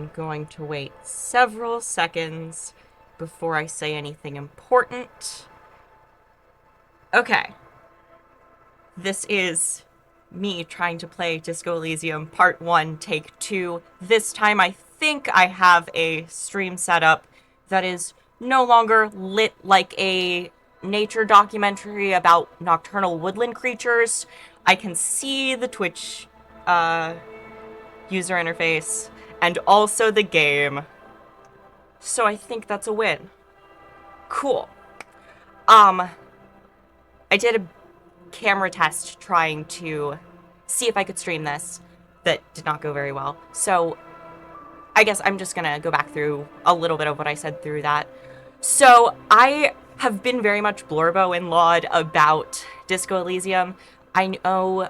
I'm going to wait several seconds before I say anything important. Okay. This is me trying to play Disco Elysium Part 1, Take 2. This time I think I have a stream setup that is no longer lit like a nature documentary about nocturnal woodland creatures. I can see the Twitch user interface and also the game. So I think that's a win. Cool. Um, I did a camera test trying to see if I could stream this. That did not go very well. So I guess I'm just gonna go back through a little bit of what I said through that. So I have been very much blurbo and laud about Disco Elysium. I know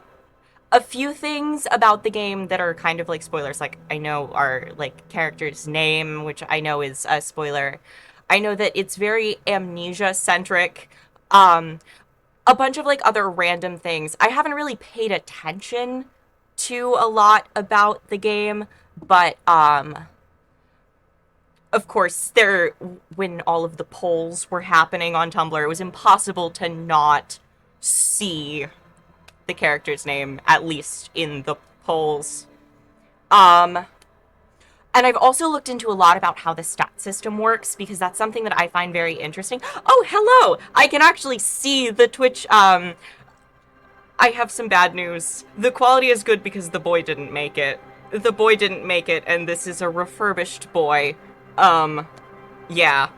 a few things about the game that are kind of like spoilers. Like, I know our like character's name, which I know is a spoiler. I know that it's very amnesia centric. Um, a bunch of like other random things. I haven't really paid attention to a lot about the game, but of course there, when all of the polls were happening on Tumblr, it was impossible to not see the character's name, at least in the polls. Um, and I've also looked into a lot about how the stat system works, because that's something that I find very interesting. Oh, hello! I can actually see the Twitch, I have some bad news. The quality is good because the boy didn't make it. The boy didn't make it, and this is a refurbished boy. Yeah.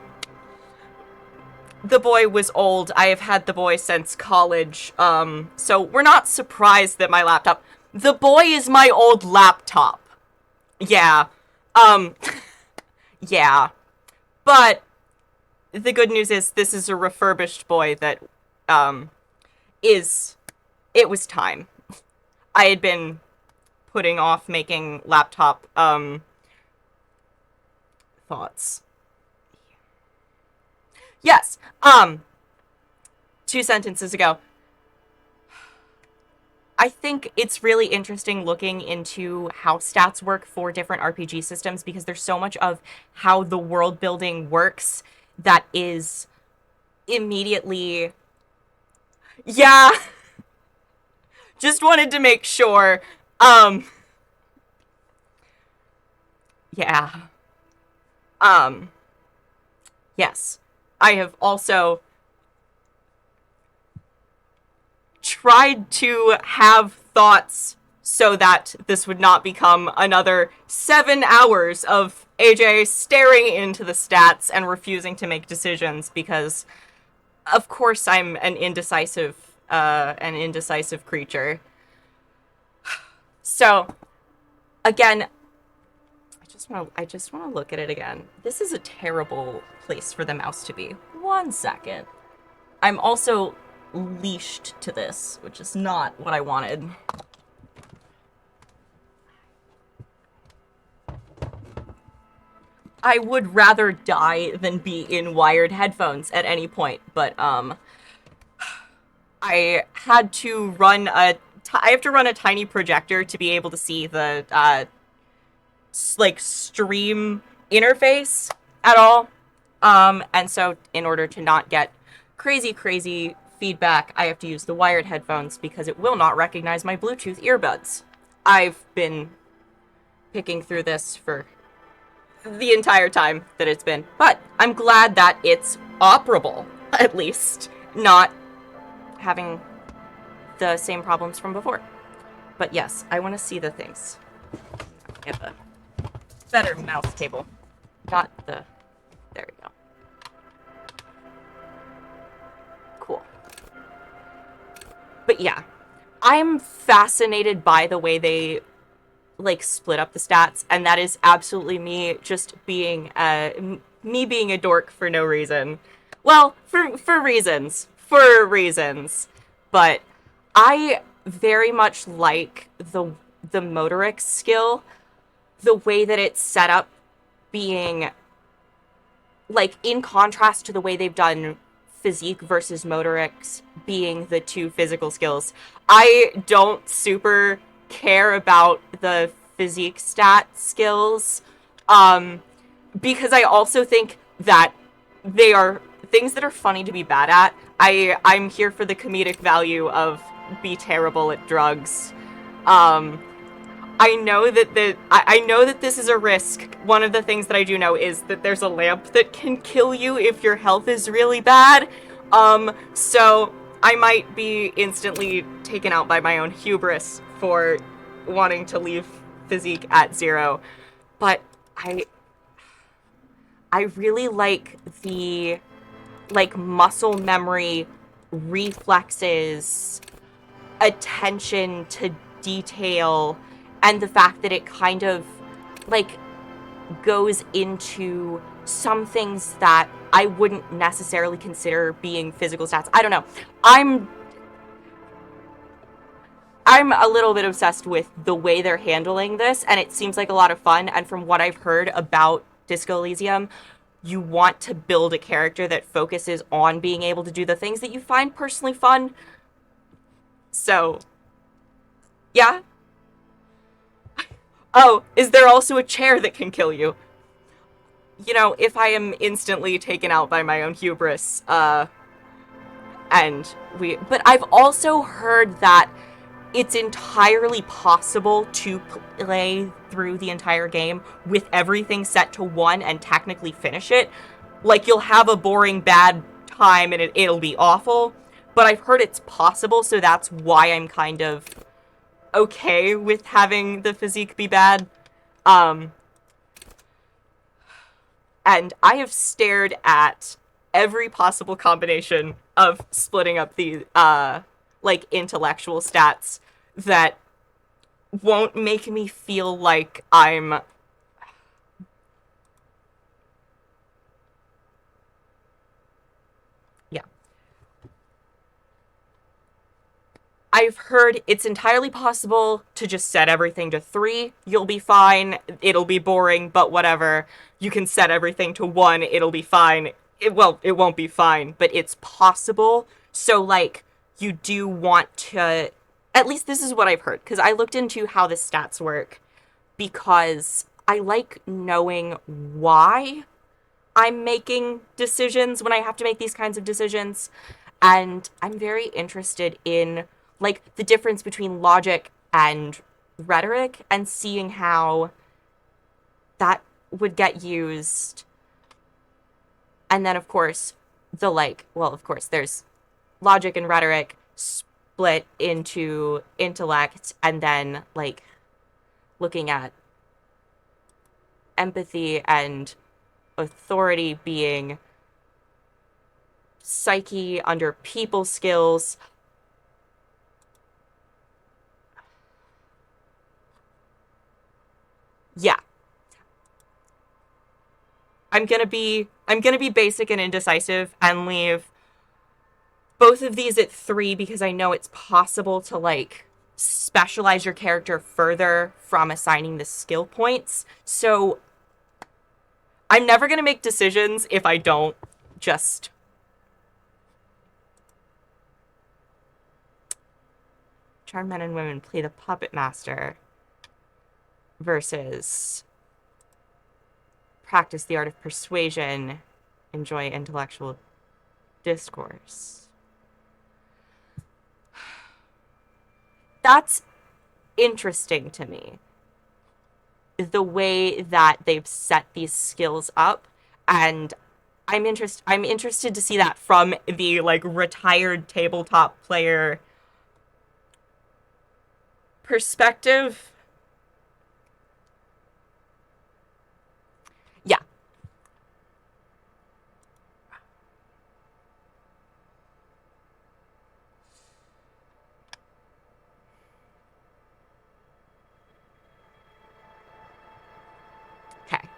The boy was old. I have had the boy since college. So we're not surprised that my laptop... The boy is my old laptop. Yeah. Um, yeah. But the good news is this is a refurbished boy that, is... It was time. I had been putting off making laptop, thoughts. Yes, 2 sentences ago. I think it's really interesting looking into how stats work for different RPG systems, because there's so much of how the world building works that is immediately... Yeah, just wanted to make sure. Yeah. Um, yes. I have also tried to have thoughts so that this would not become another 7 hours of AJ staring into the stats and refusing to make decisions, because of course I'm an indecisive creature. So again, I just want to look at it again. This is a terrible place for the mouse to be. 1 second. I'm also leashed to this, which is not what I wanted. I would rather die than be in wired headphones at any point, but I had to run I have to run a tiny projector to be able to see the like stream interface at all. And so in order to not get crazy feedback, I have to use the wired headphones because it will not recognize my Bluetooth earbuds. I've been picking through this for the entire time that it's been, but I'm glad that it's operable, at least, not having the same problems from before. But yes, I want to see the things. Get a better mouse cable. Not the... There we go. Cool. But yeah, I'm fascinated by the way they, like, split up the stats, and that is absolutely me just being, me being a dork for no reason. Well, for reasons. For reasons. But I very much like the motoric skill, the way that it's set up being, like, in contrast to the way they've done physique versus motorics being the two physical skills. I don't super care about the physique stat skills. Um, because I also think that they are things that are funny to be bad at. I'm here for the comedic value of be terrible at drugs. Um, I know that I know that this is a risk. One of the things that I do know is that there's a lamp that can kill you if your health is really bad. So I might be instantly taken out by my own hubris for wanting to leave physique at 0. But I I really like the muscle memory, reflexes, attention to detail, and the fact that it kind of like goes into some things that I wouldn't necessarily consider being physical stats. I don't know. I'm I'm a little bit obsessed with the way they're handling this, and it seems like a lot of fun. And from what I've heard about Disco Elysium, you want to build a character that focuses on being able to do the things that you find personally fun. So, yeah. Oh, is there also a chair that can kill you? You know, if I am instantly taken out by my own hubris, but I've also heard that it's entirely possible to play through the entire game with everything set to 1 and technically finish it. Like, you'll have a boring, bad time and it'll be awful, but I've heard it's possible, so that's why I'm kind of okay with having the physique be bad. Um, and I have stared at every possible combination of splitting up the, intellectual stats that won't make me feel like I'm yeah. I've heard it's entirely possible to just set everything to 3. You'll be fine. It'll be boring, but whatever. You can set everything to 1. It'll be fine. It won't be fine, but it's possible. So, you do want to. At least this is what I've heard, because I looked into how the stats work, because I like knowing why I'm making decisions when I have to make these kinds of decisions. And I'm very interested in the difference between logic and rhetoric and seeing how that would get used. And then of course of course there's logic and rhetoric split into intellect, and then looking at empathy and authority being psyche under people skills. Yeah. I'm gonna be basic and indecisive and leave both of these at 3, because I know it's possible to specialize your character further from assigning the skill points. So I'm never gonna make decisions if I don't just charm men and women, play the puppet master versus practice the art of persuasion, enjoy intellectual discourse. That's interesting to me, the way that they've set these skills up, and I'm interested to see that from the retired tabletop player perspective. Yeah. Okay.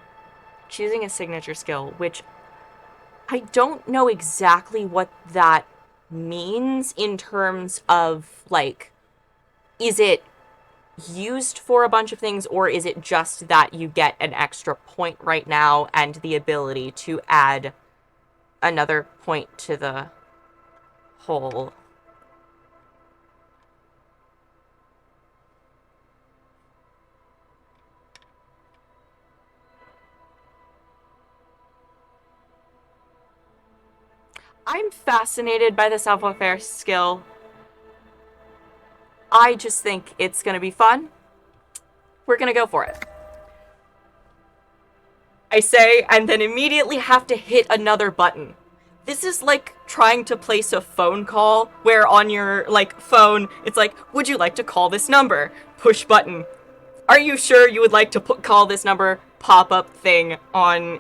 Choosing a signature skill, which I don't know exactly what that means in terms of is it used for a bunch of things, or is it just that you get an extra point right now and the ability to add another point to the whole? I'm fascinated by the savoir-faire skill. I just think it's gonna be fun. We're gonna go for it. I say, and then immediately have to hit another button. This is like trying to place a phone call where on your like phone it's like, would you like to call this number? Push button. Are you sure you would like to call this number? Pop-up thing on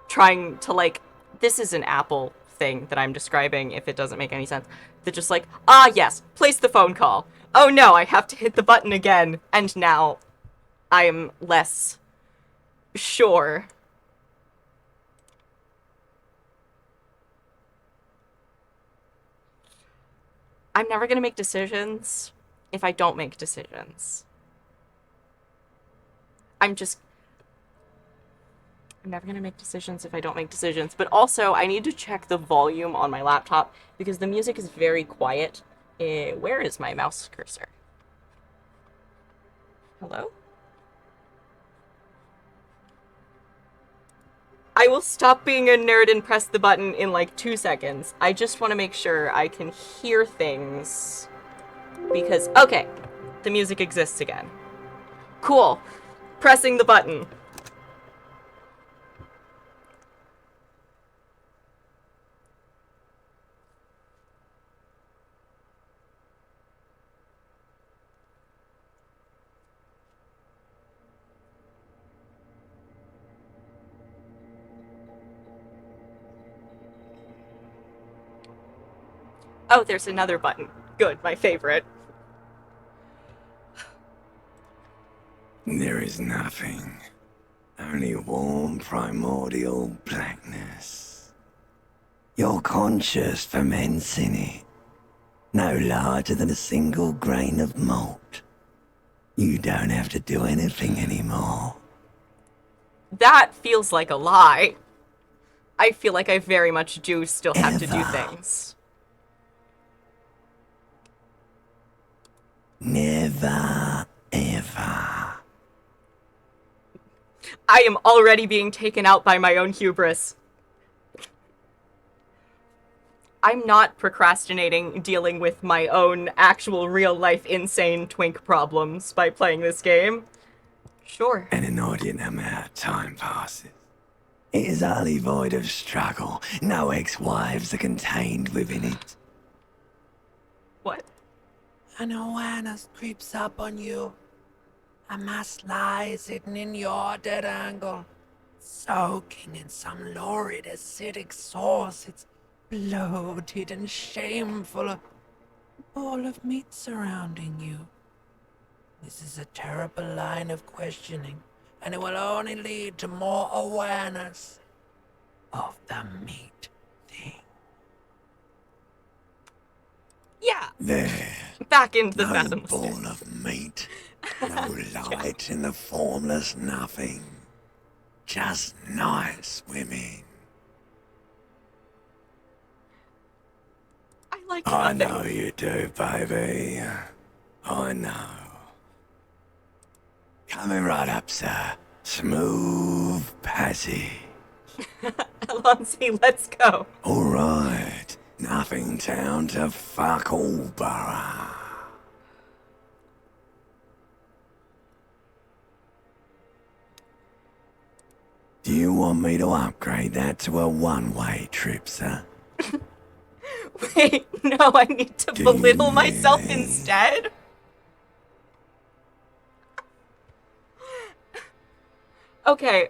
trying to like, this is an Apple thing that I'm describing if it doesn't make any sense. They're just like, ah yes, place the phone call. Oh no, I have to hit the button again, and now I am less sure. I'm never gonna make decisions if I don't make decisions. I'm never gonna make decisions if I don't make decisions. But also, I need to check the volume on my laptop because the music is very quiet. Where is my mouse cursor? Hello? I will stop being a nerd and press the button in like 2 seconds. I just want to make sure I can hear things. Because, okay, the music exists again. Cool. Pressing the button. Oh, there's another button. Good, my favorite. There is nothing. Only warm primordial blackness. Your conscious ferments in it. No larger than a single grain of malt. You don't have to do anything anymore. That feels like a lie. I feel like I very much do still have to do things. Never, ever. I am already being taken out by my own hubris. I'm not procrastinating dealing with my own actual real-life insane twink problems by playing this game. Sure. An inordinate amount of time passes. It is utterly void of struggle. No ex-wives are contained within it. What? An awareness creeps up on you. A mass lies hidden in your dead angle, soaking in some lurid acidic sauce. It's bloated and shameful, a ball of meat surrounding you. This is a terrible line of questioning, and it will only lead to more awareness of the meat thing. Yeah. There. Back into the No fathomless. ball of meat. No light in the formless nothing. Just nice women. I like I nothing. know you do, baby. I know. Coming right up, sir. Smooth passage. Alonzi, let's go. All right. Nothing town to fuck all borough. Do you want me to upgrade that to a one-way trip, sir? Wait, no, I need to Do belittle you myself really? instead? Okay.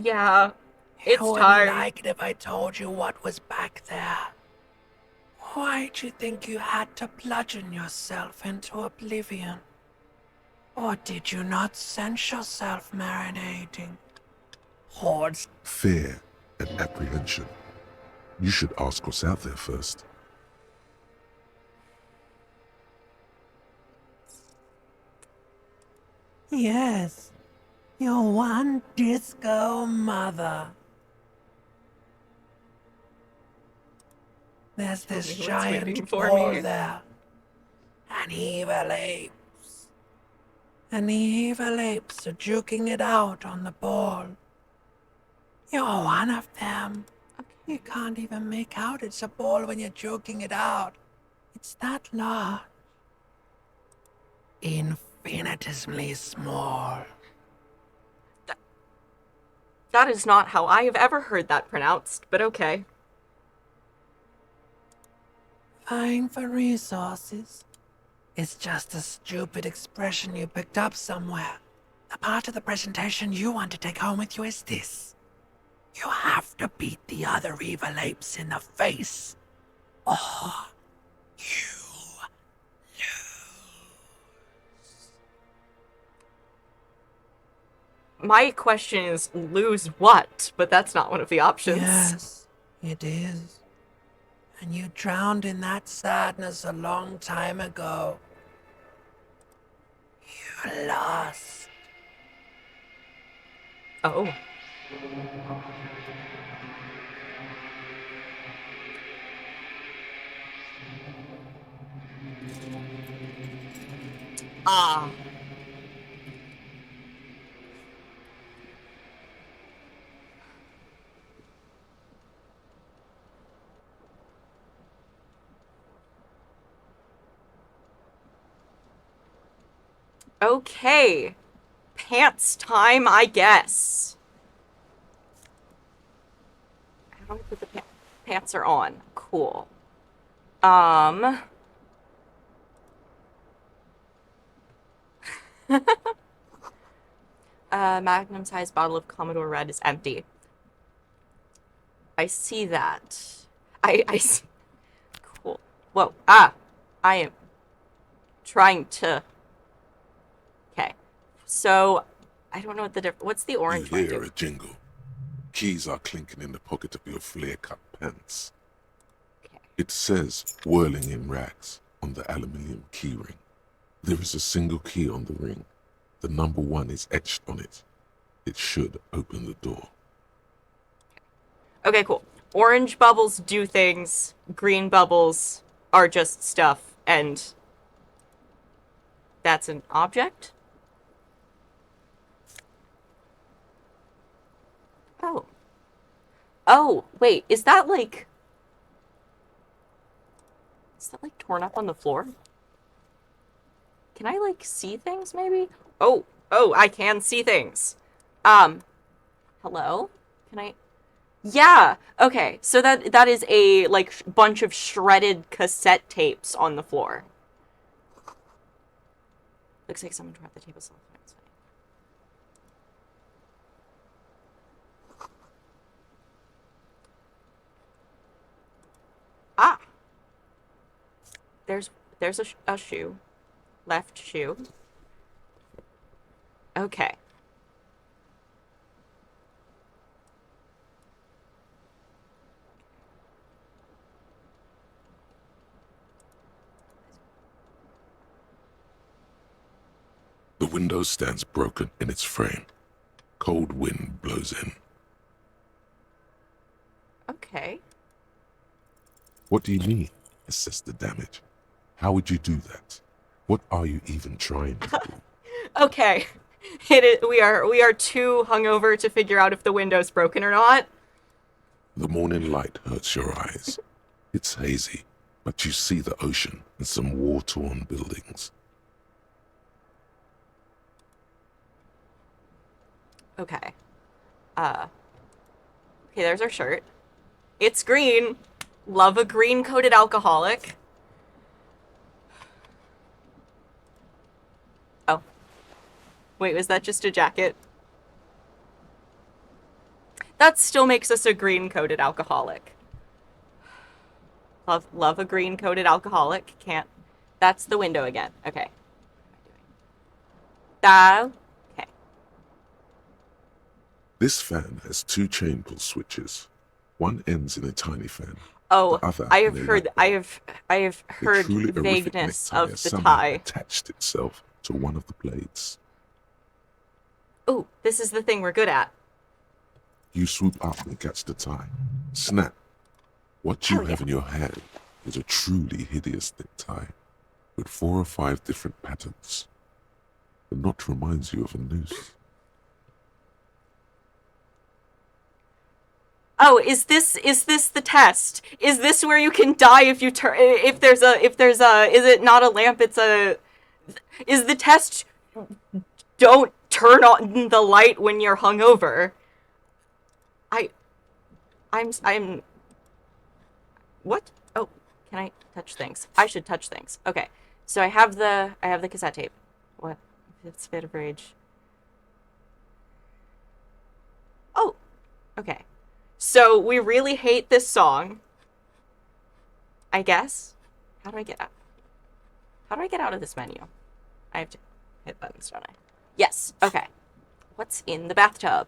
Yeah, it's I wouldn't time. like it if I told you what was back there. Why'd you think you had to bludgeon yourself into oblivion? Or did you not sense yourself marinating? Hordes. Fear and apprehension. You should ask what's out there first. Yes, your one disco mother. There's this me what's giant waiting for ball me. there. An evil apes. And the evil apes are juking it out on the ball. You're one of them. You can't even make out it's a ball when you're joking it out. It's that large. Infinitesimally small. That is not how I have ever heard that pronounced, but okay. Vying for resources. It's just a stupid expression you picked up somewhere. The part of the presentation you want to take home with you is this. You have to beat the other evil apes in the face. Or you My question is, lose what? But that's not one of the options. Yes, it is. And you drowned in that sadness a long time ago. You lost. Oh. Ah. Okay. Pants time, I guess. How do I put the pants are on? Cool. Magnum-sized bottle of Commodore Red is empty. I see that. I cool. Whoa. Ah. I am trying to. Okay. So, I don't know what the what's the You orange one hear do? a jingle. Keys are clinking in the pocket of your flare-cut pants. Okay. It says, whirling in rags, on the aluminium keyring. There is a single key on the ring. The number 1 is etched on it. It should open the door. Okay, cool. Orange bubbles do things. Green bubbles are just stuff, and that's an object? Oh. Oh, wait, is that like torn up on the floor? Can I like see things maybe? Oh, I can see things. Hello? Can I Yeah. Okay. So that is a like bunch of shredded cassette tapes on the floor. Looks like someone dropped the tape. Ah. There's a shoe. Left shoe. Okay. The window stands broken in its frame. Cold wind blows in. Okay. What do you mean? Assess the damage. How would you do that? What are you even trying to do? Okay. We are too hungover to figure out if the window's broken or not. The morning light hurts your eyes. It's hazy, but you see the ocean and some war-torn buildings. Okay. Okay, there's our shirt. It's green. Love a green-coated alcoholic. Oh. Wait, was that just a jacket? That still makes us a green-coated alcoholic. Love a green-coated alcoholic. Can't. That's the window again. Okay. Okay. This fan has 2 chain pull switches. One ends in a tiny fan. Oh, The other I in have a heard. light I bulb. have A heard truly horrific vagueness necktie of has the somehow tie. attached itself to one of the blades. Oh, this is the thing we're good at. You swoop up and catch the tie. Snap. What you Hell have yeah. in your hand is a truly hideous necktie with 4 or 5 different patterns. The knot reminds you of a noose. Oh, is this the test? Is this where you can die if you turn if there's a is it not a lamp, it's a is the test don't turn on the light when you're hungover? I I'm what? Oh, can I touch things? I should touch things. Okay. So I have the cassette tape. What? It's Fit of Rage. Oh, okay. So we really hate this song, I guess. How do I get out? How do I get out of this menu? I have to hit buttons, don't I? Yes. Okay. What's in the bathtub?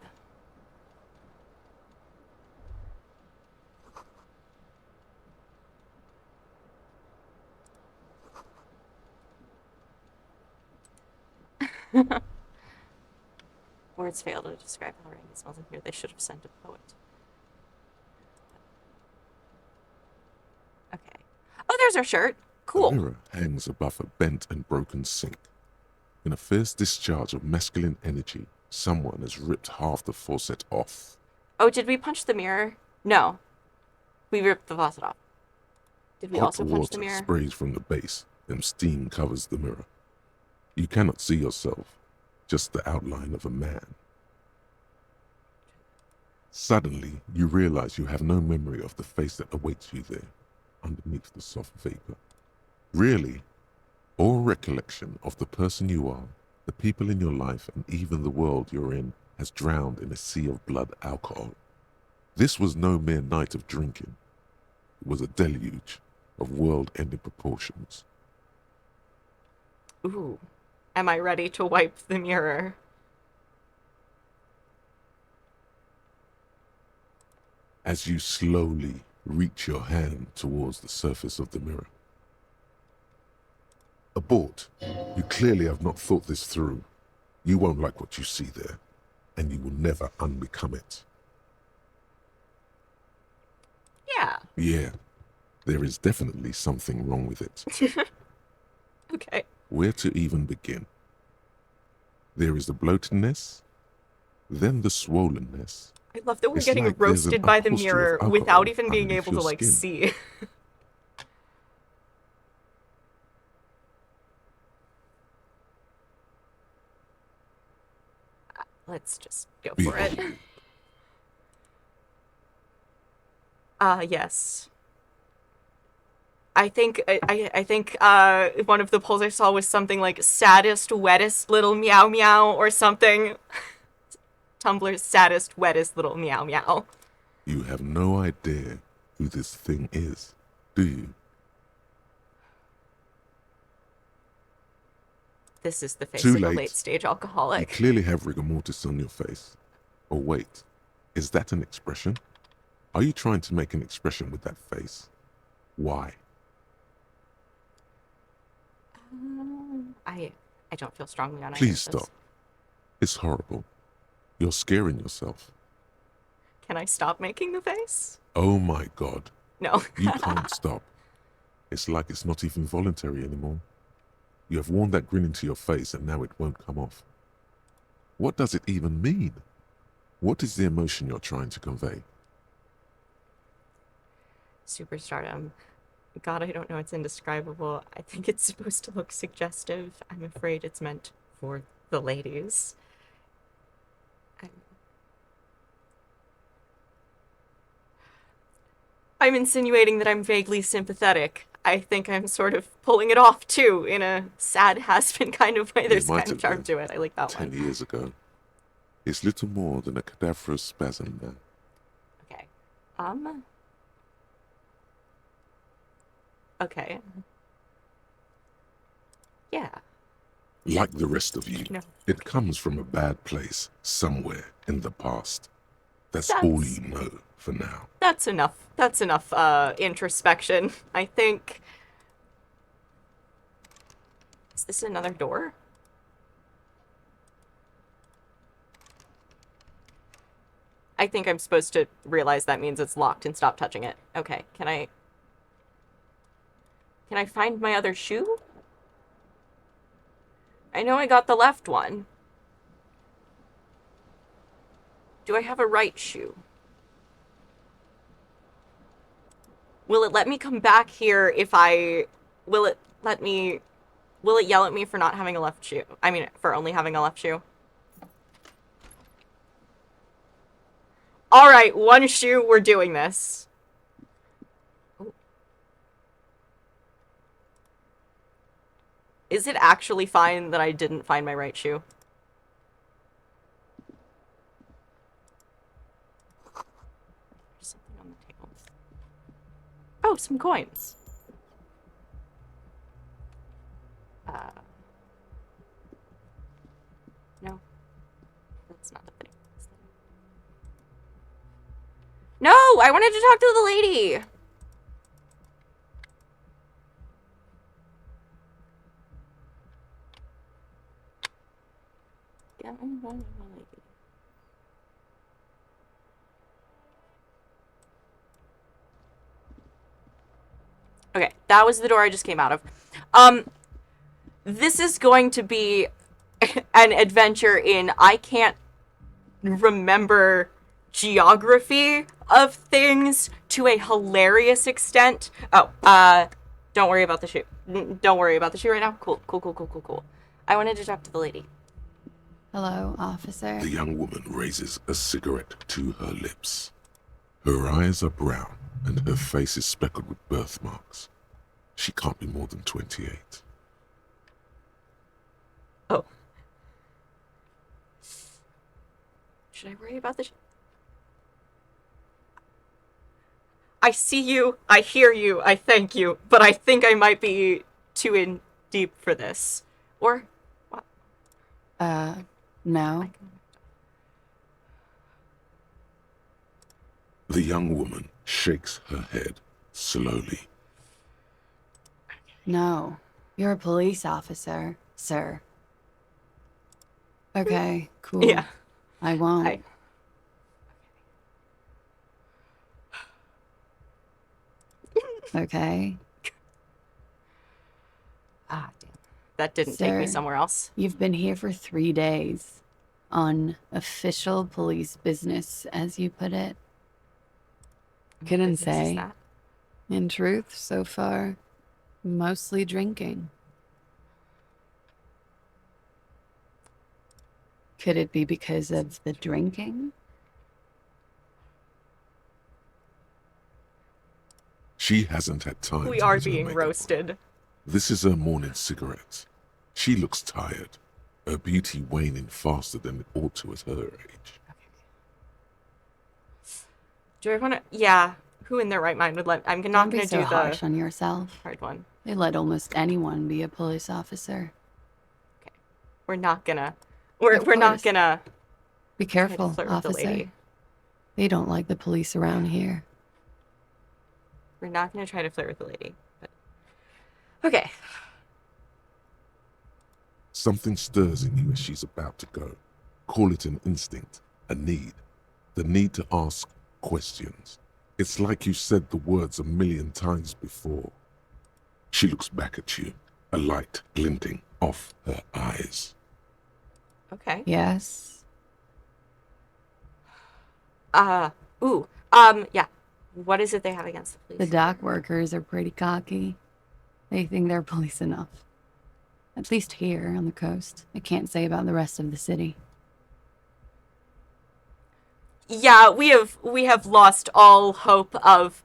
Words fail to describe how rain smells in here. They should have sent a poet. Okay. Oh, there's our shirt. The Cool. mirror hangs above a bent and broken sink. In a fierce discharge of masculine energy, someone has ripped half the faucet off. Oh, did we punch the mirror? No. We ripped the faucet off. Did we Hot also punch the water mirror? sprays from the base, and steam covers the mirror. You cannot see yourself, just the outline of a man. Suddenly, you realize you have no memory of the face that awaits you there, underneath the soft vapor. Really, all recollection of the person you are, the people in your life, and even the world you're in has drowned in a sea of blood alcohol. This was no mere night of drinking. It was a deluge of world-ending proportions. Ooh. Am I ready to wipe the mirror? As you slowly reach your hand towards the surface of the mirror. Abort. You clearly have not thought this through. You won't like what you see there, and you will never unbecome it. Yeah. Yeah, there is definitely something wrong with it. Okay. Where to even begin? There is the bloatedness, then the swollenness. I love that we're It's getting like there's an roasted by the upholstery of mirror alcohol without even being underneath able to, your like, skin. see. Let's just go for it. Behold. Yes. I think one of the polls I saw was something like saddest, wettest little meow meow or something. Tumblr's saddest, wettest little meow meow. You have no idea who this thing is, do you? This is the face Too of a late. late-stage You alcoholic. clearly have rigor mortis on your face. Oh wait, is that an expression? Are you trying to make an expression with that face? Why? I don't feel strongly on either Please of those. stop. It's horrible. You're scaring yourself. Can I stop making the face? Oh my god, No. you can't stop. It's like it's not even voluntary anymore. You have worn that grin into your face and now it won't come off. What does it even mean? What is the emotion you're trying to convey? Superstardom. God, I don't know. It's indescribable. I think it's supposed to look suggestive. I'm afraid it's meant for the ladies. I'm insinuating that I'm vaguely sympathetic. I think I'm sort of pulling it off too, in a sad has-been kind of way. There's might kind of have charm been to it. I like that 10 one. years ago. It's little more than a cadaverous spasm now. Okay. Okay. Yeah. Like the rest of you, No. it comes from a bad place somewhere in the past. That's all you know for now. That's enough. That's enough introspection, I think. Is this another door? I think I'm supposed to realize that means it's locked and stop touching it. Okay, can I find my other shoe? I know I got the left one. Do I have a right shoe? Will it let me come back here if I... Will it let me... Will it yell at me for not having a left shoe? I mean, for only having a left shoe. Alright, one shoe, we're doing this. Ooh. Is it actually fine that I didn't find my right shoe? There's something on the table. Oh, some coins. No. That's not the thing. No! I wanted to talk to the lady! Okay, that was the door I just came out of. This is going to be an adventure in I can't remember geography of things to a hilarious extent. Oh, don't worry about the shoe. Don't worry about the shoe right now. Cool. I wanted to talk to the lady. Hello, officer. The young woman raises a cigarette to her lips. Her eyes are brown, and her face is speckled with birthmarks. She can't be more than 28. Oh. Should I worry about the I see you, I hear you, I thank you, but I think I might be too in deep for this. Or what? No. The young woman shakes her head slowly. No. You're a police officer, sir. Okay, cool. Yeah. I won't. Okay. Ah, damn. That didn't take me Sir, somewhere else. You've been here for 3 days. On official police business, as you put it. Couldn't Business is say. that? In truth, so far, mostly drinking. Could it be because of the drinking? She hasn't had time We to are put her being makeup on. roasted. This is her morning cigarette. She looks tired, her beauty waning faster than it ought to at her age. Do I want to? Yeah. Who in their right mind would let? I'm not Don't be going to so do harsh the on yourself. hard one. They let almost anyone be a police officer. We're not gonna. We're Of not course. gonna Be try to careful, flirt with the officer. lady. They don't like the police around here. We're not gonna try to flirt with the lady. But... Okay. Something stirs in you as she's about to go. Call it an instinct, a need. The need to ask questions. It's like you said the words 1,000,000 times before. She looks back at you, a light glinting off her eyes. Okay. Yes? Yeah. What is it they have against the police? The dock workers are pretty cocky. They think they're police enough. At least here on the coast. I can't say about the rest of the city. Yeah, we have lost all hope of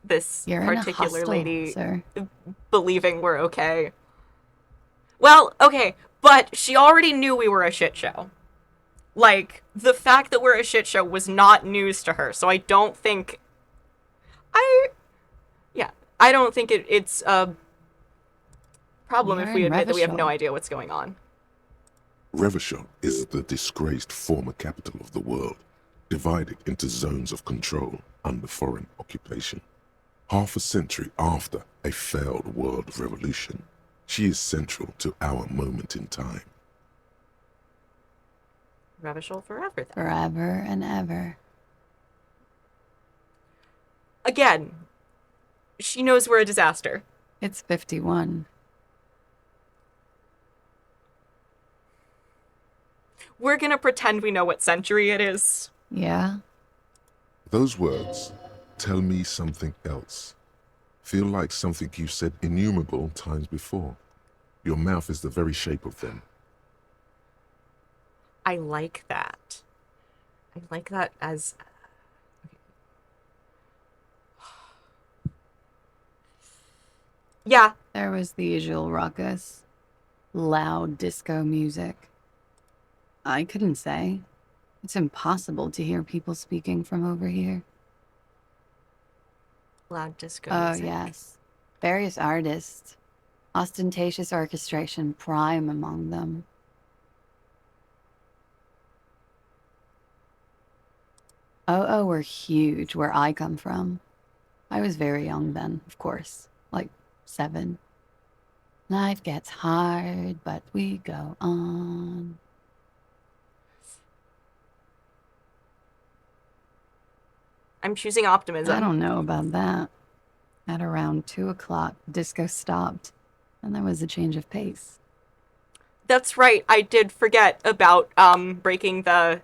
this You're in a particular hostel, lady sir. believing we're okay. Well, okay, but she already knew we were a shit show. Like, the fact that we're a shit show was not news to her, so I don't think... I don't think it's a problem if You're we in admit that we have no Revachol. idea what's going on. Revachol is the disgraced former capital of the world, divided into zones of control under foreign occupation. Half a century after a failed world revolution, she is central to our moment in time. Revachol forever, then. Forever and ever. Again, she knows we're a disaster. It's 51. We're gonna pretend we know what century it is. Yeah? Those words Tell me something else. Feel like something you said innumerable times before. Your mouth is the very shape of them. I like that. I like that as... Yeah. There was the usual ruckus. Loud disco music. I couldn't say. It's impossible to hear people speaking from over here. Loud disco Oh, music. yes. Various artists. Ostentatious orchestration prime among them. Oh, were huge where I come from. I was very young then, of course. Like 7. Life gets hard, but we go on. I'm choosing optimism. I don't know about that. At around 2 o'clock, disco stopped, and there was a change of pace. That's right. I did forget about breaking the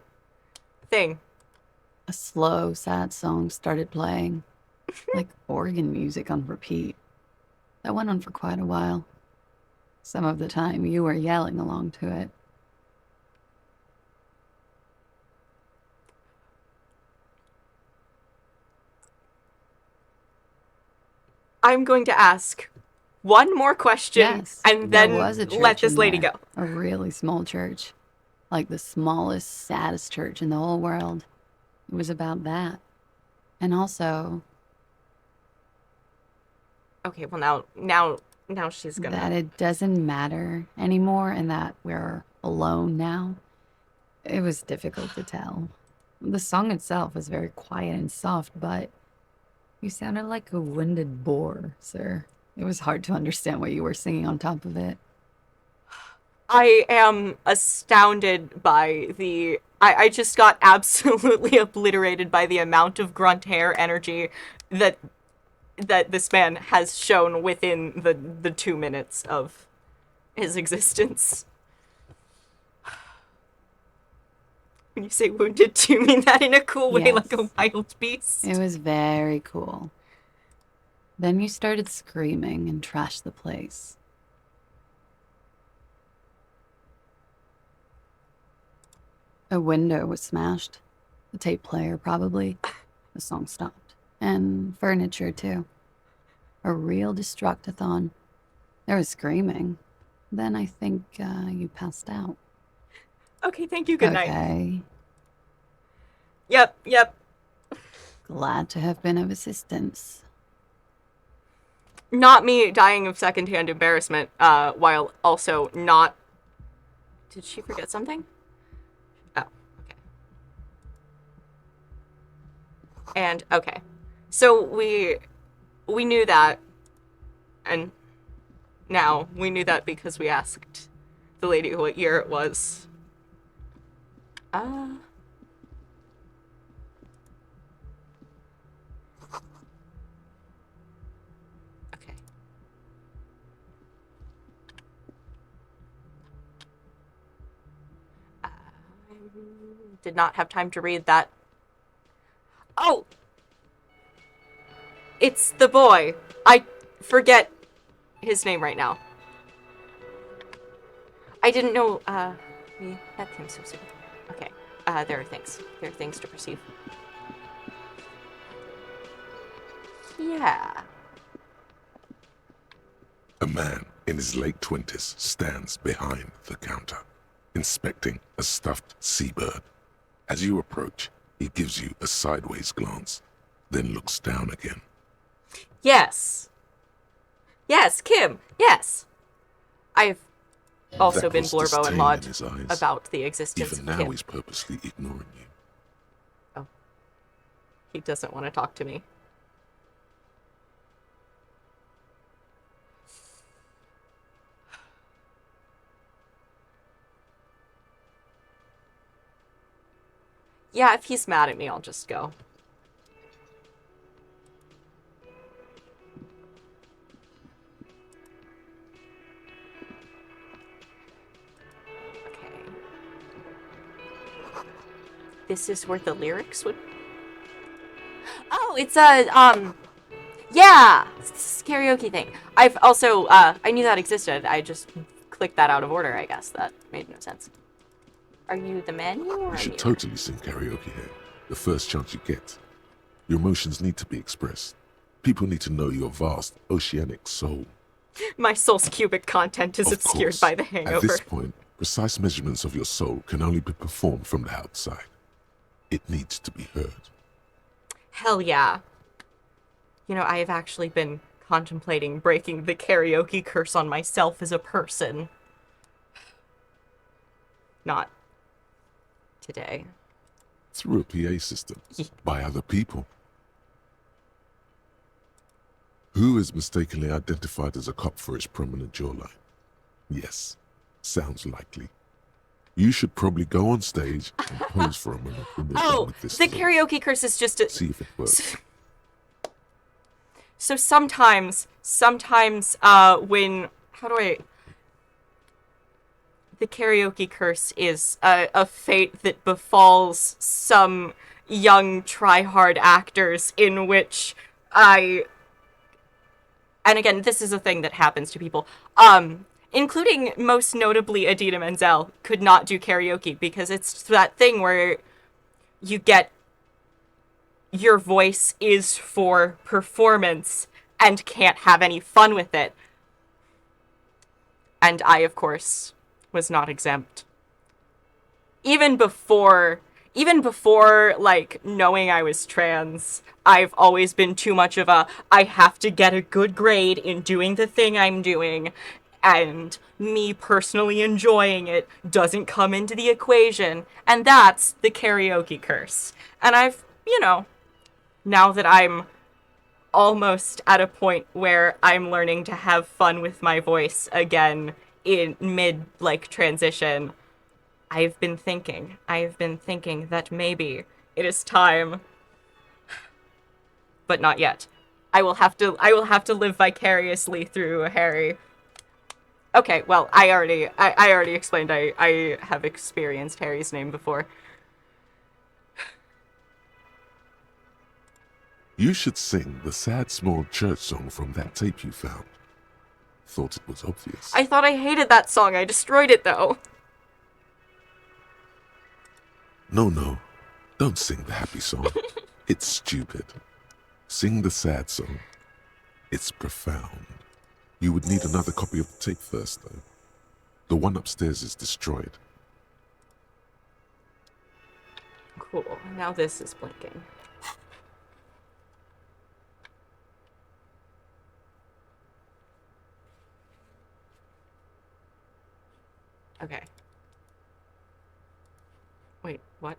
thing. A slow, sad song started playing, like organ music on repeat. That went on for quite a while. Some of the time, you were yelling along to it. I'm going to ask one more question Yes, and there then was a let church this in lady there. go. A really small church. Like the smallest, saddest church in the whole world. It was about that. And also Okay, well now she's gonna... that it doesn't matter anymore and that we're alone now. It was difficult to tell. The song itself was very quiet and soft, but you sounded like a winded boar, sir. It was hard to understand what you were singing on top of it. I am astounded by the... I just got absolutely obliterated by the amount of grunt hair energy that this man has shown within the 2 minutes of his existence. When you say wounded, do you mean that in a cool way, Yes. like a wild beast? It was very cool. Then you started screaming and trashed the place. A window was smashed. The tape player, probably. The song stopped. And furniture, too. A real destructathon. There was screaming. Then I think you passed out. Okay, thank you, good night. Okay. Yep. Glad to have been of assistance. Not me dying of secondhand embarrassment, while also not... Did she forget something? Oh, okay. And, okay. So we knew that, and now we knew that because we asked the lady what year it was. Okay. I did not have time to read that. Oh! It's the boy. I forget his name right now. I didn't know, we met him so soon. Okay, there are things. There are things to perceive. Yeah. A man in his late 20s stands behind the counter, inspecting a stuffed seabird. As you approach, he gives you a sideways glance, then looks down again. Yes. Yes, Kim. Yes. I've also That been was Blurbo and disdain Maud in his eyes. about the existence Even of now Kim. he's purposely ignoring you. Oh. He doesn't want to talk to me. Yeah, if he's mad at me, I'll just go. Okay. This is where the lyrics would... Oh! Oh, it's a, yeah, it's this karaoke thing. I've also, I knew that existed. I just clicked that out of order, I guess. That made no sense. Are you the menu or You should me? totally sing karaoke here, the first chance you get. Your emotions need to be expressed. People need to know your vast, oceanic soul. My soul's cubic content is Of obscured course, by the at hangover. this point, precise measurements of your soul can only be performed from the outside. It needs to be heard. Hell yeah. You know, I have actually been contemplating breaking the karaoke curse on myself as a person. Not today. Through a PA system, by other people. Who is mistakenly identified as a cop for his prominent jawline? Yes, sounds likely. You should probably go on stage and pose for a moment when we're done Oh, with this the thing. karaoke curse is just a... See if it works. So sometimes, when... How do I... The karaoke curse is a fate that befalls some young try-hard actors in which I... And again, this is a thing that happens to people. Including most notably Adina Menzel could not do karaoke because it's that thing where you get your voice is for performance and can't have any fun with it. And I, of course, was not exempt. Even before, like, knowing I was trans, I've always been too much of a, I have to get a good grade in doing the thing I'm doing, and me personally enjoying it doesn't come into the equation, and that's the karaoke curse. And I've, now that I'm almost at a point where I'm learning to have fun with my voice again in mid, like, transition, I've been thinking that maybe it is time, but not yet. I will have to live vicariously through Harry. Okay, well, I already explained I have experienced Harry's name before. You should sing the sad small church song from that tape you found. Thought it was obvious. I thought I hated that song. I destroyed it, though. No. Don't sing the happy song. It's stupid. Sing the sad song. It's profound. You would need another copy of the tape first, though. The one upstairs is destroyed. Cool. Now this is blinking. Okay. Wait, what?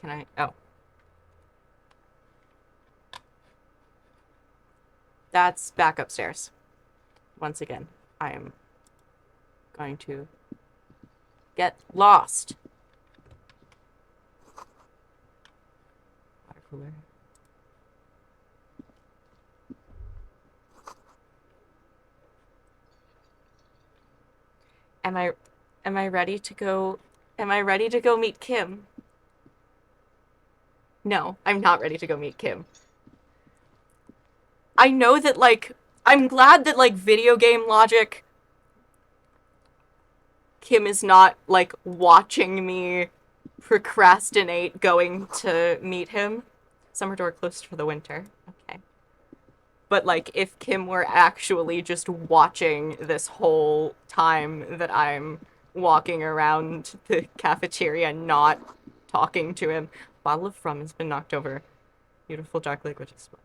Can I... Oh. That's back upstairs. Once again, I am going to get lost. Water cooler. Am I ready to go? Am I ready to go meet Kim? No, I'm not ready to go meet Kim. I know that, like, I'm glad that, like, video game logic, Kim is not, like, watching me procrastinate going to meet him. Summer door closed for the winter. Okay. But, like, if Kim were actually just watching this whole time that I'm walking around the cafeteria not talking to him, bottle of rum has been knocked over. Beautiful dark liquid is spilled.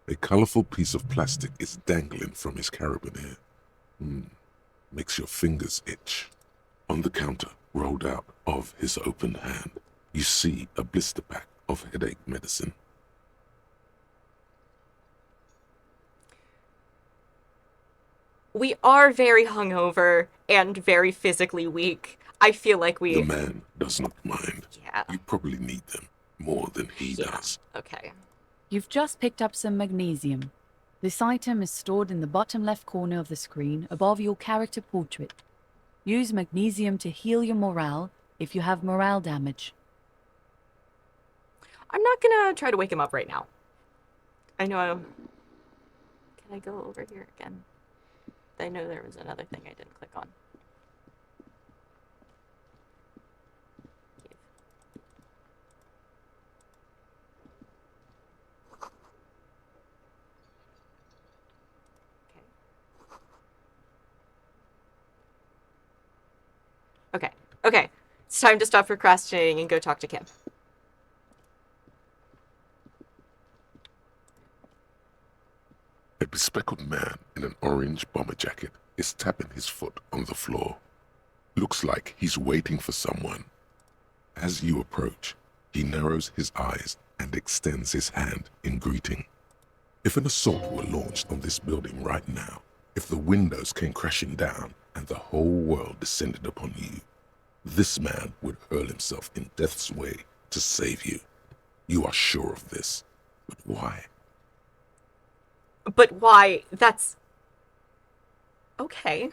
A colorful piece of plastic is dangling from his carabiner. Makes your fingers itch. On the counter, rolled out of his open hand, you see a blister pack of headache medicine. We are very hungover and very physically weak. I feel like we... The man does not mind. Yeah. You probably need them more than he does. Okay. You've just picked up some magnesium. This item is stored in the bottom left corner of the screen above your character portrait. Use magnesium to heal your morale if you have morale damage. I'm not gonna try to wake him up right now. I know. Can I go over here again? I know there was another thing I didn't click on. Okay. Okay. It's time to stop procrastinating and go talk to Kim. A bespectacled man in an orange bomber jacket is tapping his foot on the floor. Looks like he's waiting for someone. As you approach, he narrows his eyes and extends his hand in greeting. If an assault were launched on this building right now, if the windows came crashing down and the whole world descended upon you, this man would hurl himself in death's way to save you. You are sure of this. But why? But why? That's... okay.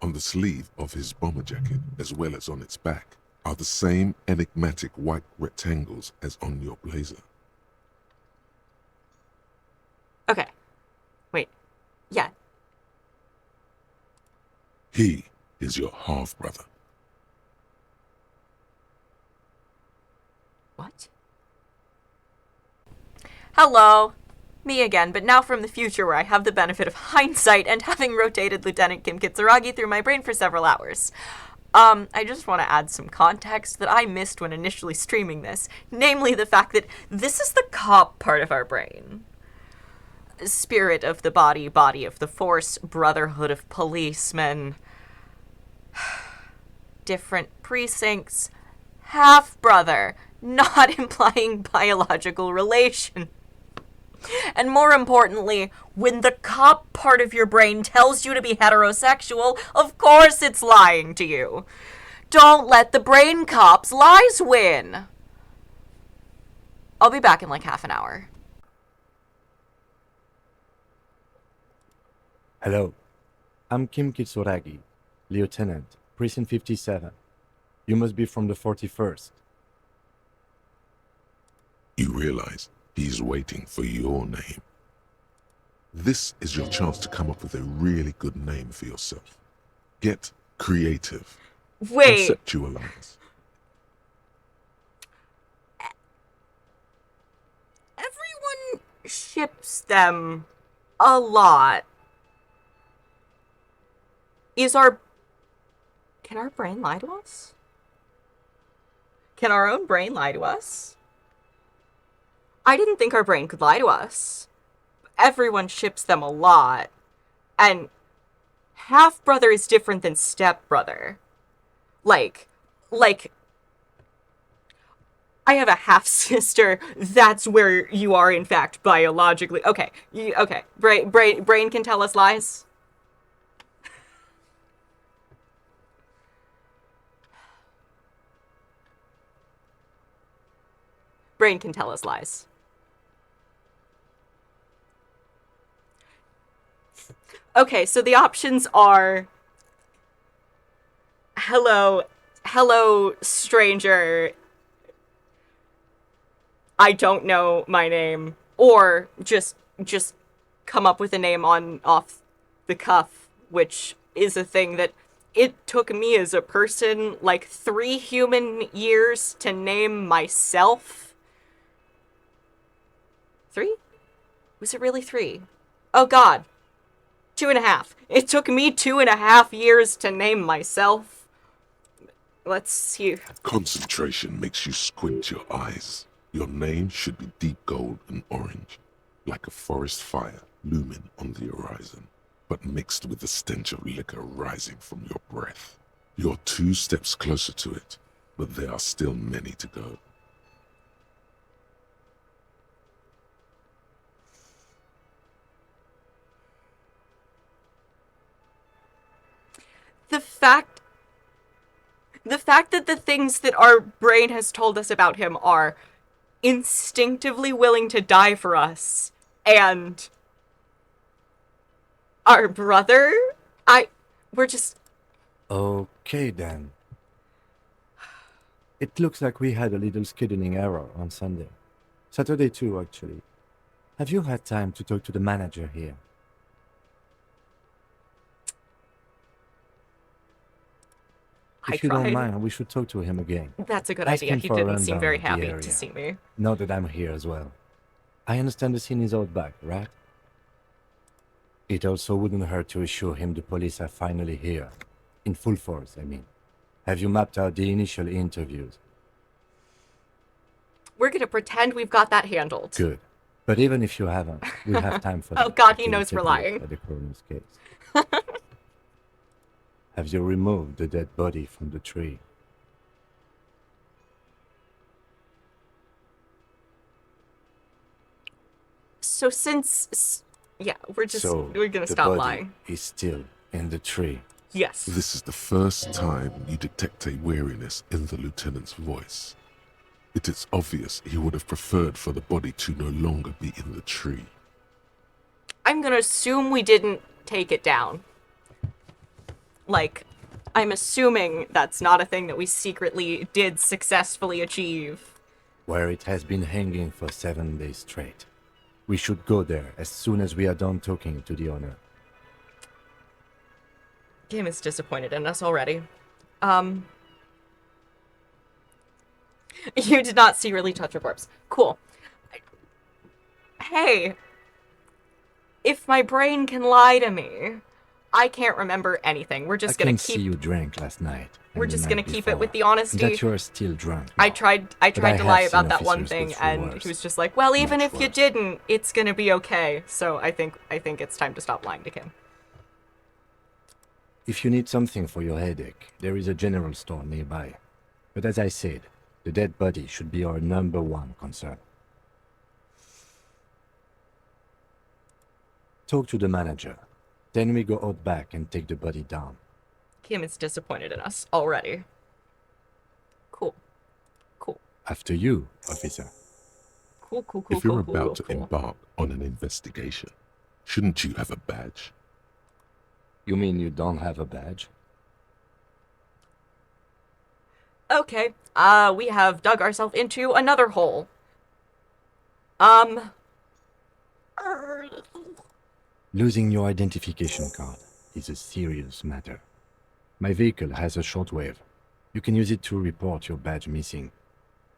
On the sleeve of his bomber jacket, as well as on its back, are the same enigmatic white rectangles as on your blazer. Okay. Wait. Yeah. He is your half-brother. What? Hello. Me again, but now from the future where I have the benefit of hindsight and having rotated Lieutenant Kim Kitsuragi through my brain for several hours. I just want to add some context that I missed when initially streaming this, namely the fact that this is the cop part of our brain. Spirit of the body, body of the force, brotherhood of policemen. Different precincts. Half-brother, not implying biological relation. And more importantly, when the cop part of your brain tells you to be heterosexual, of course it's lying to you. Don't let the brain cop's lies win. I'll be back in like half an hour. Hello, I'm Kim Kitsuragi, Lieutenant, Precinct 57. You must be from the 41st. You realize he's waiting for your name. This is your chance to come up with a really good name for yourself. Get creative. Wait. Conceptualize. Everyone ships them a lot. Can our brain lie to us? Can our own brain lie to us? I didn't think our brain could lie to us. Everyone ships them a lot. And half-brother is different than step-brother. Like, I have a half-sister. That's where you are, in fact, biologically. Okay, okay. Brain can tell us lies? Brain can tell us lies. Okay, so the options are... Hello, stranger. I don't know my name. Or just come up with a name off the cuff, which is a thing that it took me as a person like 3 human years to name myself. 3? Was it really 3? Oh god. 2.5. It took me 2.5 years to name myself. Let's see. Concentration makes you squint your eyes. Your name should be deep gold and orange, like a forest fire looming on the horizon, but mixed with the stench of liquor rising from your breath. You're 2 steps closer to it, but there are still many to go. The fact that the things that our brain has told us about him are instinctively willing to die for us And our brother, we're just... Okay then. It looks like we had a little scheduling error on Sunday. Saturday too, actually. Have you had time to talk to the manager here? If you don't tried. mind, we should talk to him again. That's a good Ask idea. him He for a didn't seem rundown very of the happy area. to see me. Now that I'm here as well. I understand the scene is out back, right? It also wouldn't hurt to assure him the police are finally here. In full force, I mean. Have you mapped out the initial interviews? We're gonna pretend we've got that handled. Good. But even if you haven't, we have time for that. Oh God, he after we knows take we're a look lying. at the coroner's case. Have you removed the dead body from the tree? So since... Yeah, we're gonna the stop body lying. is still in the tree. Yes. This is the first time you detect a weariness in the lieutenant's voice. It is obvious he would have preferred for the body to no longer be in the tree. I'm gonna assume we didn't take it down. Like, I'm assuming that's not a thing that we secretly did successfully achieve. Where it has been hanging for 7 days straight. We should go there as soon as we are done talking to the owner. Kim is disappointed in us already. You did not secretly touch a corpse. Cool. Hey, if my brain can lie to me, I can't remember anything. We're just I gonna can keep... see you drank last night. and We're the just night gonna keep it with before, the honesty. That you are still drunk. I now. tried I to have lie seen about that one officers go thing, through and worse. he was just like, "Well, even Much if you worse. didn't, it's gonna be okay." So I think it's time to stop lying to Kim. If you need something for your headache, there is a general store nearby. But as I said, the dead body should be our #1 concern. Talk to the manager. Then we go out back and take the body down. Kim is disappointed in us already. Cool. Cool. After you, officer. Cool. If you're cool, about to cool. embark on an investigation, shouldn't you have a badge? You mean you don't have a badge? Okay. We have dug ourselves into another hole. Losing your identification card is a serious matter. My vehicle has a shortwave. You can use it to report your badge missing.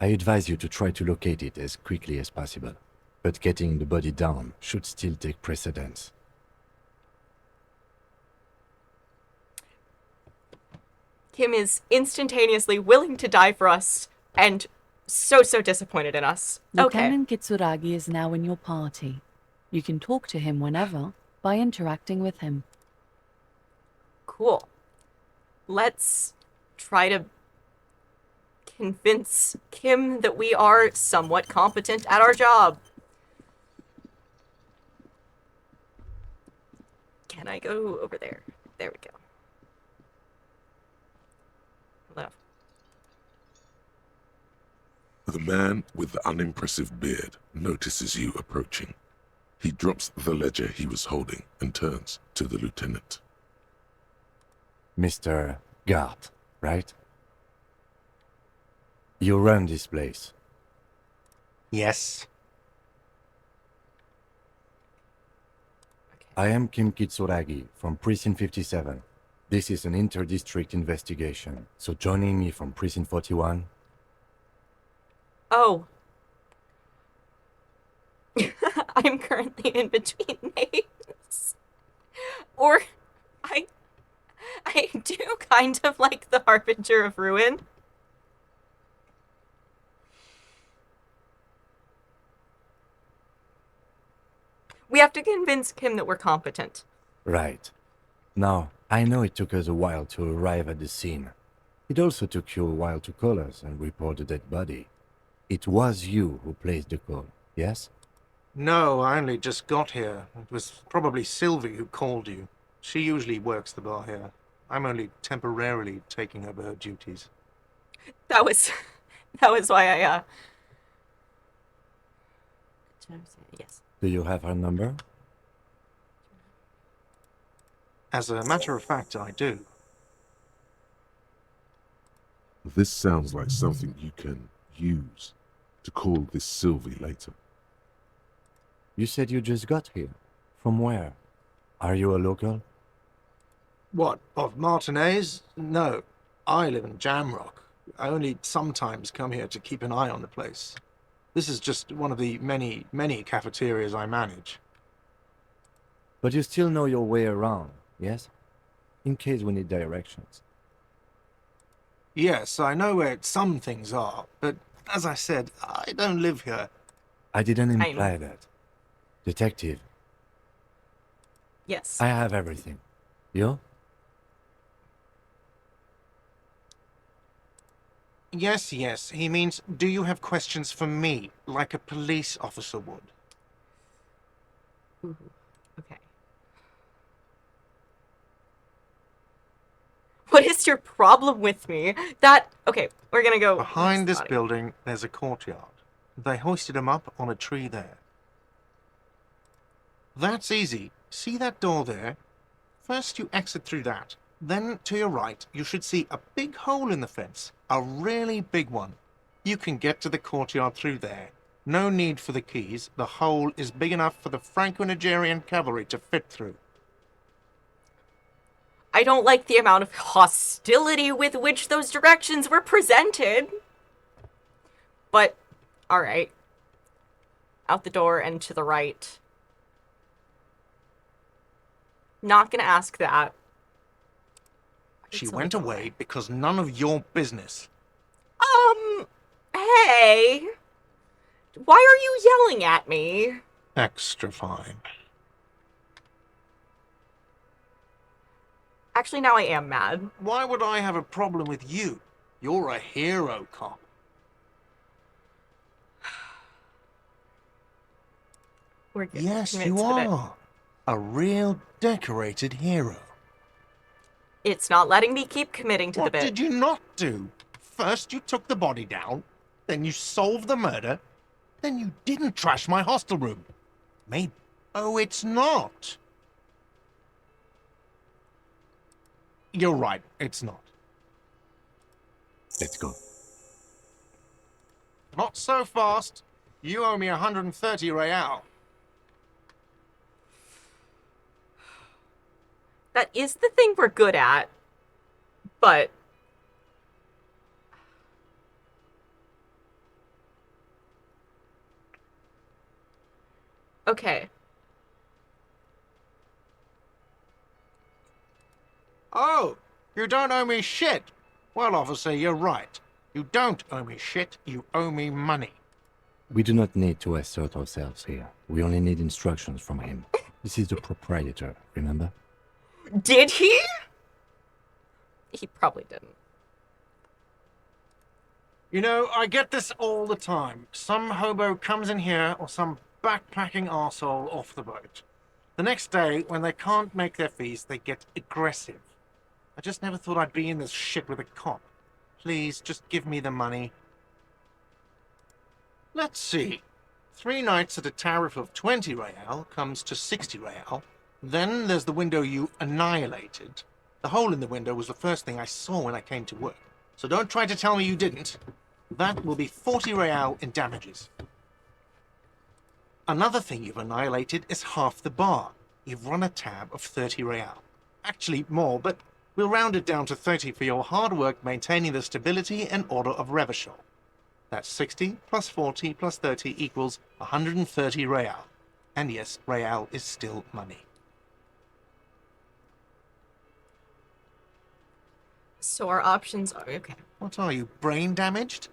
I advise you to try to locate it as quickly as possible, but getting the body down should still take precedence. Kim is instantaneously willing to die for us, and so disappointed in us. Okay. Lieutenant Kitsuragi is now in your party. You can talk to him whenever by interacting with him. Cool. Let's try to convince Kim that we are somewhat competent at our job. Can I go over there? There we go. Hello. The man with the unimpressive beard notices you approaching. He drops the ledger he was holding and turns to the lieutenant. Mr. Gart, right? You run this place. Yes. I am Kim Kitsuragi from Precinct 57. This is an inter-district investigation, so joining me from Precinct 41... Oh. I'm currently in between names. Or I do kind of like the Harbinger of Ruin. We have to convince Kim that we're competent. Right. Now, I know it took us a while to arrive at the scene. It also took you a while to call us and report the dead body. It was you who placed the call, yes? No, I only just got here. It was probably Sylvie who called you. She usually works the bar here. I'm only temporarily taking over her duties. That was why I, Yes. Do you have her number? As a matter of fact, I do. This sounds like something you can use to call this Sylvie later. You said you just got here. From where? Are you a local? What, of Martinez? No. I live in Jamrock. I only sometimes come here to keep an eye on the place. This is just one of the many, many cafeterias I manage. But you still know your way around, yes? In case we need directions. Yes, I know where some things are, but as I said, I don't live here. I didn't I imply that. Detective, Yes. I have everything. You? Yes, yes, he means, do you have questions for me, like a police officer would? Ooh, okay. What is your problem with me? Okay, we're gonna go Behind this body. building, there's a courtyard. They hoisted him up on a tree there. That's easy. See that door there? First you exit through that. Then, to your right, you should see a big hole in the fence. A really big one. You can get to the courtyard through there. No need for the keys. The hole is big enough for the Franco-Nigerian cavalry to fit through. I don't like the amount of hostility with which those directions were presented. But, alright. Out the door and to the right. Not gonna ask that. She It's went only away because none of your business. Hey! Why are you yelling at me? Extra fine. Actually, now I am mad. Why would I have a problem with you? You're a hero cop. We're good. Yes, Commit you to the bit. are. A real decorated hero. It's not letting me keep committing to the What bit. did you not do? First you took the body down, then you solved the murder, then you didn't trash my hostel room. Maybe. Oh, it's not. You're right, it's not. Let's go. Not so fast. You owe me 130 real. That is the thing we're good at. But... okay. Oh, you don't owe me shit. Well, officer, you're right. You don't owe me shit, you owe me money. We do not need to assert ourselves here. We only need instructions from him. This is the proprietor, remember? Did he? He probably didn't. You know, I get this all the time. Some hobo comes in here, or some backpacking arsehole off the boat. The next day, when they can't make their fees, they get aggressive. I just never thought I'd be in this shit with a cop. Please, just give me the money. Let's see. 3 nights at a tariff of 20 real comes to 60 real. Then there's the window you annihilated. The hole in the window was the first thing I saw when I came to work. So don't try to tell me you didn't. That will be 40 real in damages. Another thing you've annihilated is half the bar. You've run a tab of 30 real. Actually more, but we'll round it down to 30 for your hard work maintaining the stability and order of Revachol. That's 60 plus 40 plus 30 equals 130 real. And yes, real is still money. So our options are... okay. What are you, brain damaged?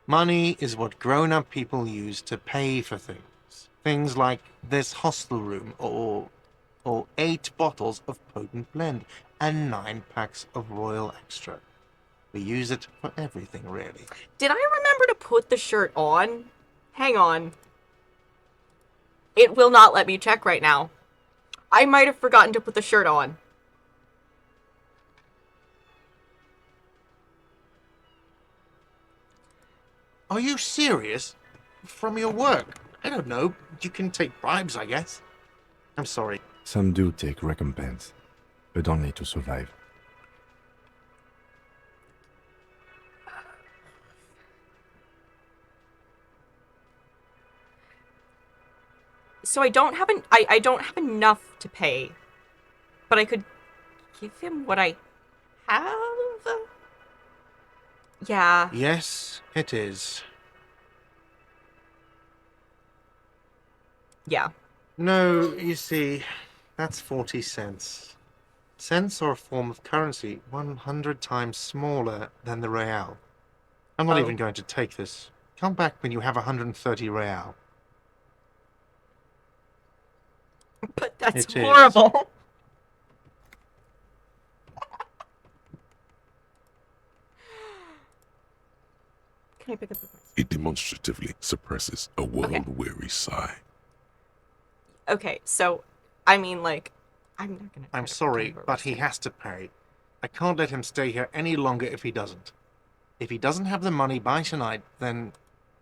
Money is what grown-up people use to pay for things. Things like this hostel room, or 8 bottles of potent blend, and 9 packs of Royal Extra. We use it for everything, really. Did I remember to put the shirt on? Hang on. It will not let me check right now. I might have forgotten to put the shirt on. Are you serious? From your work. I don't know. You can take bribes, I guess. I'm sorry. Some do take recompense, but only to survive. So I don't have I don't have enough to pay, but I could give him what I have. Yeah. Yes, it is. Yeah. No, you see, that's 40 cents. Cents are a form of currency 100 times smaller than the real. I'm not Oh. even going to take this. Come back when you have 130 real. But that's It is. horrible. Can I pick up the points? He demonstratively suppresses a world-weary sigh. Okay, so I mean, like, I'm not gonna. I'm sorry, but he has to pay. I can't let him stay here any longer if he doesn't. If he doesn't have the money by tonight, then...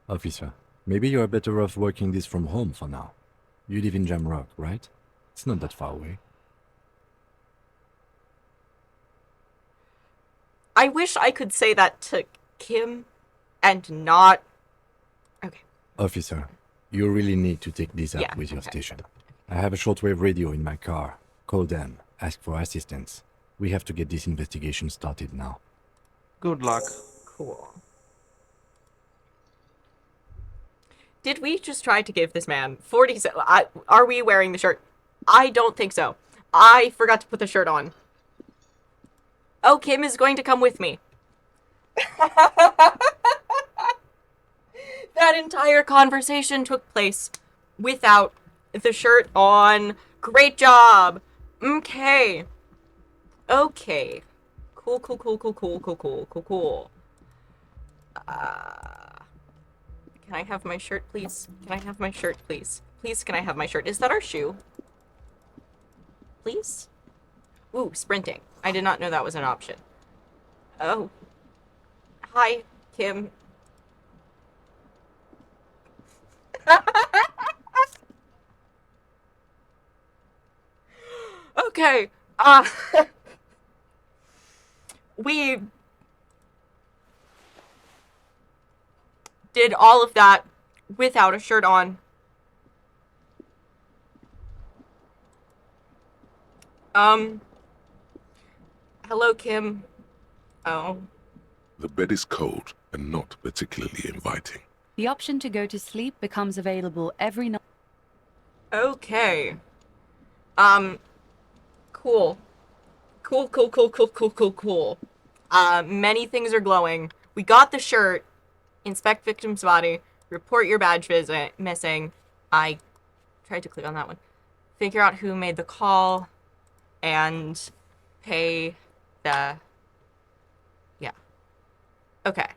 Officer, maybe you are better off working this from home for now. You live in Jamrock, right? It's not that far away. I wish I could say that to Kim and not. Okay. Officer, you really need to take this up Yeah, with your okay. station. I have a shortwave radio in my car. Call them. Ask for assistance. We have to get this investigation started now. Good luck. Cool. Did we just try to give this man 40 cents? Are we wearing the shirt? I don't think so. I forgot to put the shirt on. Oh, Kim is going to come with me. That entire conversation took place without the shirt on. Great job. Okay. Okay. Cool. Can I have my shirt, please? Can I have my shirt, please? Please, can I have my shirt? Is that our shoe? Please? Ooh, sprinting. I did not know that was an option. Oh. Hi, Kim. Okay. We did all of that without a shirt on. Hello, Kim. Oh. The bed is cold and not particularly inviting. The option to go to sleep becomes available every night. Okay. Cool. Cool. Many things are glowing. We got the shirt. Inspect victim's body. Report your badge visit missing. I tried to click on that one. Figure out who made the call. And pay the... Yeah. Okay.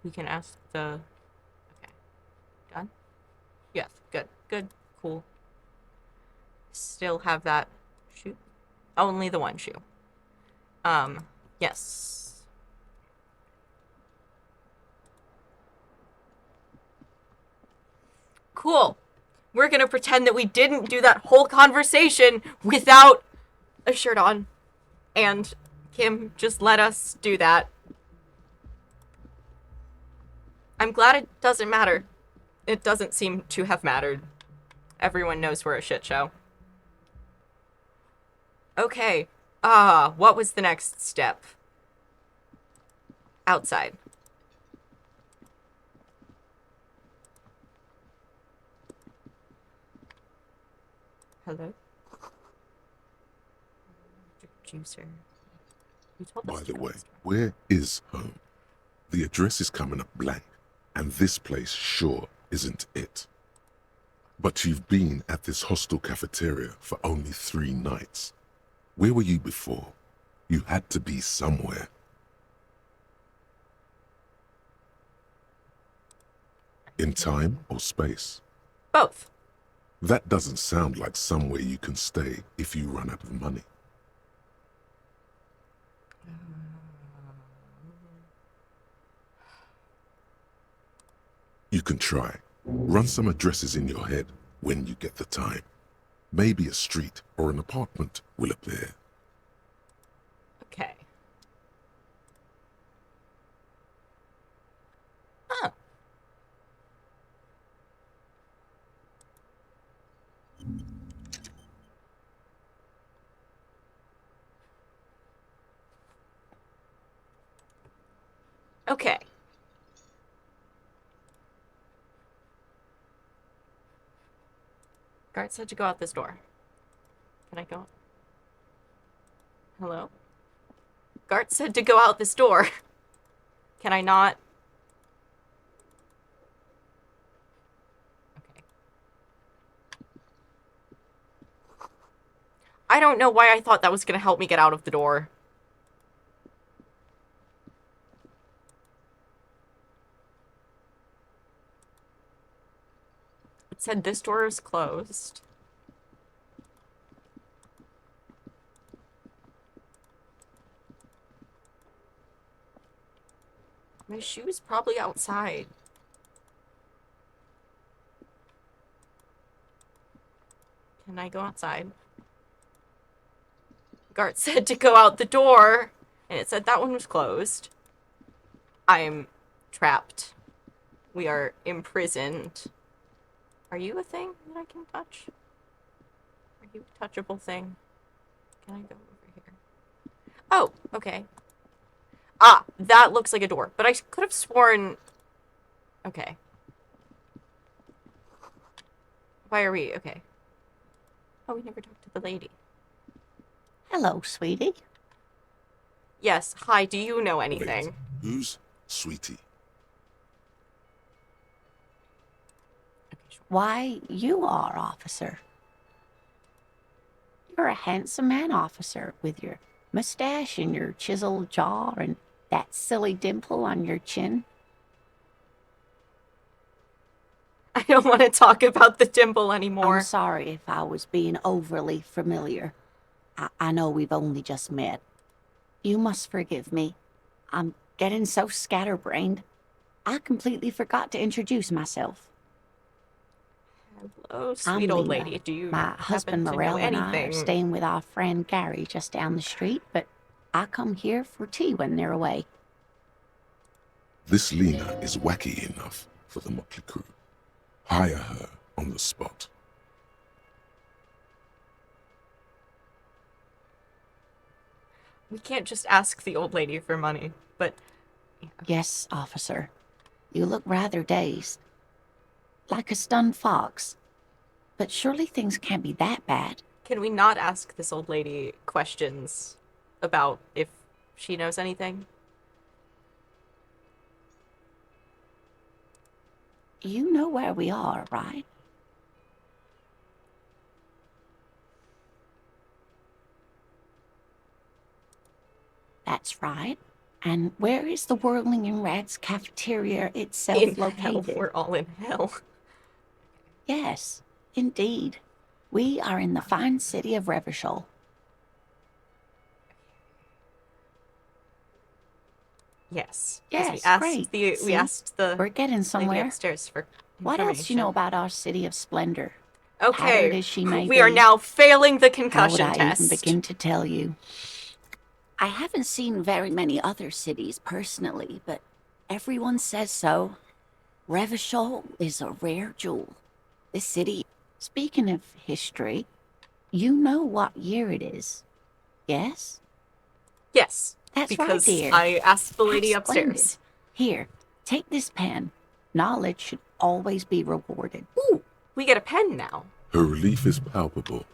We can ask the... Okay. Done? Yes. Good. Cool. Still have that shoe? Only the one shoe. Yes. Cool. We're gonna pretend that we didn't do that whole conversation without a shirt on. And Kim just let us do that. I'm glad it doesn't matter. It doesn't seem to have mattered. Everyone knows we're a shit show. Okay. What was the next step? Outside. Hello? Juicer. You told us By to the go way, this way. where is home? The address is coming up blank, and this place sure isn't it. But you've been at this hostel cafeteria for only 3 nights. Where were you before? You had to be somewhere. In time or space? Both. That doesn't sound like somewhere you can stay if you run out of money. You can try. Run some addresses in your head when you get the time. Maybe a street or an apartment will appear. Okay. Huh. Okay. Guard said to go out this door. Can I go? Hello? Guard said to go out this door. Can I not? Okay. I don't know why I thought that was going to help me get out of the door. It said this door is closed. My shoe's probably outside. Can I go outside? Guard said to go out the door, and it said that one was closed. I'm trapped. We are imprisoned. Are you a thing that I can touch? Are you a touchable thing? Can I go over here? Oh, okay. Ah, that looks like a door, but I could have sworn... Okay. Why are we... Okay. Oh, we never talked to the lady. Hello, sweetie. Yes, hi, do you know Wait, anything? who's Sweetie? Okay, sure. Why, you are, officer. You're a handsome man, officer, with your mustache and your chiseled jaw and that silly dimple on your chin. I don't want to talk about the dimple anymore. I'm sorry if I was being overly familiar. I know we've only just met. You must forgive me. I'm getting so scatterbrained. I completely forgot to introduce myself. Hello, I'm sweet old Lena. lady. Do you My happen husband to know Morel and I are anything? staying with our friend Gary just down the street, but I come here for tea when they're away. This Lena is wacky enough for the motley crew. Hire her on the spot. We can't just ask the old lady for money, but... Yeah. Yes, officer. You look rather dazed. Like a stunned fox. But surely things can't be that bad. Can we not ask this old lady questions about if she knows anything? You know where we are, right? That's right. And where is the Whirling and Rats cafeteria itself In located? hell, we're all in hell. Yes, indeed. We are in the fine city of Revachol. Yes. Yes, great. We See? asked the We're getting lady somewhere. upstairs for What else you know information. about our city of splendor? Okay, Tattered as she may we are be. now failing the How would concussion I test. even begin to tell you? I haven't seen very many other cities personally, but everyone says so. Revachol is a rare jewel. This city, speaking of history, you know what year it is, yes? Yes, That's right, because dear. I asked the How lady splendid. upstairs. Here, take this pen. Knowledge should always be rewarded. Ooh, we get a pen now. Her relief is palpable.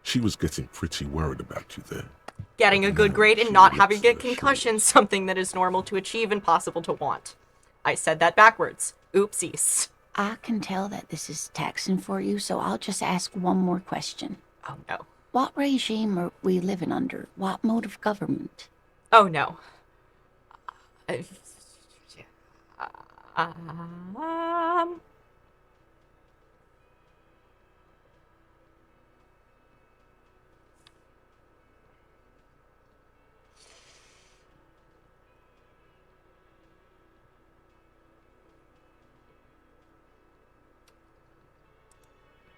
She was getting pretty worried about you there. Getting a But good now grade and she not looks having a reassured. concussion, something that is normal to achieve and possible to want. I said that backwards. Oopsies. I can tell that this is taxing for you, so I'll just ask one more question. Oh no. What regime are we living under? What mode of government? Oh no. Um,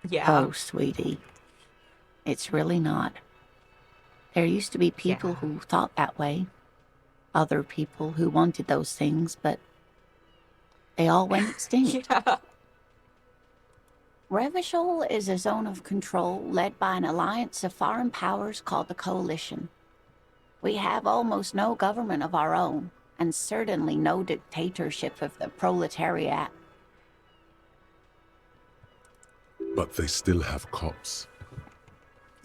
Yeah. Oh, sweetie. It's really not. There used to be people Yeah. who thought that way. Other people who wanted those things, but they all went extinct. Yeah. Revachol is a zone of control led by an alliance of foreign powers called the Coalition. We have almost no government of our own, and certainly no dictatorship of the proletariat. But they still have cops.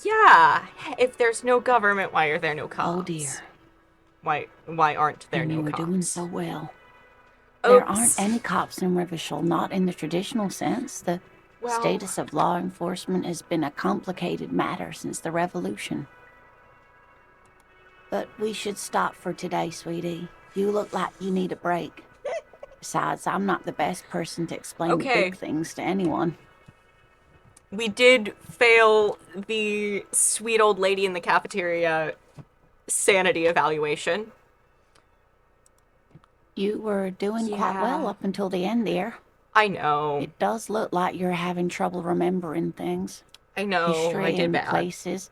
Yeah. If there's no government, why are there no cops? Oh dear. Why aren't there And you no were cops? doing so well. Oops. There aren't any cops in Revachol, not in the traditional sense. The Well, status of law enforcement has been a complicated matter since the revolution. But we should stop for today, sweetie. You look like you need a break. Besides, I'm not the best person to explain the Okay. big things to anyone. we did fail the sweet old lady in the cafeteria sanity evaluation. You were doing quite well Yeah. up until the end there. I know. It does look like you're having trouble remembering things. I know. History I did and bad. places.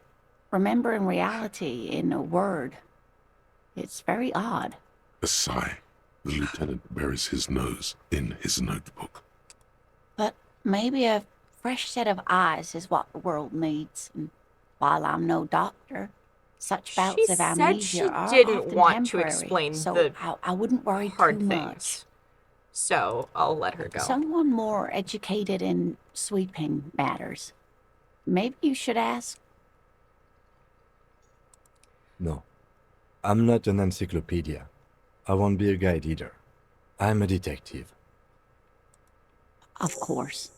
Remembering reality in a word. It's very odd. A sigh. The lieutenant buries his nose in his notebook. But maybe a fresh set of eyes is what the world needs. And while I'm no doctor, such bouts She of said amnesia she are didn't often want to temporary, explain so the I wouldn't worry hard too things. much. So I'll let her go. Someone more educated in sweeping matters. Maybe you should ask. No, I'm not an encyclopedia. I won't be a guide either. I'm a detective. Of course.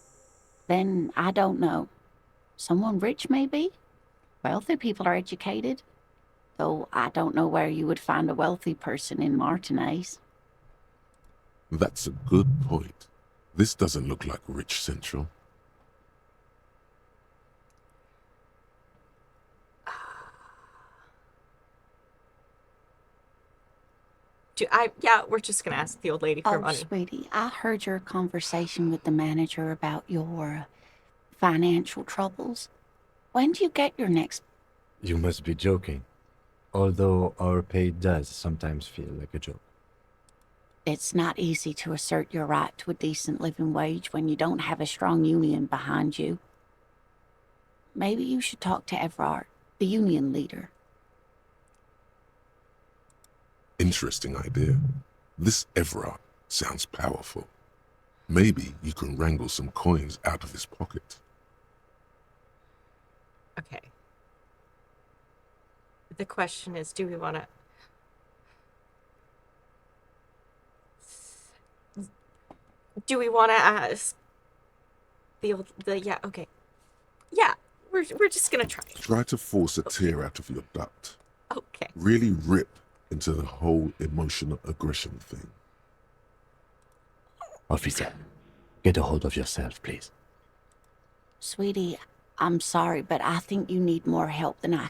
Then I don't know. Someone rich, maybe? Wealthy people are educated. Though I don't know where you would find a wealthy person in Martinez. That's a good point. This doesn't look like Rich Central. Yeah, we're just gonna ask the old lady for Oh, money. sweetie, I heard your conversation with the manager about your financial troubles. When do you get your next... You must be joking. Although our pay does sometimes feel like a joke. It's not easy to assert your right to a decent living wage when you don't have a strong union behind you. Maybe you should talk to Everard, the union leader. Interesting idea. This Everard sounds powerful. Maybe you can wrangle some coins out of his pocket. Okay. The question is, do we want to... Do we want to ask yeah, okay. Yeah, we're just gonna try. Try to force a tear out of your duct. Okay. Really rip into the whole emotional aggression thing. Officer, get a hold of yourself, please. Sweetie, I'm sorry, but I think you need more help than I...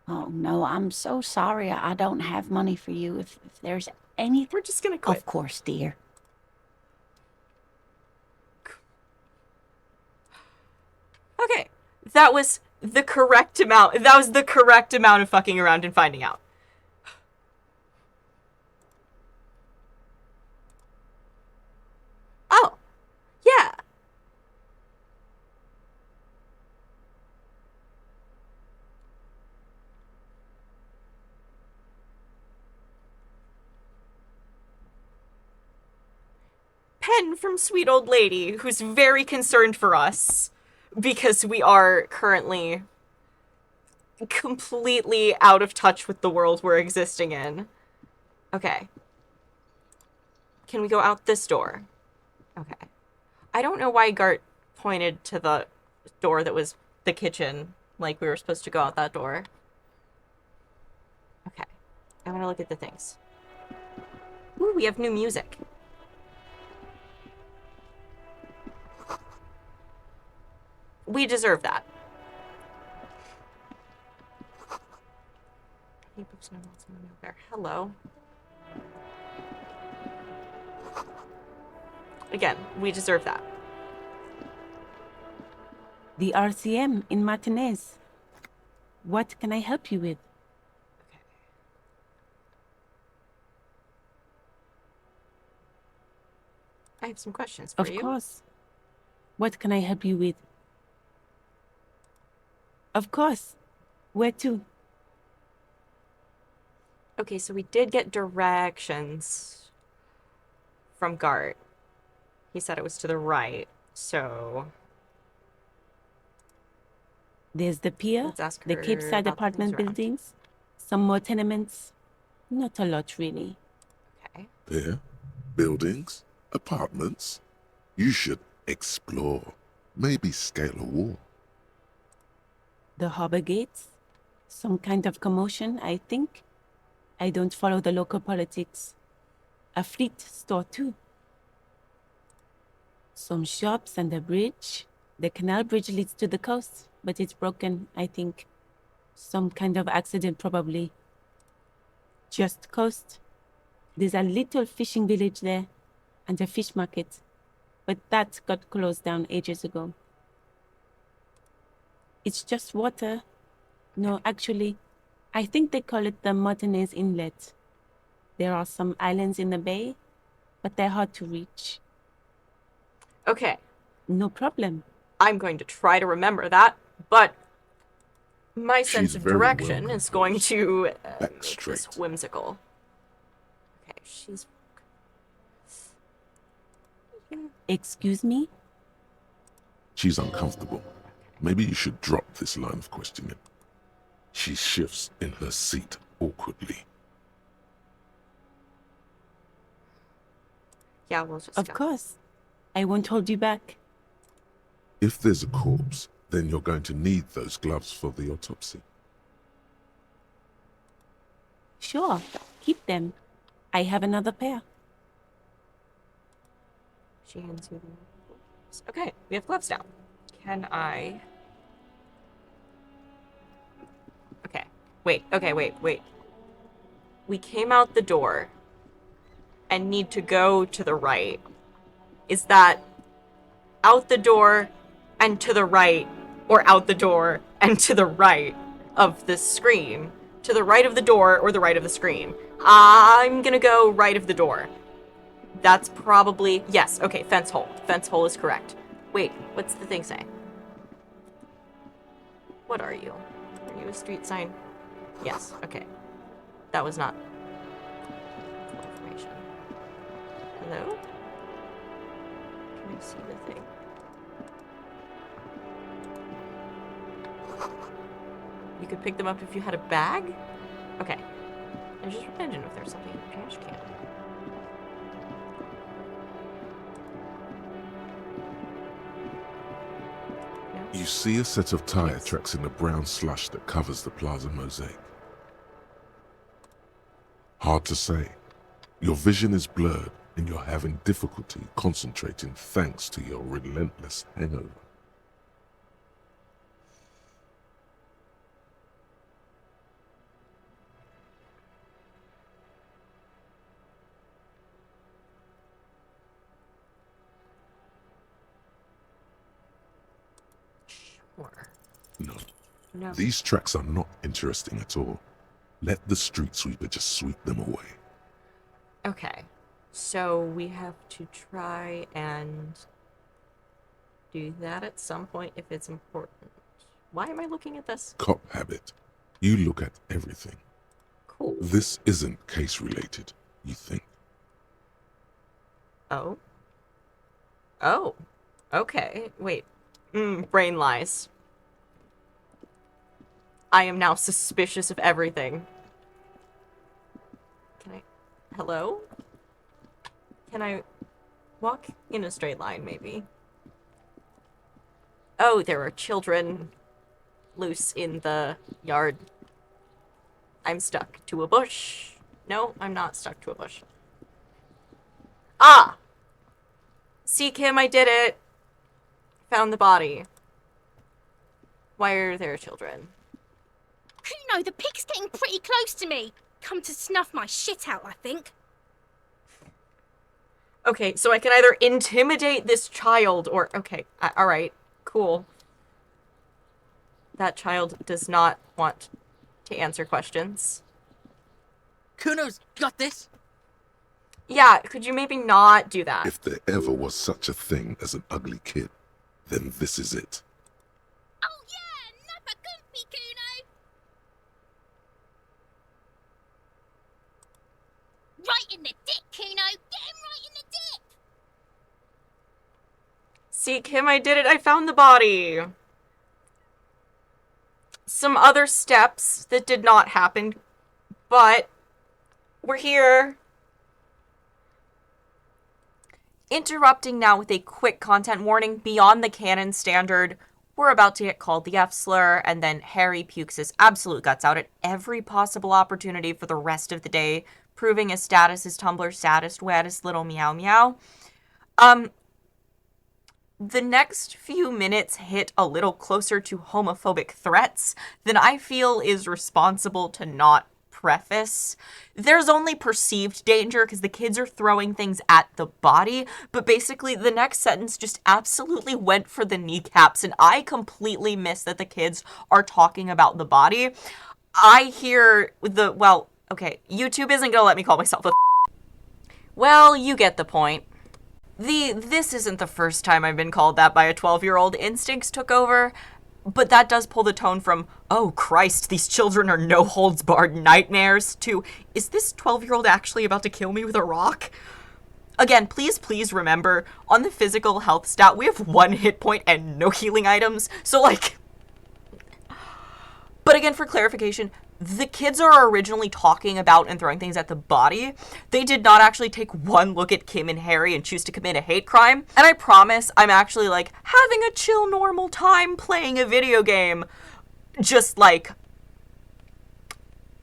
Oh, no, I'm so sorry. I don't have money for you. If there's anything... We're just gonna quit. Of course, dear. Okay. That was the correct amount. That was the correct amount of fucking around and finding out. Oh. Yeah. Pen from Sweet Old Lady, who's very concerned for us because we are currently completely out of touch with the world we're existing in. Okay. Can we go out this door? Okay. I don't know why Gart pointed to the door that was the kitchen, like we were supposed to go out that door. Okay. I want to look at the things. Ooh, we have new music. We deserve that. Hello. Again, we deserve that. The RCM in Martinez. What can I help you with? I have some questions for Of you. course. What can I help you with? Of course. Where to? Okay, so we did get directions from Gart. He said it was to the right, so There's the pier, let's ask the her Cape Side about the things apartment around. buildings, some more tenements. Not a lot, really. Okay. There? Buildings? Apartments? You should explore. Maybe scale a wall. The harbor gates? Some kind of commotion, I think. I don't follow the local politics. A fleet store, too. Some shops and a bridge. The canal bridge leads to the coast, but it's broken, I think. Some kind of accident, probably. Just coast. There's a little fishing village there, and a fish market. But that got closed down ages ago. It's just water. No, actually, I think they call it the Martinez Inlet. There are some islands in the bay, but they're hard to reach. Okay. No problem. I'm going to try to remember that, but my She's sense of very well direction is going composed. to Back make this straight. whimsical. Okay, she's... Excuse me? She's uncomfortable. Maybe you should drop this line of questioning. She shifts in her seat awkwardly. Yeah, we'll just Of go. course. I won't hold you back. If there's a corpse, then you're going to need those gloves for the autopsy. Sure, keep them. I have another pair. She hands you the gloves. Okay, we have gloves now. Can I... Okay. Wait, okay, wait. We came out the door and need to go to the right. Is that out the door and to the right, or out the door and to the right of the screen? To the right of the door or the right of the screen? I'm gonna go right of the door. That's probably... Yes, okay, fence hole. Fence hole is correct. Wait, what's the thing say? What are you? Are you a street sign? Yes, okay. That was not information. Hello? Can I see the thing? You could pick them up if you had a bag? Okay. I just imagine if there's something in the trash can. No? You see a set of tire Yes. tracks in the brown slush that covers the plaza mosaic. Hard to say. Your vision is blurred and you're having difficulty concentrating thanks to your relentless hangover. Sure. No, No. these tracks are not interesting at all. Let the street sweeper just sweep them away. Okay. So we have to try and do that at some point if it's important. Why am I looking at this? Cop habit. You look at everything. Cool. This isn't case related, you think. Oh. Oh. Okay. Wait. Brain lies. I am now suspicious of everything. Can I... Hello? Can I walk in a straight line, maybe? Oh, there are children loose in the yard. I'm stuck to a bush. No, I'm not stuck to a bush. Ah! See, Kim, I did it! Found the body. Why are there children? You know, the pig's getting pretty close to me. Come to snuff my shit out, I think. Okay, so I can either intimidate this child or... Okay, alright, cool. That child does not want to answer questions. Kuno's got this. Yeah, could you maybe not do that? If there ever was such a thing as an ugly kid, then this is it. Oh yeah, nappa gumpy, Kuno! Right in the dick, Kuno! Get him right in the dick! See, Kim, I did it. I found the body. Some other steps that did not happen, but we're here. Interrupting now with a quick content warning. Beyond the canon standard, we're about to get called the F-slur, and then Harry pukes his absolute guts out at every possible opportunity for the rest of the day, proving his status as Tumblr's saddest, wettest little meow meow. The next few minutes hit a little closer to homophobic threats than I feel is responsible to not preface. There's only perceived danger because the kids are throwing things at the body, but basically the next sentence just absolutely went for the kneecaps, and I completely missed that the kids are talking about the body. I hear YouTube isn't gonna let me call myself a Well, you get the point. This isn't the first time I've been called that by a 12-year-old. Instincts took over, but that does pull the tone from, oh Christ, these children are no-holds-barred nightmares, to, is this 12-year-old actually about to kill me with a rock? Again, please remember, on the physical health stat, we have 1 hit point and no healing items, so like... But again, for clarification, the kids are originally talking about and throwing things at the body. They did not actually take one look at Kim and Harry and choose to commit a hate crime. And I promise I'm actually like having a chill, normal time playing a video game. Just like,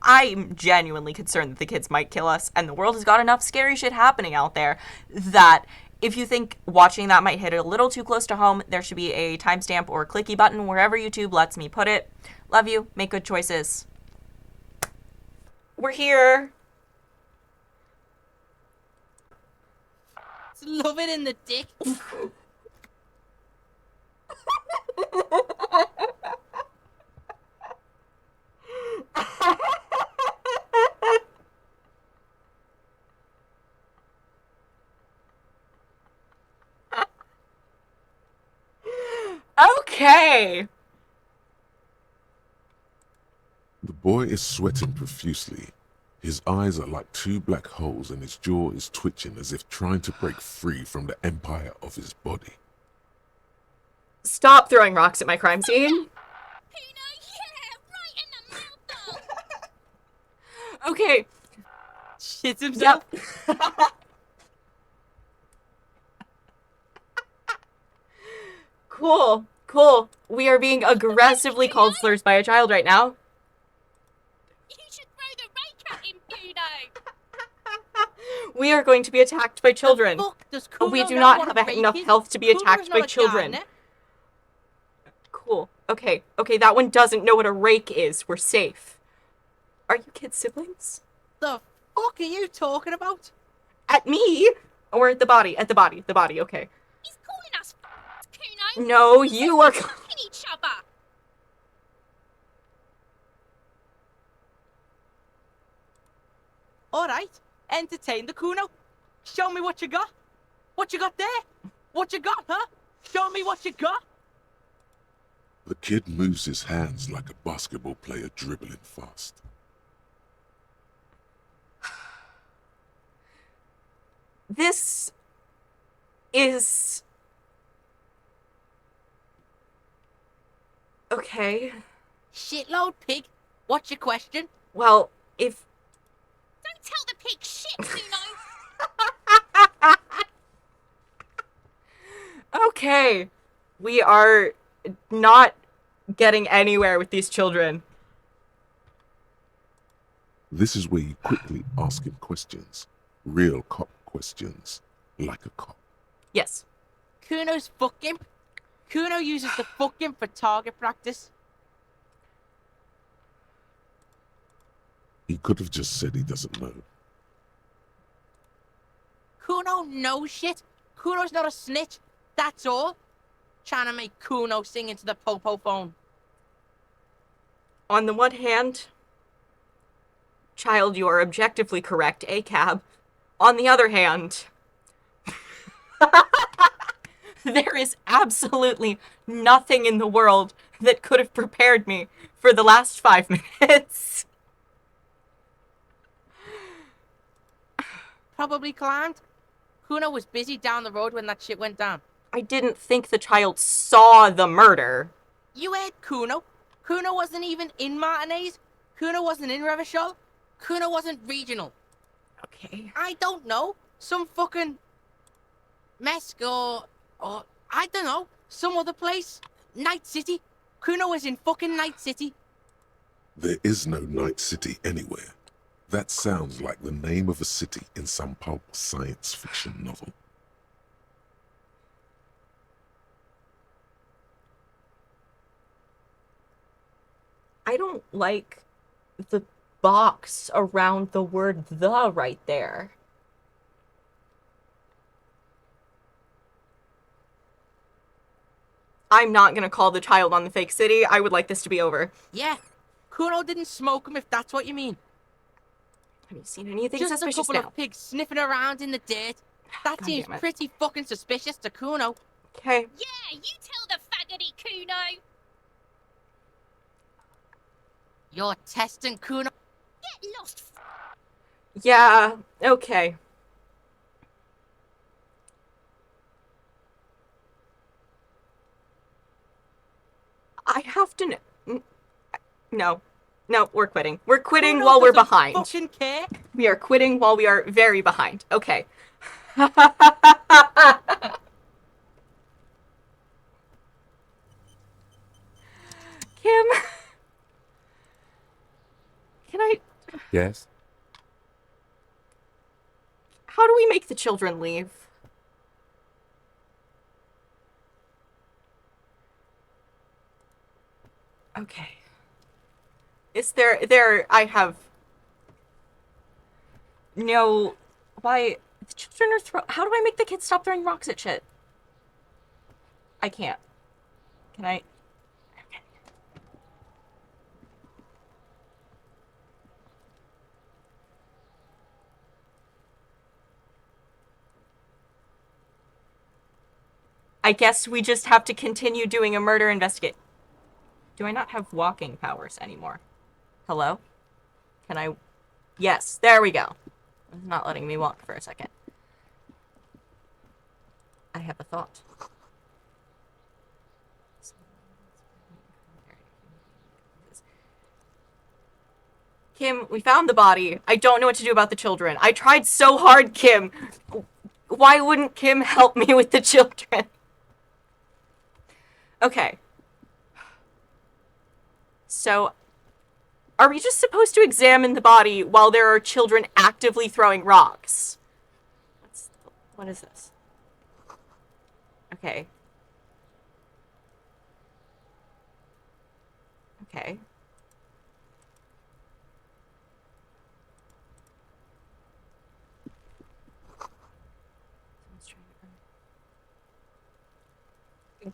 I'm genuinely concerned that the kids might kill us, and the world has got enough scary shit happening out there that if you think watching that might hit it a little too close to home, there should be a timestamp or clicky button wherever YouTube lets me put it. Love you. Make good choices. We're here. Love it in the dick. Okay. The boy is sweating profusely. His eyes are like 2 black holes and his jaw is twitching as if trying to break free from the empire of his body. Stop throwing rocks at my crime scene. Kuno, yeah, right in the mouth though! Okay. Shits himself. Yep. Cool. We are being aggressively called slurs by a child right now. You should throw the rake at him, Kuno! We are going to be attacked by children. Fuck, does Kuno We do know not what have a enough rake is? health to be Kuno's attacked not by a children. gardener. Cool. Okay, that one doesn't know what a rake is. We're safe. Are you kids siblings? The fuck are you talking about? At me? Or at the body? At the body, okay. He's calling us Kuno! No, you are... Fucking each other! Alright, entertain the Kuno. Show me what you got. What you got there? What you got, huh? Show me what you got. The kid moves his hands like a basketball player dribbling fast. This is... Okay. Shitload pig. What's your question? Well, if... Don't tell the pig shit, Kuno! Okay. We are not getting anywhere with these children. This is where you quickly ask him questions. Real cop questions. Like a cop. Yes. Kuno's fucking. Kuno uses the fucking for target practice. He could have just said he doesn't know. Kuno knows shit. Kuno's not a snitch. That's all. Trying to make Kuno sing into the popo phone. On the one hand, child, you are objectively correct, a cab. On the other hand, there is absolutely nothing in the world that could have prepared me for the last 5 minutes. Probably climbed. Kuno was busy down the road when that shit went down. I didn't think the child saw the murder. You heard Kuno. Kuno wasn't even in Martinez. Kuno wasn't in Revachol. Kuno wasn't regional. Okay. I don't know. Some fucking Mesk or I don't know. Some other place. Night City. Kuno was in fucking Night City. There is no Night City anywhere. That sounds like the name of a city in some pulp science fiction novel. I don't like the box around the word "the" right there. I'm not gonna call the child on the fake city. I would like this to be over. Yeah. Kuno didn't smoke him, if that's what you mean. Have you seen anything Just suspicious a couple now? of pigs sniffing around in the dirt. That God seems damn it. pretty fucking suspicious to Kuno. Okay. Yeah, you tell the faggoty Kuno. You're testing Kuno. Get lost. Yeah, okay. I have to know. No. No, we're quitting. We're quitting Kuno while we're doesn't behind. Fucking care. We are quitting while we are very behind. Okay. Kim. Can I... Yes? How do we make the children leave? Okay. Is there I have no why the children are how do I make the kids stop throwing rocks at shit? I can't. Can I? Okay. I guess we just have to continue doing a murder investigate. Do I not have walking powers anymore? Hello? Can I... Yes, there we go. It's not letting me walk for a second. I have a thought. Kim, we found the body. I don't know what to do about the children. I tried so hard, Kim. Why wouldn't Kim help me with the children? Okay. So, are we just supposed to examine the body while there are children actively throwing rocks? What is this? Okay. Okay.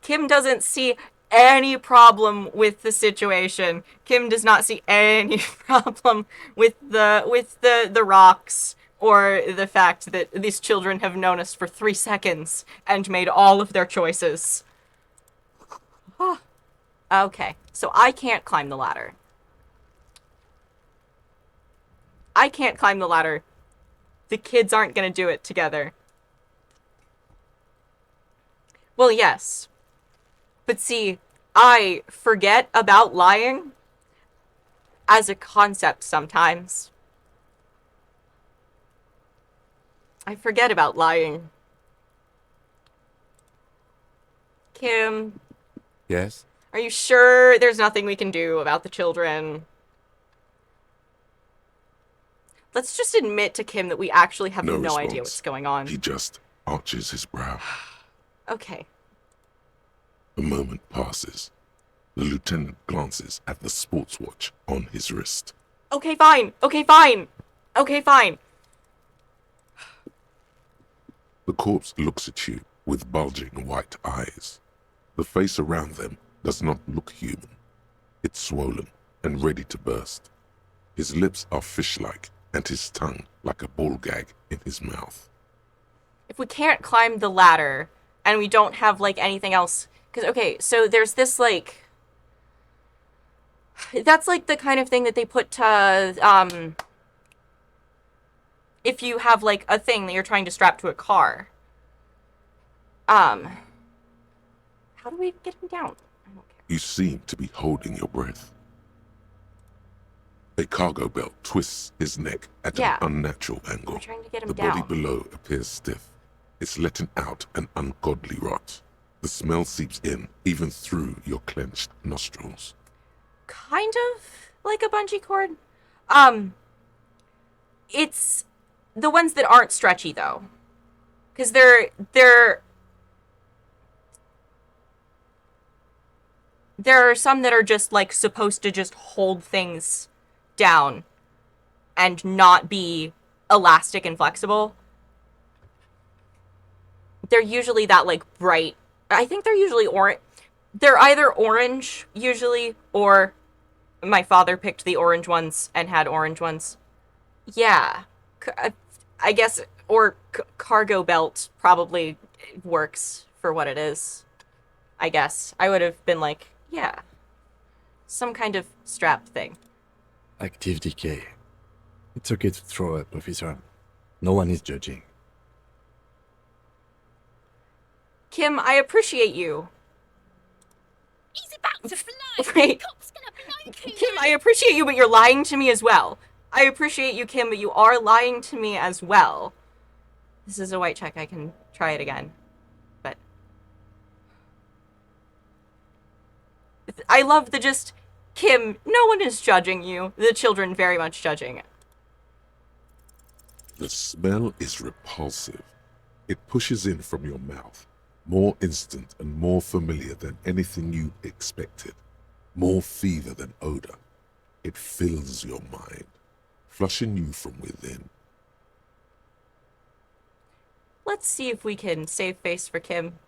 Kim doesn't see any problem with the situation. Kim does not see any problem with the rocks or the fact that these children have known us for 3 seconds and made all of their choices. Okay, so I can't climb the ladder. I can't climb the ladder. The kids aren't gonna do it together. Well, yes. But see, I forget about lying as a concept sometimes. I forget about lying. Kim, Yes? are you sure there's nothing we can do about the children? Let's just admit to Kim that we actually have no response. idea what's going on. He just arches his brow. Okay. A moment passes. The lieutenant glances at the sports watch on his wrist. Okay, fine. Okay, fine. Okay, fine. The corpse looks at you with bulging white eyes. The face around them does not look human. It's swollen and ready to burst. His lips are fish-like, and his tongue like a ball gag in his mouth. If we can't climb the ladder, and we don't have, like, anything else... Because, okay, so there's this, like... That's, like, the kind of thing that they put to, if you have, like, a thing that you're trying to strap to a car. How do we get him down? I don't care. You seem to be holding your breath. A cargo belt twists his neck at an unnatural angle. We're trying to get him The down. body below appears stiff. It's letting out an ungodly rot. The smell seeps in, even through your clenched nostrils. Kind of like a bungee cord. It's the ones that aren't stretchy, though. Because there are some that are just, like, supposed to just hold things down and not be elastic and flexible. They're usually that, like, bright. I think they're usually orange. They're either orange, usually, or my father picked the orange ones and had orange ones. Yeah. I guess, or cargo belt probably works for what it is. I guess. I would have been like, yeah. Some kind of strap thing. Active decay. It's okay to throw up, officer. No one is judging. Kim, I appreciate you. He's about to fly. Wait. The cop's gonna blow Kim, I appreciate you, but you're lying to me as well. I appreciate you, Kim, but you are lying to me as well. This is a white check. I can try it again. But I love the just, Kim, no one is judging you. The children very much judging. The smell is repulsive. It pushes in from your mouth, more instant and more familiar than anything you expected, more fever than odor. It fills your mind, flushing you from within. Let's see if we can save face for Kim.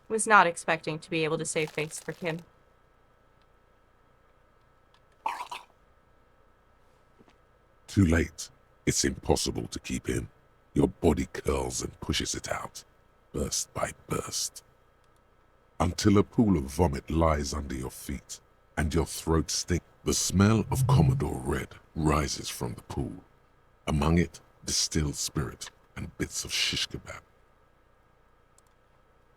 Was not expecting to be able to save face for Kim. Too late. It's impossible to keep in. Your body curls and pushes it out, burst by burst, until a pool of vomit lies under your feet and your throat stinks. The smell of Commodore Red rises from the pool. Among it, distilled spirit and bits of shish kebab.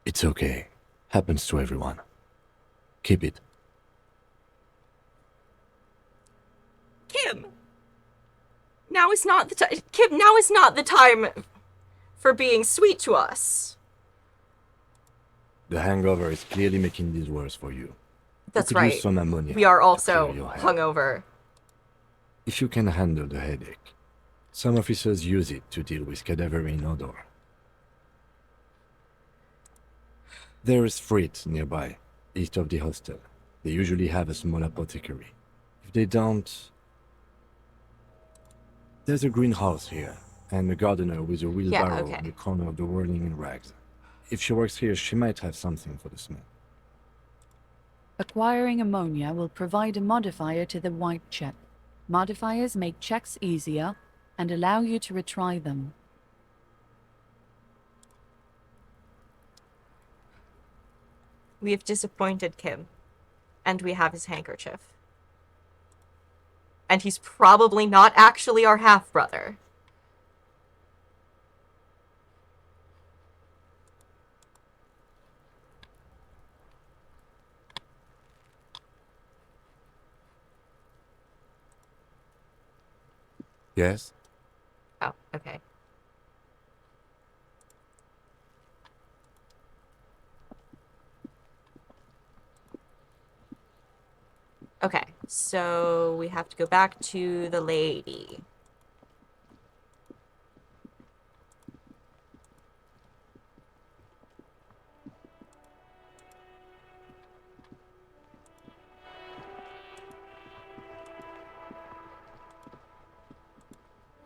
It's okay. Happens to everyone. Keep it. Kim! Now is not the time. Kim, now is not the time for being sweet to us. The hangover is clearly making this worse for you. That's you could right. use some ammonia We are to also clear your head. hungover. If you can handle the headache, some officers use it to deal with cadaverine odor. There is Frit nearby, east of the hostel. They usually have a small apothecary. If they don't... There's a greenhouse here, and a gardener with a wheelbarrow okay. in the corner of the whirling in rags. If she works here, she might have something for the smell. Acquiring ammonia will provide a modifier to the white check. Modifiers make checks easier and allow you to retry them. We have disappointed Kim, and we have his handkerchief. And he's probably not actually our half-brother. Yes? Oh, okay. Okay, so we have to go back to the lady.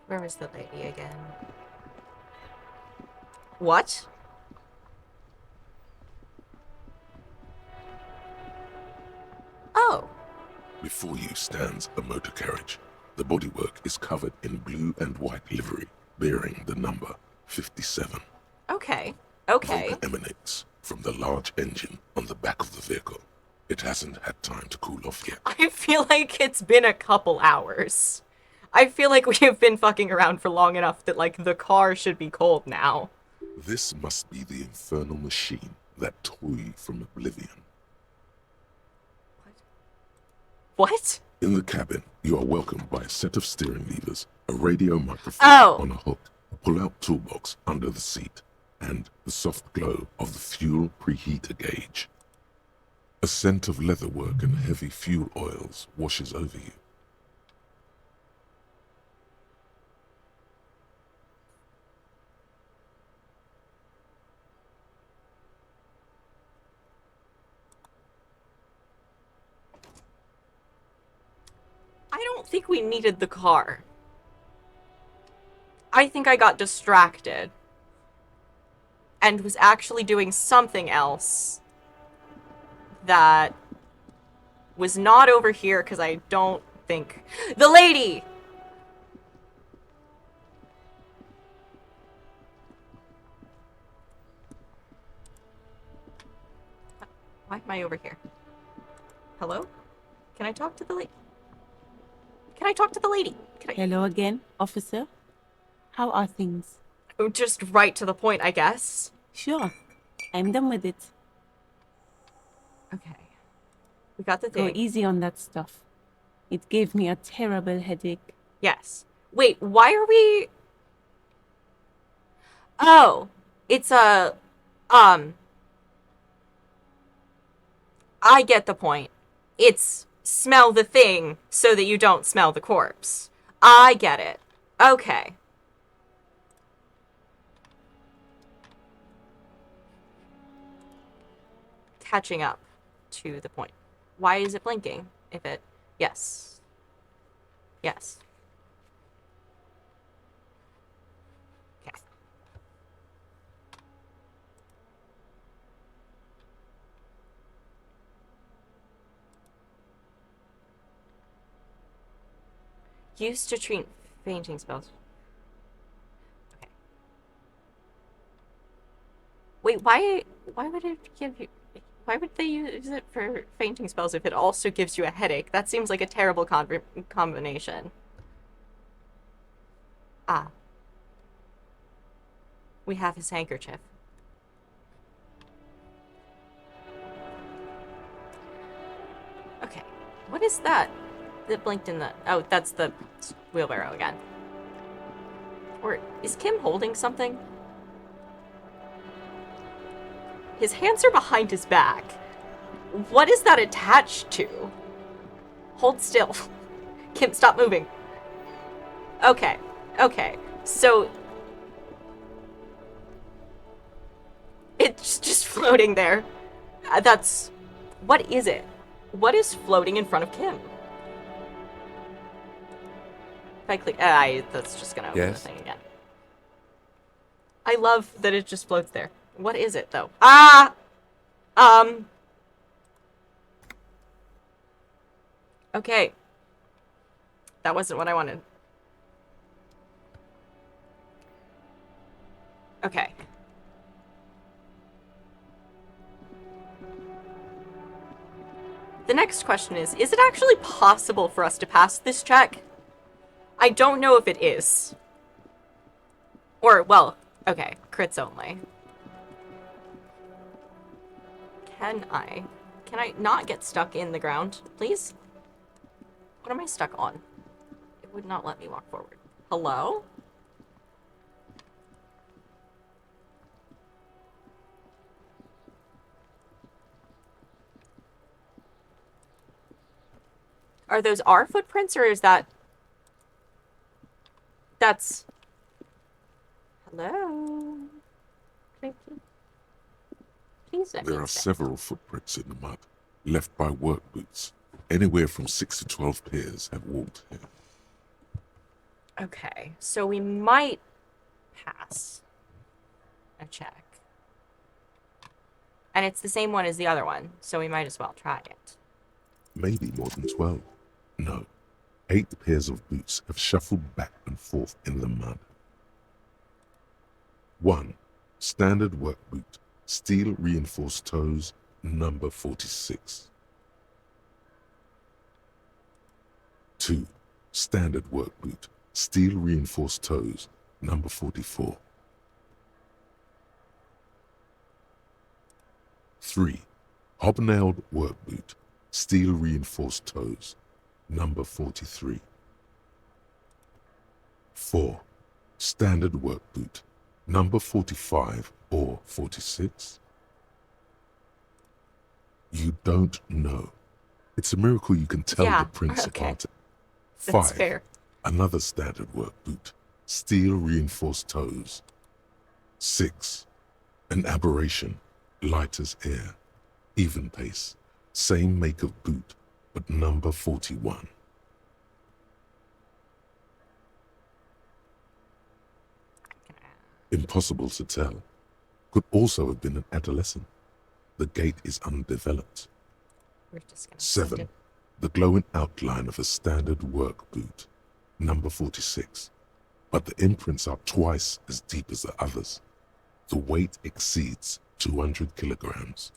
Where was the lady again? What? Before you stands a motor carriage. The bodywork is covered in blue and white livery, bearing the number 57. Okay. Okay. Vapor emanates from the large engine on the back of the vehicle. It hasn't had time to cool off yet. I feel like it's been a couple hours. I feel like we have been fucking around for long enough that, like, the car should be cold now. This must be the infernal machine that tore you from oblivion. What? In the cabin, you are welcomed by a set of steering levers, a radio microphone on a hook, a pull-out toolbox under the seat, and the soft glow of the fuel preheater gauge. A scent of leatherwork and heavy fuel oils washes over you. I don't think we needed the car. I think I got distracted and was actually doing something else that was not over here, because I don't think... The lady! Why am I over here? Hello? Can I talk to the lady? Can I talk to the lady? Hello again, officer. How are things? Oh, just right to the point, I guess. Sure. I'm done with it. Okay. We got the thing. Go easy on that stuff. It gave me a terrible headache. Yes. Wait, why are we... Oh, it's a... I get the point. It's smell the thing so that you don't smell the corpse. I get it. Okay. Catching up to the point. Why is it blinking? If it... Yes. Yes. Okay. Used to treat fainting spells. Okay. Wait, why would it give you... Why would they use it for fainting spells if it also gives you a headache? That seems like a terrible combination. Ah. We have his handkerchief. Okay. What is that? That blinked in the... Oh, that's the wheelbarrow again. Or is Kim holding something? His hands are behind his back. What is that attached to? Hold still. Kim, stop moving. Okay. Okay. So... It's just floating there. That's... What is it? What is floating in front of Kim? If I click... that's just gonna open the thing again. I love that it just floats there. What is it, though? Ah! Okay. That wasn't what I wanted. Okay. The next question is it actually possible for us to pass this check? I don't know if it is. Or, well, okay, crits only. Can I not get stuck in the ground, please? What am I stuck on? It would not let me walk forward. Hello? Are those our footprints, or is that... That's... Hello? Thank you. Please let me There are stay. several footprints in the mud, left by work boots. Anywhere from 6 to 12 pairs have walked here. Okay, so we might pass a check. And it's the same one as the other one, so we might as well try it. Maybe more than 12. No. 8 pairs of boots have shuffled back and forth in the mud. 1. Standard work boot, steel reinforced toes, number 46. 2. Standard work boot, steel reinforced toes, number 44. 3. Hobnailed work boot, steel reinforced toes, number 43. 4. Standard work boot, number 45 or 46. You don't know. It's a miracle you can tell Yeah, the prints okay. apart. That's 5. fair. Another standard work boot, steel reinforced toes. 6. An aberration, light as air, even pace, same make of boot, but number 41. Impossible to tell. Could also have been an adolescent. The gait is undeveloped. We're just gonna send 7. it. The glowing outline of a standard work boot, number 46. But the imprints are twice as deep as the others. The weight exceeds 200 kilograms.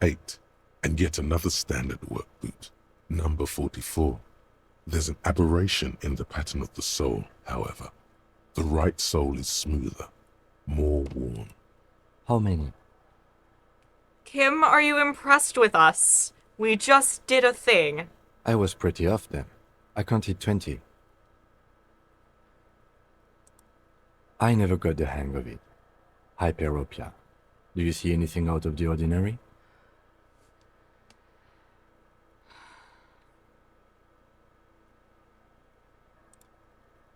8. And yet another standard work boot, number 44. There's an aberration in the pattern of the sole, however. The right sole is smoother, more worn. How many? Kim, are you impressed with us? We just did a thing. I was pretty off then. I counted 20. I never got the hang of it. Hyperopia. Do you see anything out of the ordinary?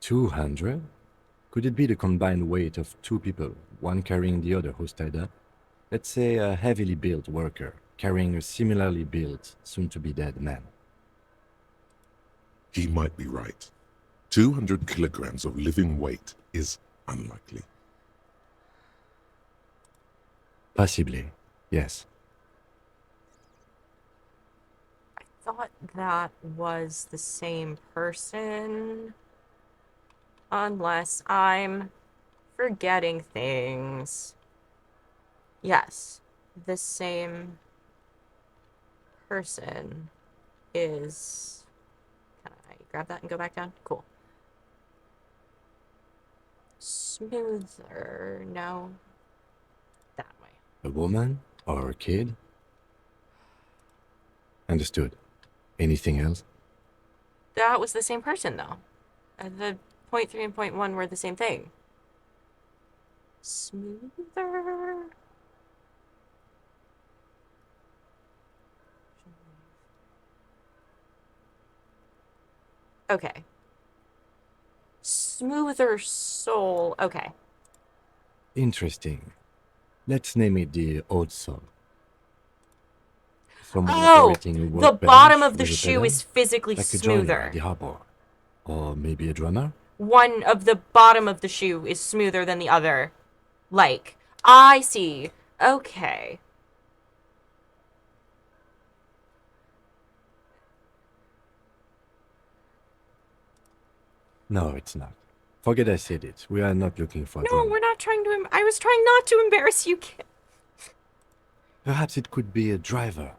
$200? Could it be the combined weight of 2 people, one carrying the other who's tied up? Let's say a heavily built worker carrying a similarly built, soon-to-be-dead man. He might be right. 200 kilograms of living weight is unlikely. Possibly, yes. I thought that was the same person. Unless I'm forgetting things. Yes, the same person is... Can I grab that and go back down? Cool. Smoother. No. That way. A woman or a kid? Understood. Anything else? That was the same person, though. The point 3 and point 1 were the same thing. Smoother. Okay. Smoother soul. Okay. Interesting. Let's name it the old soul. Someone Oh! operating a The workbench bottom of the with a shoe pedal, is physically like a joiner smoother. at the harbor. Or maybe a drummer? One of the bottom of the shoe is smoother than the other. Like, I see. Okay. No, it's not. Forget I said it. We are not looking for a No, drummer. we're not trying to... I was trying not to embarrass you, kid. Perhaps it could be a driver.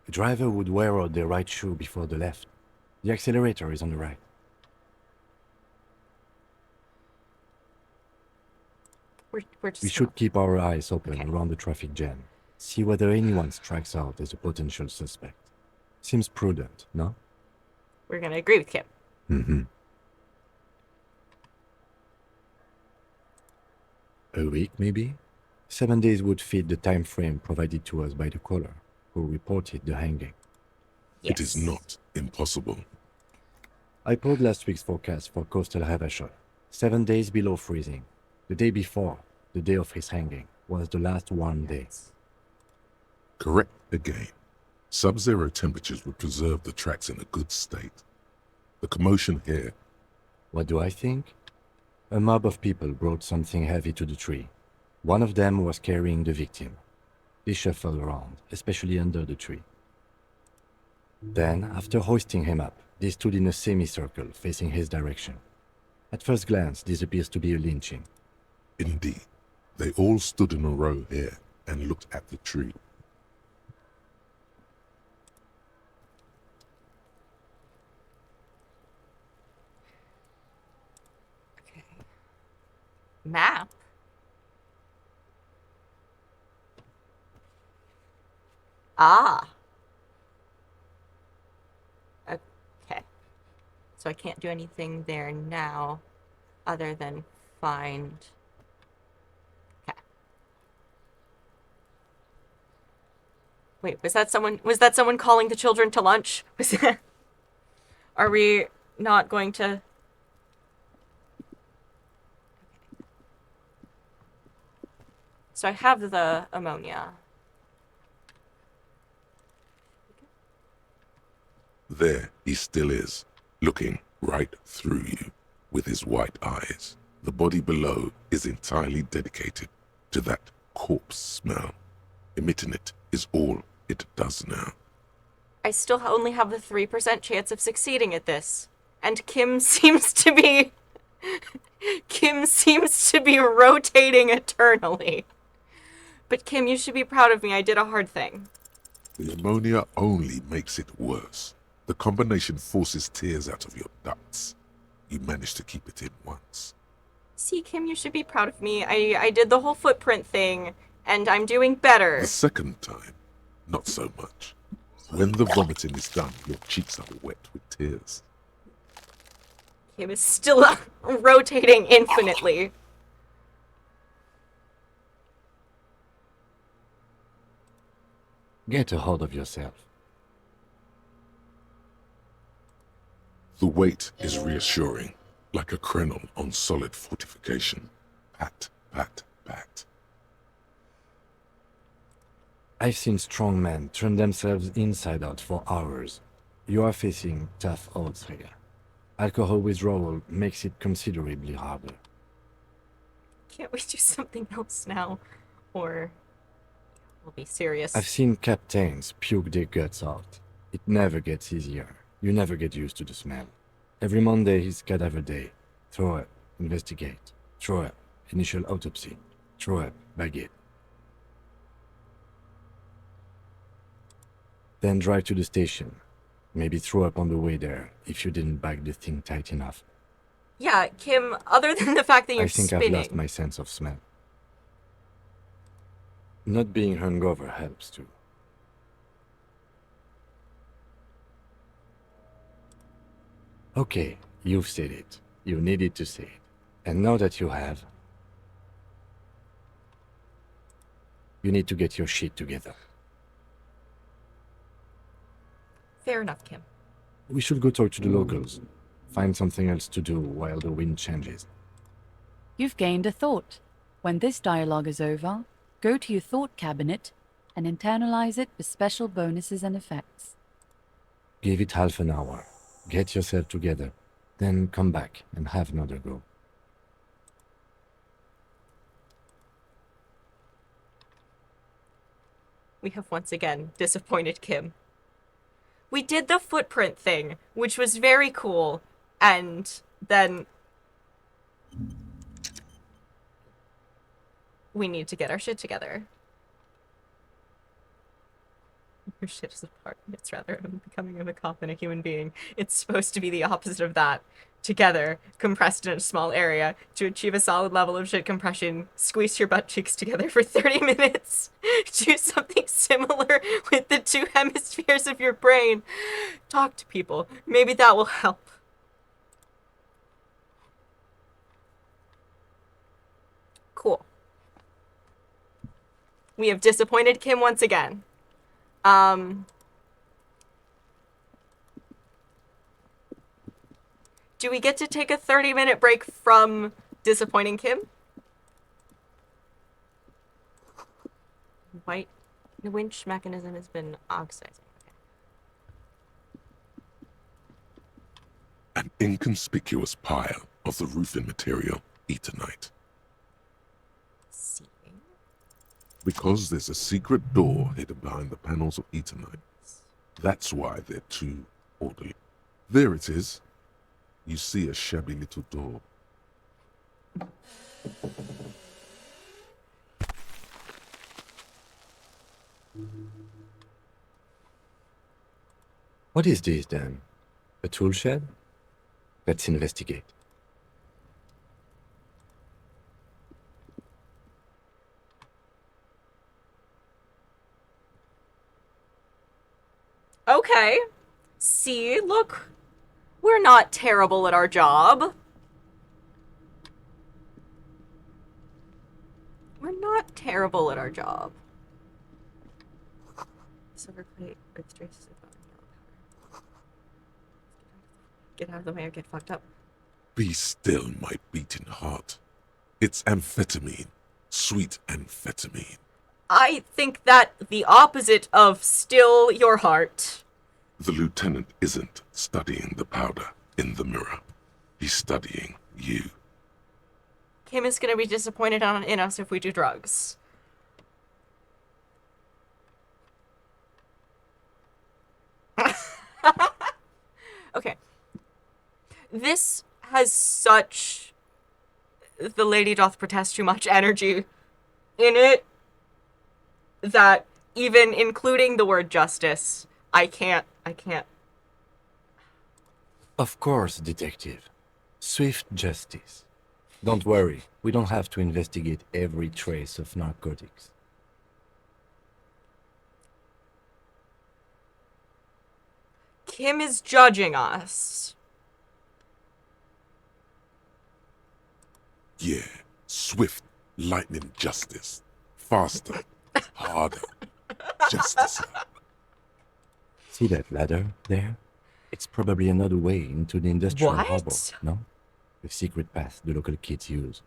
A driver would wear out the right shoe before the left. The accelerator is on the right. We're just... We should keep our eyes open Okay. around the traffic jam. See whether anyone strikes out as a potential suspect. Seems prudent, no? We're gonna agree with Kim. Mm-hmm. A week, maybe? 7 days would fit the time frame provided to us by the caller, who reported the hanging. Yes. It is not impossible. I pulled last week's forecast for coastal Havashol. 7 days below freezing. The day before, the day of his hanging, was the last warm day. Correct again. Sub-zero temperatures would preserve the tracks in a good state. The commotion here... What do I think? A mob of people brought something heavy to the tree. One of them was carrying the victim. They shuffled around, especially under the tree. Then, after hoisting him up, they stood in a semicircle facing his direction. At first glance, this appears to be a lynching. Indeed. They all stood in a row here and looked at the tree. Okay. Map? Ah. Okay. So I can't do anything there now other than find... Okay. Wait, was that someone calling the children to lunch? Are we not going to... So I have the ammonia. There he still is, looking right through you with his white eyes. The body below is entirely dedicated to that corpse smell. Emitting it is all it does now. I still only have the 3% chance of succeeding at this. And Kim seems to be... Kim seems to be rotating eternally. But Kim, you should be proud of me. I did a hard thing. The ammonia only makes it worse. The combination forces tears out of your ducts. You managed to keep it in once. See, Kim, you should be proud of me. I did the whole footprint thing, and I'm doing better. The second time, not so much. When the vomiting is done, your cheeks are wet with tears. Kim is still rotating infinitely. Get a hold of yourself. The weight is reassuring, like a crenel on solid fortification. Pat, pat, pat. I've seen strong men turn themselves inside out for hours. You are facing tough odds here. Alcohol withdrawal makes it considerably harder. Can't we do something else now? Or we'll be serious. I've seen captains puke their guts out. It never gets easier. You never get used to the smell. Every Monday is cadaver day. Throw up, investigate. Throw up, initial autopsy. Throw up, bag it. Then drive to the station. Maybe throw up on the way there if you didn't bag the thing tight enough. Yeah, Kim, other than the fact that you're I think spinning... I've lost my sense of smell. Not being hungover helps too. Okay, you've said it. You needed to say it. And now that you have, you need to get your shit together. Fair enough, Kim. We should go talk to the locals. Find something else to do while the wind changes. You've gained a thought. When this dialogue is over, go to your thought cabinet and internalize it with special bonuses and effects. Give it half an hour. Get yourself together. Then come back and have another go. We have once again disappointed Kim. We did the footprint thing, which was very cool, and then we need to get our shit together. Your shit is a part. It's rather becoming of a cop than a human being. It's supposed to be the opposite of that. Together, compressed in a small area, to achieve a solid level of shit compression, squeeze your butt cheeks together for 30 minutes. Do something similar with the two hemispheres of your brain. Talk to people. Maybe that will help. Cool. We have disappointed Kim once again. Do we get to take a 30-minute break from disappointing Kim? White. The winch mechanism has been oxidizing. An inconspicuous pile of the roofing material, Eternite. See. Because there's a secret door hidden behind the panels of Eternite. That's why they're too orderly. There it is. You see a shabby little door. What is this then? A tool shed? Let's investigate. Okay. See, look. We're not terrible at our job. We're not terrible at our job. Silver plate with traces of bone and yellow powder. Get out of the way or get fucked up. Be still, my beating heart. It's amphetamine. Sweet amphetamine. I think that the opposite of still your heart. The lieutenant isn't studying the powder in the mirror. He's studying you. Kim is gonna be disappointed in us if we do drugs. Okay. This has such the lady doth protest too much energy in it that even including the word justice, I can't. Of course, detective. Swift justice. Don't worry, we don't have to investigate every trace of narcotics. Kim is judging us. Yeah, swift, lightning justice. Faster, harder, justice. See that ladder there? It's probably another way into the industrial What? harbor, no? The secret path the local kids use.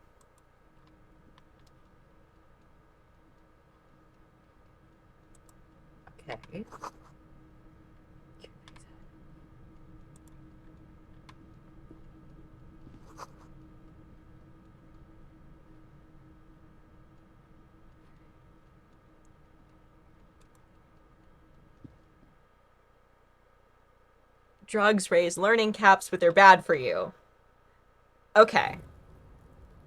Okay. Drugs raise learning caps, but they're bad for you. Okay.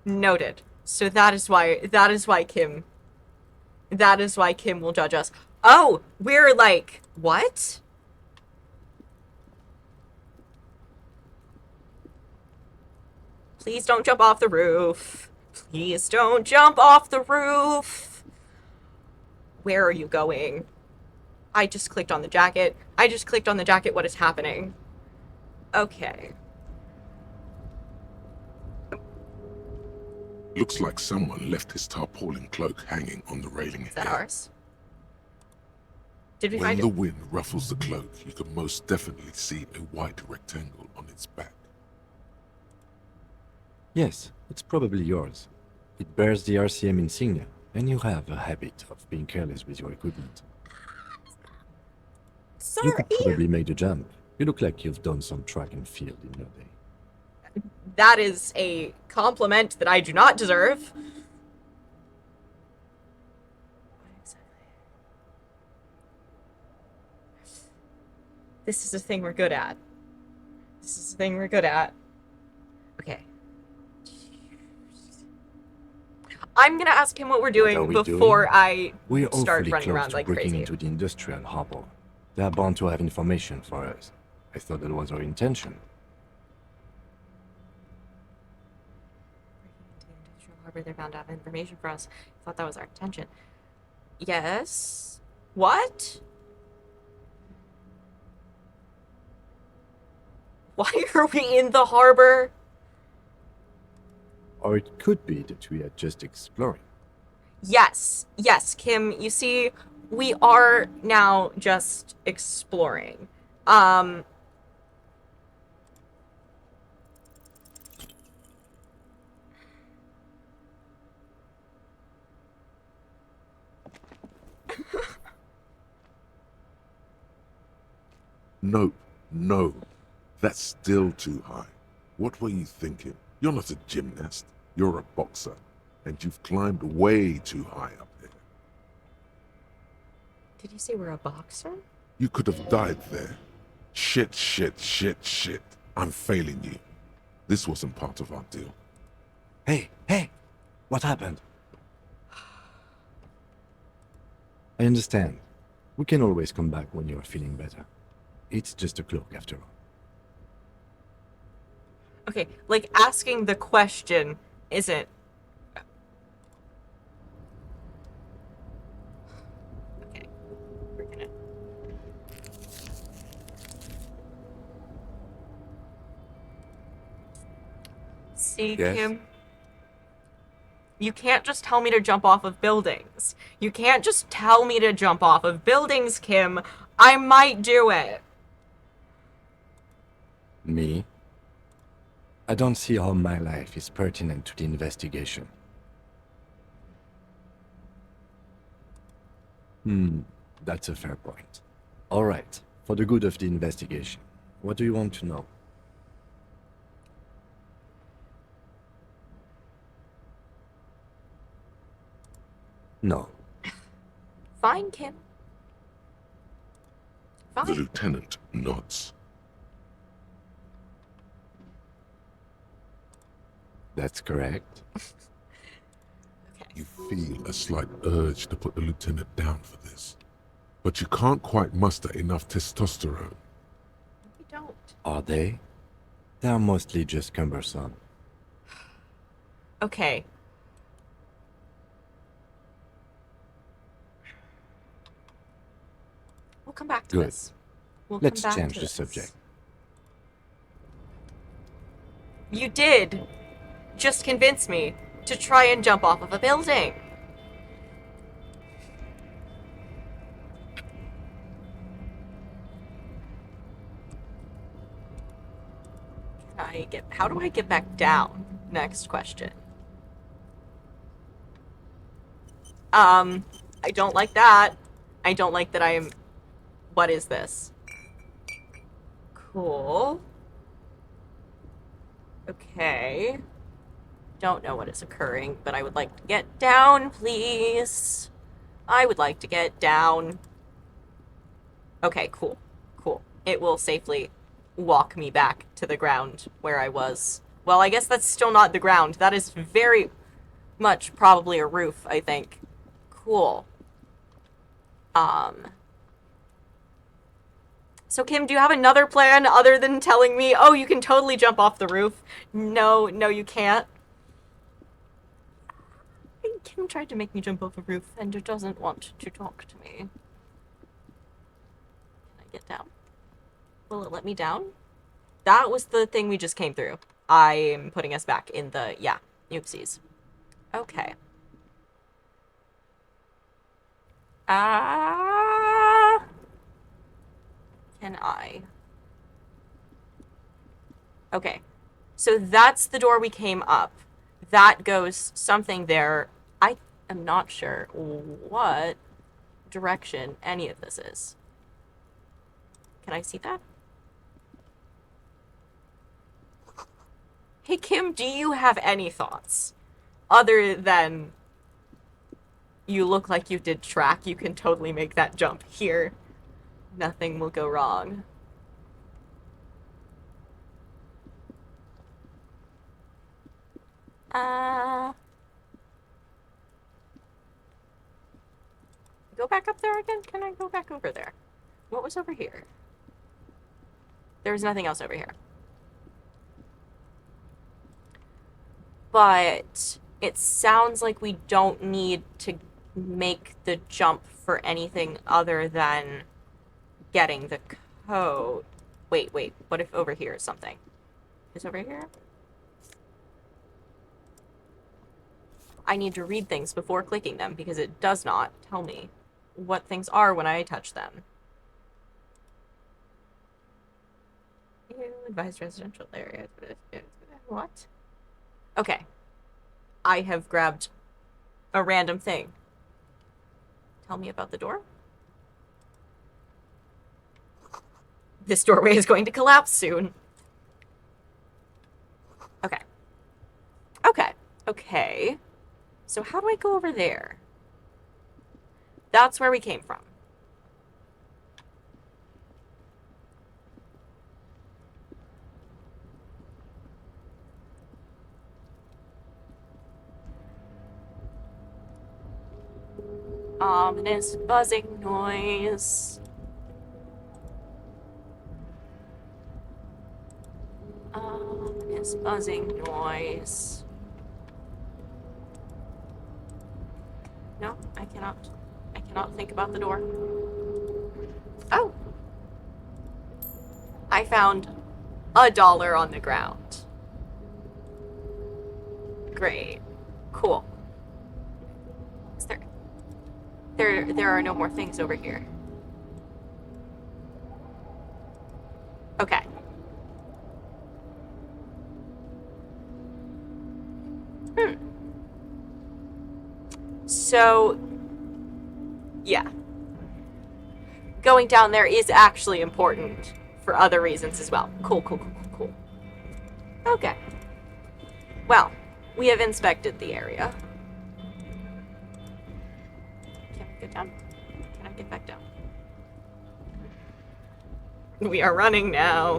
Noted. So that is why Kim will judge us. Oh, we're like, what? Please don't jump off the roof. Please don't jump off the roof. Where are you going? I just clicked on the jacket. What is happening? Okay. Looks like someone left his tarpaulin cloak hanging on the railing Is that here. ours? Did we When find the it? wind ruffles the cloak, you can most definitely see a white rectangle on its back. Yes, it's probably yours. It bears the RCM insignia, and you have a habit of being careless with your equipment. Sir, You could probably make the jump. You look like you've done some track and field in your day. that is a compliment that I do not deserve. This is a thing we're good at. Okay. I'm gonna ask him what we're doing before I We're start awfully running close around to like breaking crazy. into the industrial harbor. They are bound to have information for us. I thought that was our intention. Harbor, they found out information for us. I thought that was our intention. Yes? What? Why are we in the harbor? Or it could be that we are just exploring. Yes, Kim, you see, we are now just exploring. No. That's still too high. What were you thinking? You're not a gymnast. You're a boxer. And you've climbed way too high up there. Did you say we're a boxer? You could have died there. Shit, shit, shit, shit. I'm failing you. This wasn't part of our deal. Hey! What happened? I understand. We can always come back when you're feeling better. It's just a cloak after all. Okay, like, asking the question isn't... Okay, we're gonna... See, Yes? Kim? You can't just tell me to jump off of buildings. You can't just tell me to jump off of buildings, Kim. I might do it. Me? I don't see how my life is pertinent to the investigation. That's a fair point. All right, for the good of the investigation, what do you want to know? No. Fine, Kim. The Fine. lieutenant nods. That's correct. You feel a slight urge to put the lieutenant down for this. But you can't quite muster enough testosterone. You don't. Are they? They're mostly just cumbersome. Okay. We'll come back to Good. this. We'll Let's come back change to the this. subject. You did just convince me to try and jump off of a building. How do I get back down? Next question. I don't like that. I don't like that I am... What is this? Cool. Okay. Don't know what is occurring, but I would like to get down, please. I would like to get down. Okay, cool. Cool. It will safely walk me back to the ground where I was. Well, I guess that's still not the ground. That is very much probably a roof, I think. Cool. So Kim, do you have another plan other than telling me, oh, you can totally jump off the roof? No, you can't. Kim tried to make me jump off a roof and it doesn't want to talk to me. Can I get down? Will it let me down? That was the thing we just came through. I am putting us back in the, yeah, oopsies. Okay. Can I? Okay. So that's the door we came up. That goes something there. I am not sure what direction any of this is. Can I see that? Hey, Kim, do you have any thoughts? Other than you look like you did track, you can totally make that jump here. Nothing will go wrong. Go back up there again? Can I go back over there? What was over here? There was nothing else over here. But it sounds like we don't need to make the jump for anything other than getting the code. Wait, what if over here is something? Is over here? I need to read things before clicking them because it does not tell me what things are when I touch them. Advised residential area. What? Okay. I have grabbed a random thing. Tell me about the door. This doorway is going to collapse soon. Okay. So how do I go over there? That's where we came from. Ominous buzzing noise. Ominous buzzing noise. No, I cannot. I cannot think about the door. Oh! I found $1 on the ground. Great. Cool. Is there are no more things over here. Okay. So, yeah. Going down there is actually important for other reasons as well. Cool. Okay. Well, we have inspected the area. Can we get down? Can I get back down? We are running now.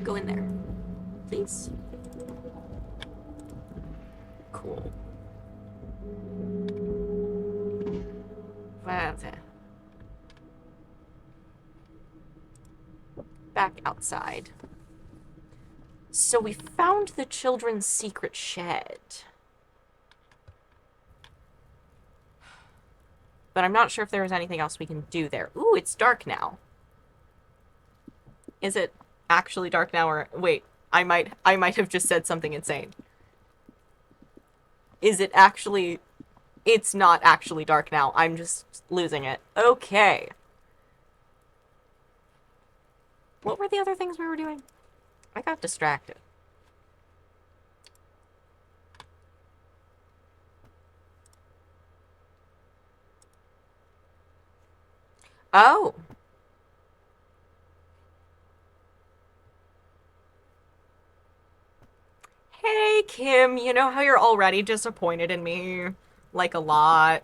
Go in there. Please. Cool. Back outside. So we found the children's secret shed. But I'm not sure if there was anything else we can do there. Ooh, it's dark now. Is it actually dark now, or wait, I might have just said something insane. Is it actually... It's not actually dark now. I'm just losing it. Okay. What were the other things we were doing? I got distracted. Oh. Hey, Kim, you know how you're already disappointed in me? Like, a lot.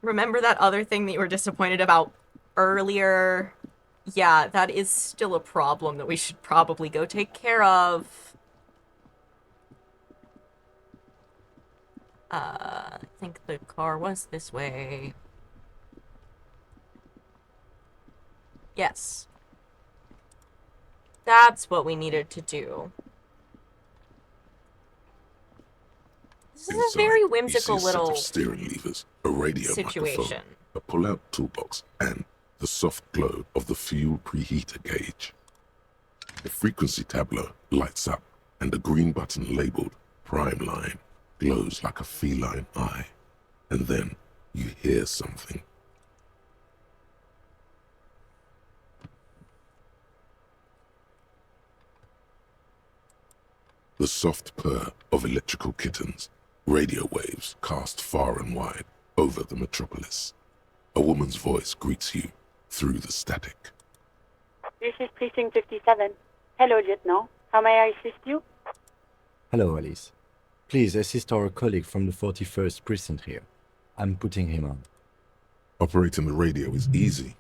Remember that other thing that you were disappointed about earlier? Yeah, that is still a problem that we should probably go take care of. I think the car was this way. Yes. That's what we needed to do. This is a very whimsical you see a little set of steering levers, a radio situation. microphone, a pull-out toolbox, and the soft glow of the fuel preheater gauge. The frequency tableau lights up, and a green button labeled Prime Line glows like a feline eye. And then you hear something. The soft purr of electrical kittens, radio waves cast far and wide over the metropolis. A woman's voice greets you through the static. This is Precinct 57. Hello, Lieutenant. How may I assist you? Hello, Alice. Please assist our colleague from the 41st Precinct here. I'm putting him on. Operating the radio is easy.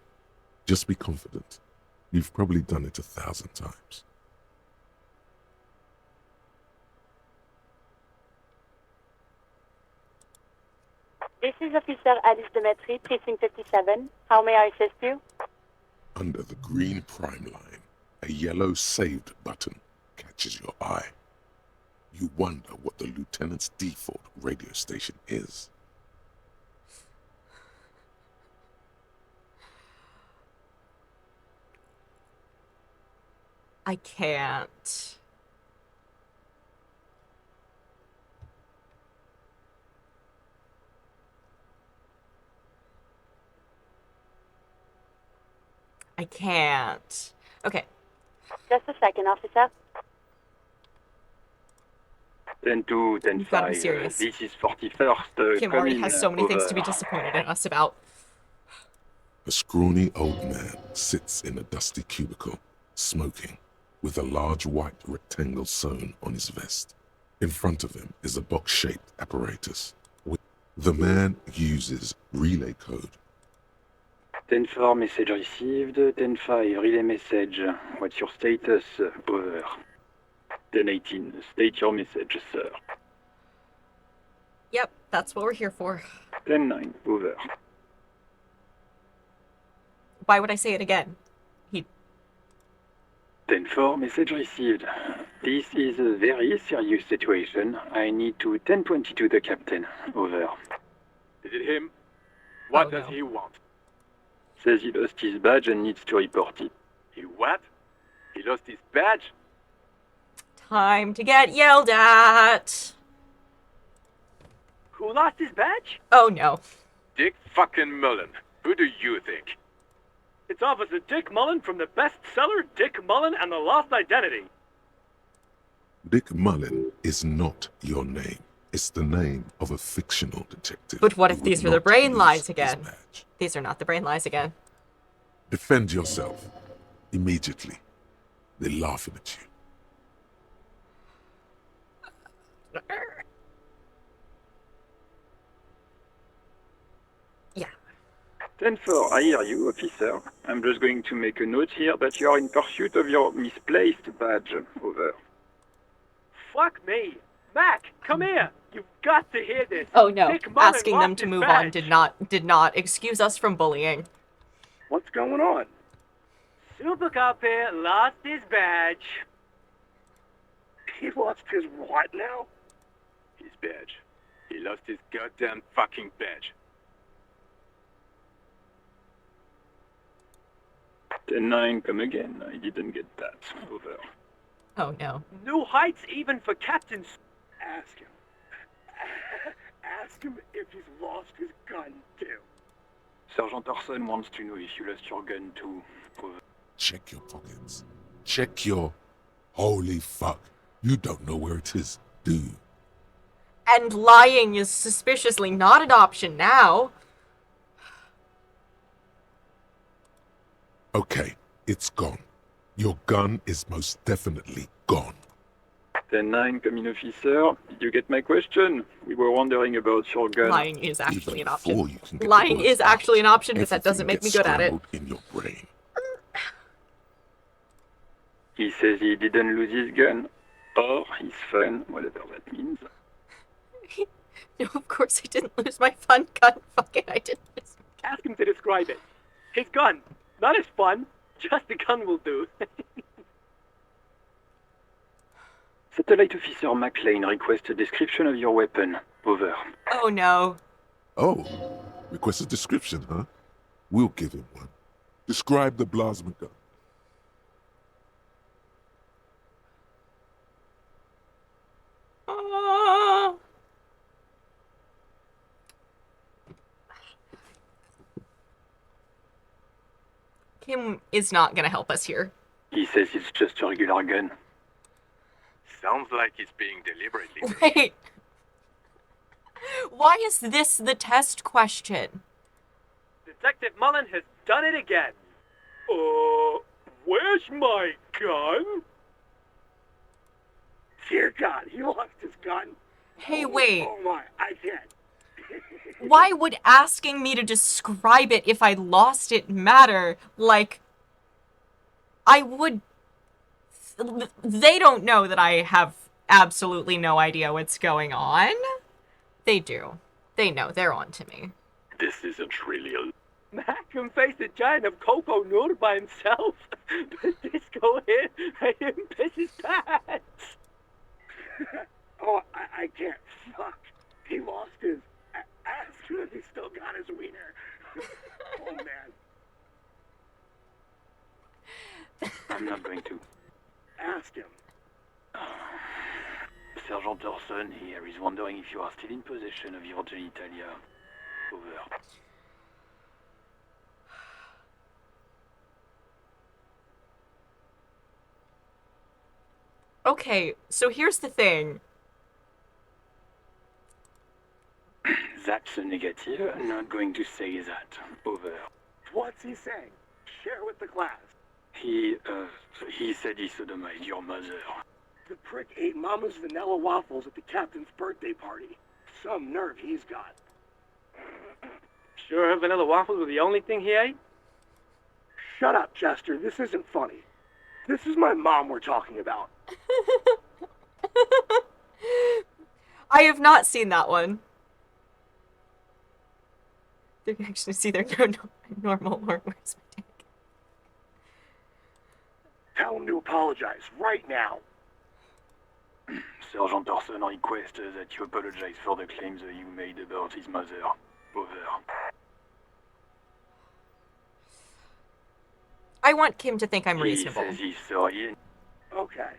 Just be confident. You've probably done it 1,000 times. This is Officer Alice Demetri, Precinct 57. How may I assist you? Under the green prime line, a yellow saved button catches your eye. You wonder what the lieutenant's default radio station is. I can't. I can't. Okay. Just a second, officer. 10-2, 10-5. serious. This is 41st. Kim already has so many things to be disappointed in us about. A scrawny old man sits in a dusty cubicle, smoking, with a large white rectangle sewn on his vest. In front of him is a box-shaped apparatus. The man uses relay code. 10-4 message received, 10-5 relay message. What's your status? Over. 10:18. State your message, sir. Yep, that's what we're here for. 10:09. Over. Why would I say it again? 10:04. Message received. This is a very serious situation. I need to 10:22 the captain. Over. Is it him? What does no. he want? Says he lost his badge and needs to report it. He what? He lost his badge? Time to get yelled at. Who lost his badge? Oh no. Dick fucking Mullen. Who do you think? It's Officer Dick Mullen from the bestseller Dick Mullen and the Lost Identity. Dick Mullen is not your name. It's the name of a fictional detective. But what if who these would are the not brain lose lies his again? badge. These are not the brain lies again. Defend yourself. Immediately. They're laughing at you. Yeah. 10:04. I hear you, officer. I'm just going to make a note here that you are in pursuit of your misplaced badge. Over. Fuck me. Mac, come here. You've got to hear this. Oh no. Dick Mullen Asking them lost to his move badge. on did not excuse us from bullying. What's going on? Super Cop here lost his badge. He lost his what now? His badge. He lost his goddamn fucking badge. 10:09. Come again. I didn't get that. Over. Oh no. New heights even for captains. Ask him. Ask him if he's lost his gun too. Sergeant Orson wants to know if you lost your gun too. Over. Check your pockets. Check your... Holy fuck. You don't know where it is, do you? And lying is suspiciously not an option now. Okay, it's gone. Your gun is most definitely gone. 10:09. Come in, officer. Did you get my question? We were wondering about your gun. Lying is actually an option. Before you can get the Lying words is actually out, an option, but that doesn't everything make me gets good at it. scrambled in your brain. He says he didn't lose his gun. Or his fun, whatever that means. No, of course I didn't lose my fun gun. Fuck it, I didn't lose. Ask him to describe it. His gun. Not his fun. Just the gun will do. Satellite Officer McLean requests a description of your weapon. Over. Oh no. Oh, request a description, huh? We'll give him one. Describe the plasma gun. Kim is not gonna help us here. He says it's just a regular gun. Sounds like he's being deliberately. Wait. Why is this the test question? Detective Mullen has done it again. Where's my gun? Dear God, he lost his gun. Hey, wait. Oh my, I can't. Why would asking me to describe it if I lost it matter? Like, I would... They don't know that I have absolutely no idea what's going on. They do. They know. They're on to me. This isn't really a... Mac can face a giant of Coco Nur by himself, but Disco here made him piss his pants. Oh, I can't. Fuck. He lost his... Ask him if he still got his wiener. Oh, man. I'm not going to. Ask him. Sergeant Orson here is wondering if you are still in possession of your genitalia. Over. Okay, so here's the thing. That's a negative. I'm not going to say that. Over. What's he saying? Share with the class. He said he sodomized your mother. The prick ate Mama's vanilla waffles at the captain's birthday party. Some nerve he's got. Sure her vanilla waffles were the only thing he ate? Shut up, Chester. This isn't funny. This is my mom we're talking about. I have not seen that one. They can actually see their normal Lord Where's My Dick. Tell him to apologize right now. Sergeant Orson requests that you apologize for the claims that you made about his mother. Over. I want Kim to think I'm He reasonable. says he's sorry. Okay.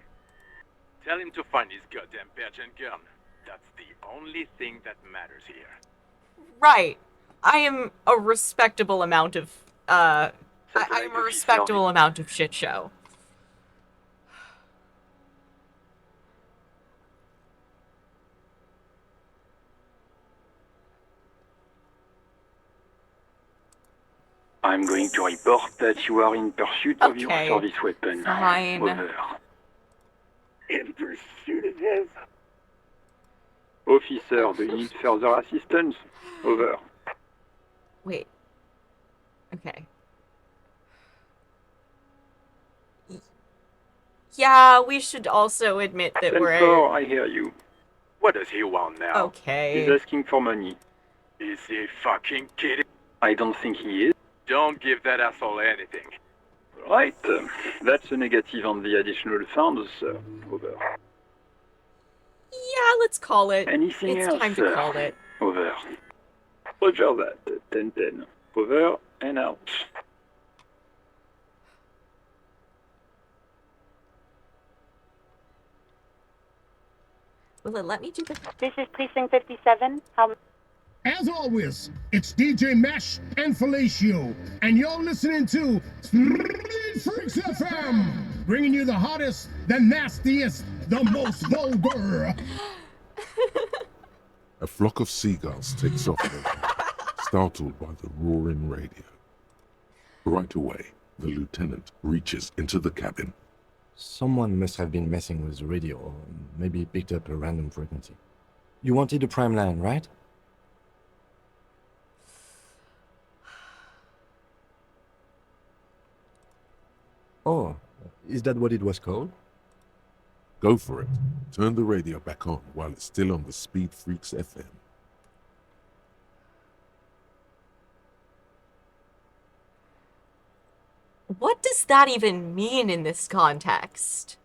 Tell him to find his goddamn badge and gun. That's the only thing that matters here. Right. I am a respectable amount of, I am a respectable amount of shit show. I'm going to report that you are in pursuit of your service weapon. Fine. Over. In pursuit of his. Officer, do you need further assistance? Over. Wait. Okay. Yeah, we should also admit that 10-4, I hear you. What does he want now? Okay. He's asking for money. Is he fucking kidding? I don't think he is. Don't give that asshole anything. Right. That's a negative on the additional funds, sir. Over. Yeah, let's call it. Anything it's else, time sir? to call it. Over. Roger that. 10-10. Over and out. Will it let me do the... This is Precinct 57. How... As always, it's DJ Mesh and Felicio, and you're listening to Street Freaks FM, bringing you the hottest, the nastiest, the most vulgar. A flock of seagulls takes off, startled by the roaring radio. Right away, the lieutenant reaches into the cabin. Someone must have been messing with the radio, or maybe picked up a random frequency. You wanted a prime line, right? Oh, is that what it was called? Go for it. Turn the radio back on while it's still on the Speed Freaks FM. What does that even mean in this context?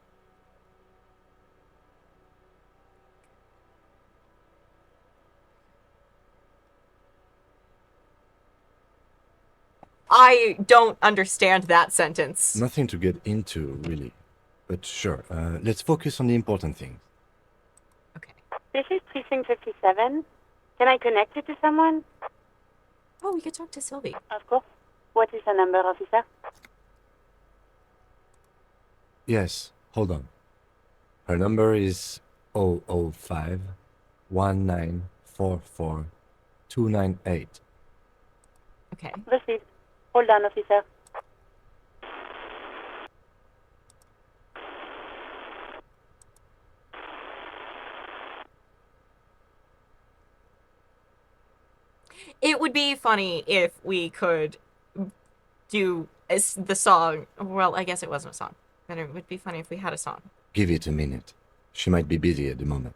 I don't understand that sentence. Nothing to get into, really. But sure, let's focus on the important things. This is Precinct 57. Can I connect it to someone? Oh, we could talk to Sylvie. Of course. What is the number, officer? Yes, hold on. Her number is 005 1944 298. Okay. Received. Hold on, officer. It would be funny if we could do the song. Well, I guess it wasn't a song. But it would be funny if we had a song. Give it a minute. She might be busy at the moment.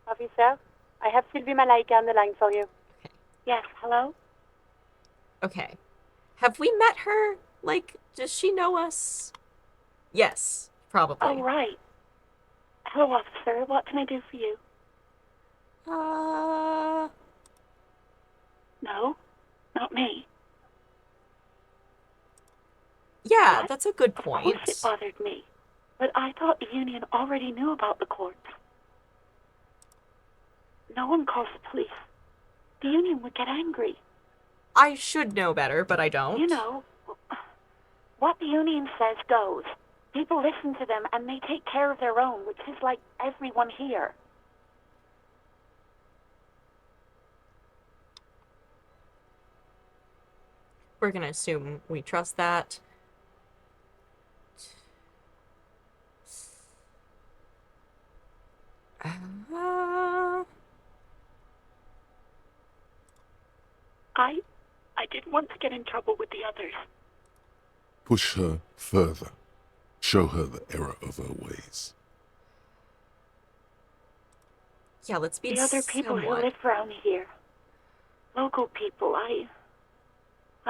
Officer, I have Sylvie Malaika on the line for you. Okay. Yes, hello? Okay. Have we met her? Like, does she know us? Yes, probably. Oh, right. Hello, officer. What can I do for you? No, not me. Yeah, What? that's a good Of point. course it bothered me. But I thought the union already knew about the court. No one calls the police. The union would get angry. I should know better, but I don't. You know, what the union says goes. People listen to them and they take care of their own, which is like everyone here. We're gonna assume we trust that. I didn't want to get in trouble with the others. Push her further. Show her the error of her ways. Yeah, let's be The other people who somewhat. live around here. Local people, I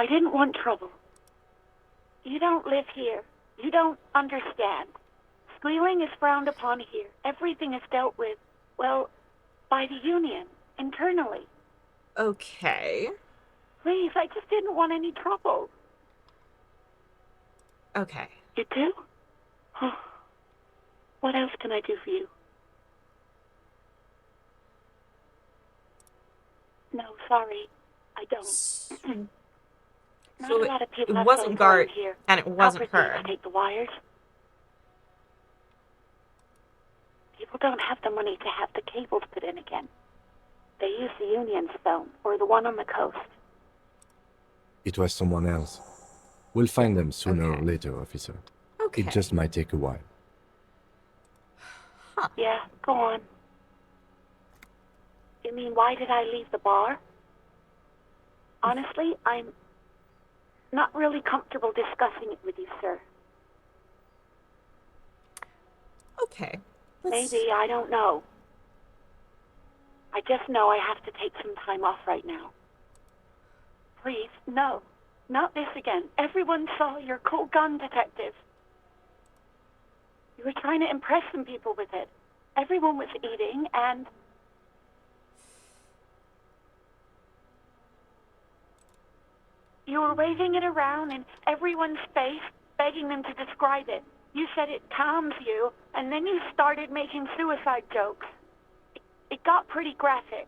didn't want trouble. You don't live here. You don't understand. Squealing is frowned upon here. Everything is dealt with, well, by the union, internally. Okay. Please, I just didn't want any trouble. Okay. You do? What else can I do for you? No, sorry. I don't. Not So a lot of people it have wasn't phones Gart, around here. and it wasn't Alfred her. needs to take the wires. People don't have the money to have the cables put in again. They use the union's phone, or the one on the coast. It was someone else. We'll find them sooner or later, officer. Okay. It just might take a while. Yeah, go on. You mean, why did I leave the bar? Honestly, I'm not really comfortable discussing it with you, sir. Okay. Maybe, I don't know. I just know I have to take some time off right now. Please, no. Not this again. Everyone saw your cool gun, detective. You were trying to impress some people with it. Everyone was eating, and... you were waving it around in everyone's face, begging them to describe it. You said it calms you, and then you started making suicide jokes. It got pretty graphic.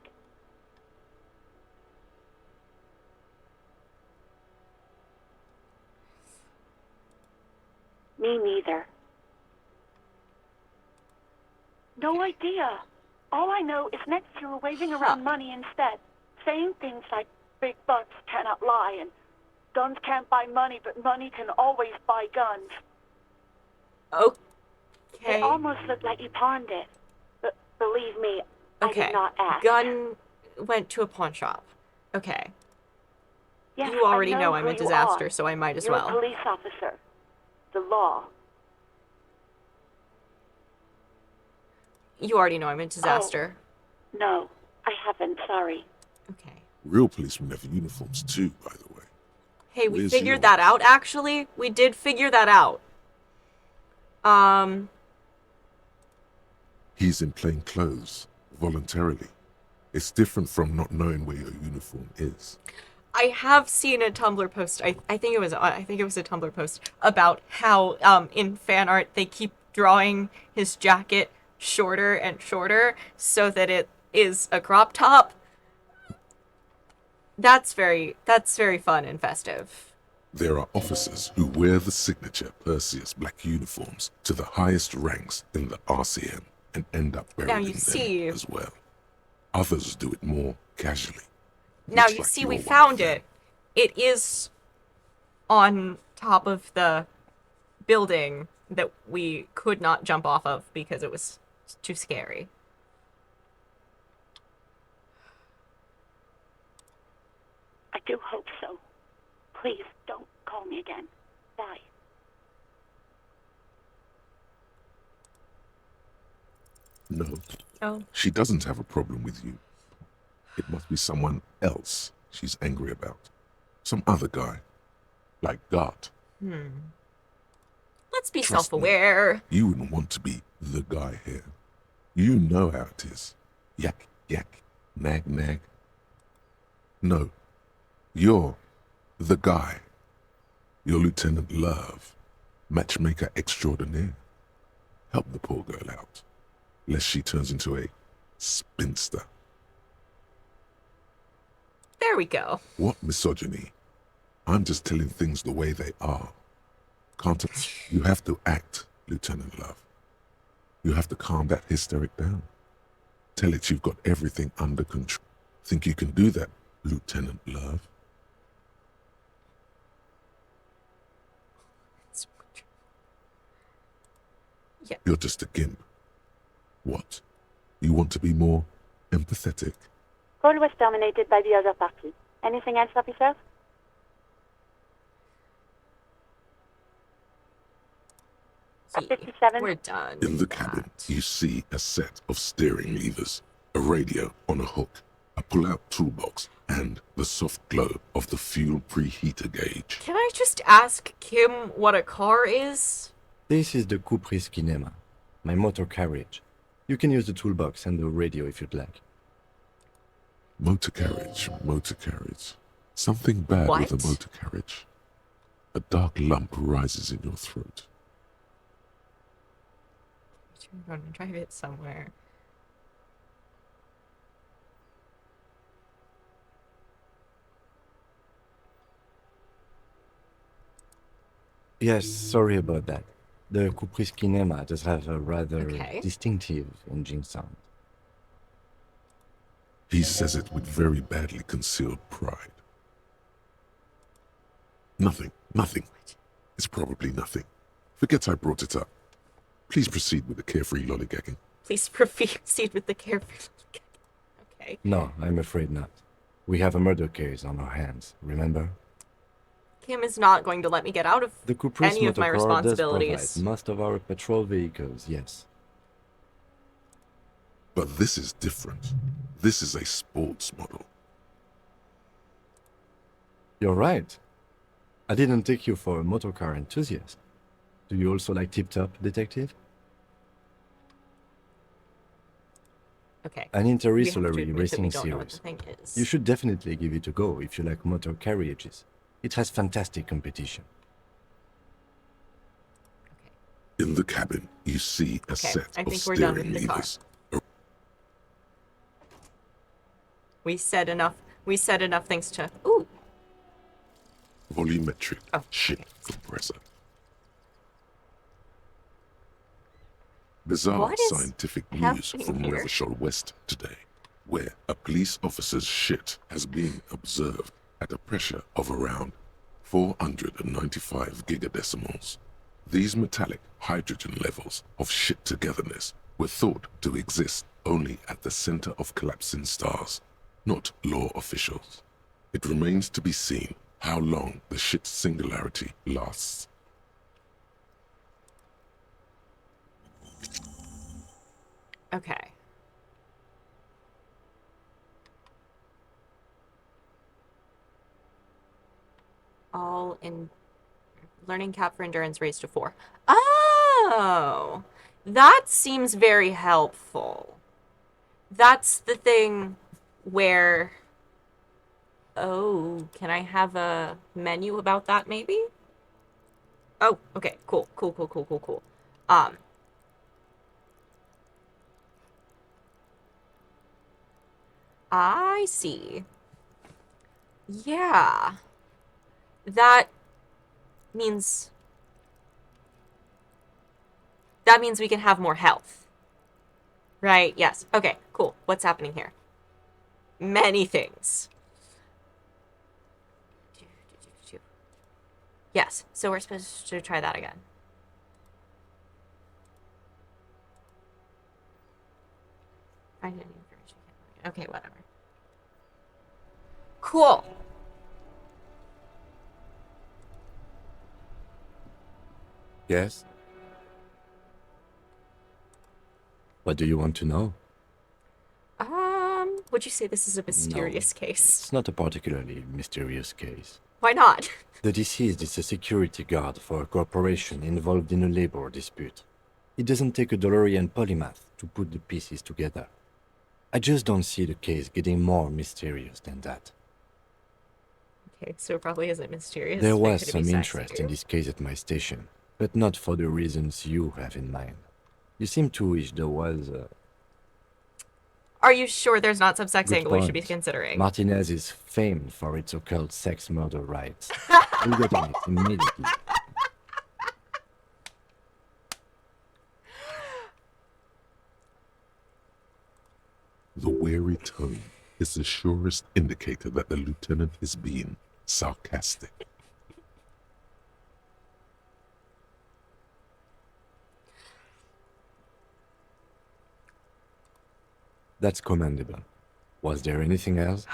Me neither. No idea. All I know is next you were waving around money instead, saying things like big bucks cannot lie and guns can't buy money, but money can always buy guns. Okay. It almost looked like you pawned it. But believe me, I Okay. did not ask. Gun went to a pawn shop. Okay. Yes, You already I know know I'm who a you disaster, are. so I might as You're well. a police officer. The law. You already know I'm a disaster. No, I haven't, sorry. Okay. Real policemen have uniforms too, by the way. Hey, we Where's figured yours? that out, actually. We did figure that out. He's in plain clothes, voluntarily. It's different from not knowing where your uniform is. I have seen a Tumblr post. I think it was a Tumblr post about how in fan art they keep drawing his jacket shorter and shorter so that it is a crop top. That's very fun and festive. There are officers who wear the signature Perseus black uniforms to the highest ranks in the RCM and end up buried Now in you them see. as well. Others do it more casually. Now Looks you like see, you're we one of found them. it. It is on top of the building that we could not jump off of because it was too scary. I do hope so. Please, don't call me again. Bye. No. Oh. She doesn't have a problem with you. It must be someone else she's angry about. Some other guy. Like Gart. Let's be Trust me, self-aware. You wouldn't want to be the guy here. You know how it is. Yak, yak, nag, nag. No. You're the guy. You're Lieutenant Love, matchmaker extraordinaire. Help the poor girl out, lest she turns into a spinster. There we go. What misogyny? I'm just telling things the way they are. Can't you have to act, Lieutenant Love. You have to calm that hysteric down. Tell it you've got everything under control. Think you can do that, Lieutenant Love? Yeah. You're just a gimp. What? You want to be more empathetic? Call was dominated by the other party. Anything else, officer? A 57? We're done. In the cabin, you see a set of steering levers, a radio on a hook, a pull-out toolbox, and the soft glow of the fuel preheater gauge. Can I just ask Kim what a car is? This is the Caprice Kinema, my motor carriage. You can use the toolbox and the radio if you'd like. Motor carriage, motor carriage. Something bad What? with a motor carriage. A dark lump rises in your throat. I'm going to drive it somewhere. Yes, sorry about that. The Caprice Kinema does have a rather Okay. distinctive engine sound. He says it with very badly concealed pride. Nothing, nothing. It's probably nothing. Forget I brought it up. Please proceed with the carefree lollygagging. Please proceed with the careful. Okay. No, I'm afraid not. We have a murder case on our hands, remember? Kim is not going to let me get out of The Caprice any of my motorcar does responsibilities. provide most of our patrol vehicles, yes. But this is different. This is a sports model. You're right. I didn't take you for a motorcar enthusiast. Do you also like tip-top, detective? Okay. An We have to interstellary admit that we racing don't know what the series. thing is. You should definitely give it a go if you like motor carriages. It has fantastic competition. In the cabin, you see a set I of think we're done steering with the car. levers. We said enough things to... Ooh. Volumetric ship compressor. Bizarre What is scientific news happening from here? Revachol West today, where a police officer's shit has been observed at a pressure of around 495 gigadecimals. These metallic hydrogen levels of shit togetherness were thought to exist only at the center of collapsing stars, not law officials. It remains to be seen how long the shit singularity lasts. Okay. All in learning cap for endurance raised to 4. Oh, that seems very helpful. That's the thing where... Oh, can I have a menu about that maybe? Oh, okay, cool. I see. Yeah. That means we can have more health. Right? Yes. Okay, cool. What's happening here? Many things. Yes, so we're supposed to try that again. Find any information. Okay, whatever. Cool. Yes? What do you want to know? Would you say this is a mysterious case? It's not a particularly mysterious case. Why not? The deceased is a security guard for a corporation involved in a labor dispute. It doesn't take a DeLorean polymath to put the pieces together. I just don't see the case getting more mysterious than that. Okay, so it probably isn't mysterious. There but was could it some be interest sexy? in this case at my station, but not for the reasons you have in mind. You seem to wish there was a... Are you sure there's not some sex Good angle we should be point. considering? Martinez is famed for its occult sex murder rites. We'll get on it immediately. The wary tone is the surest indicator that the lieutenant is being sarcastic. That's commendable. Was there anything else?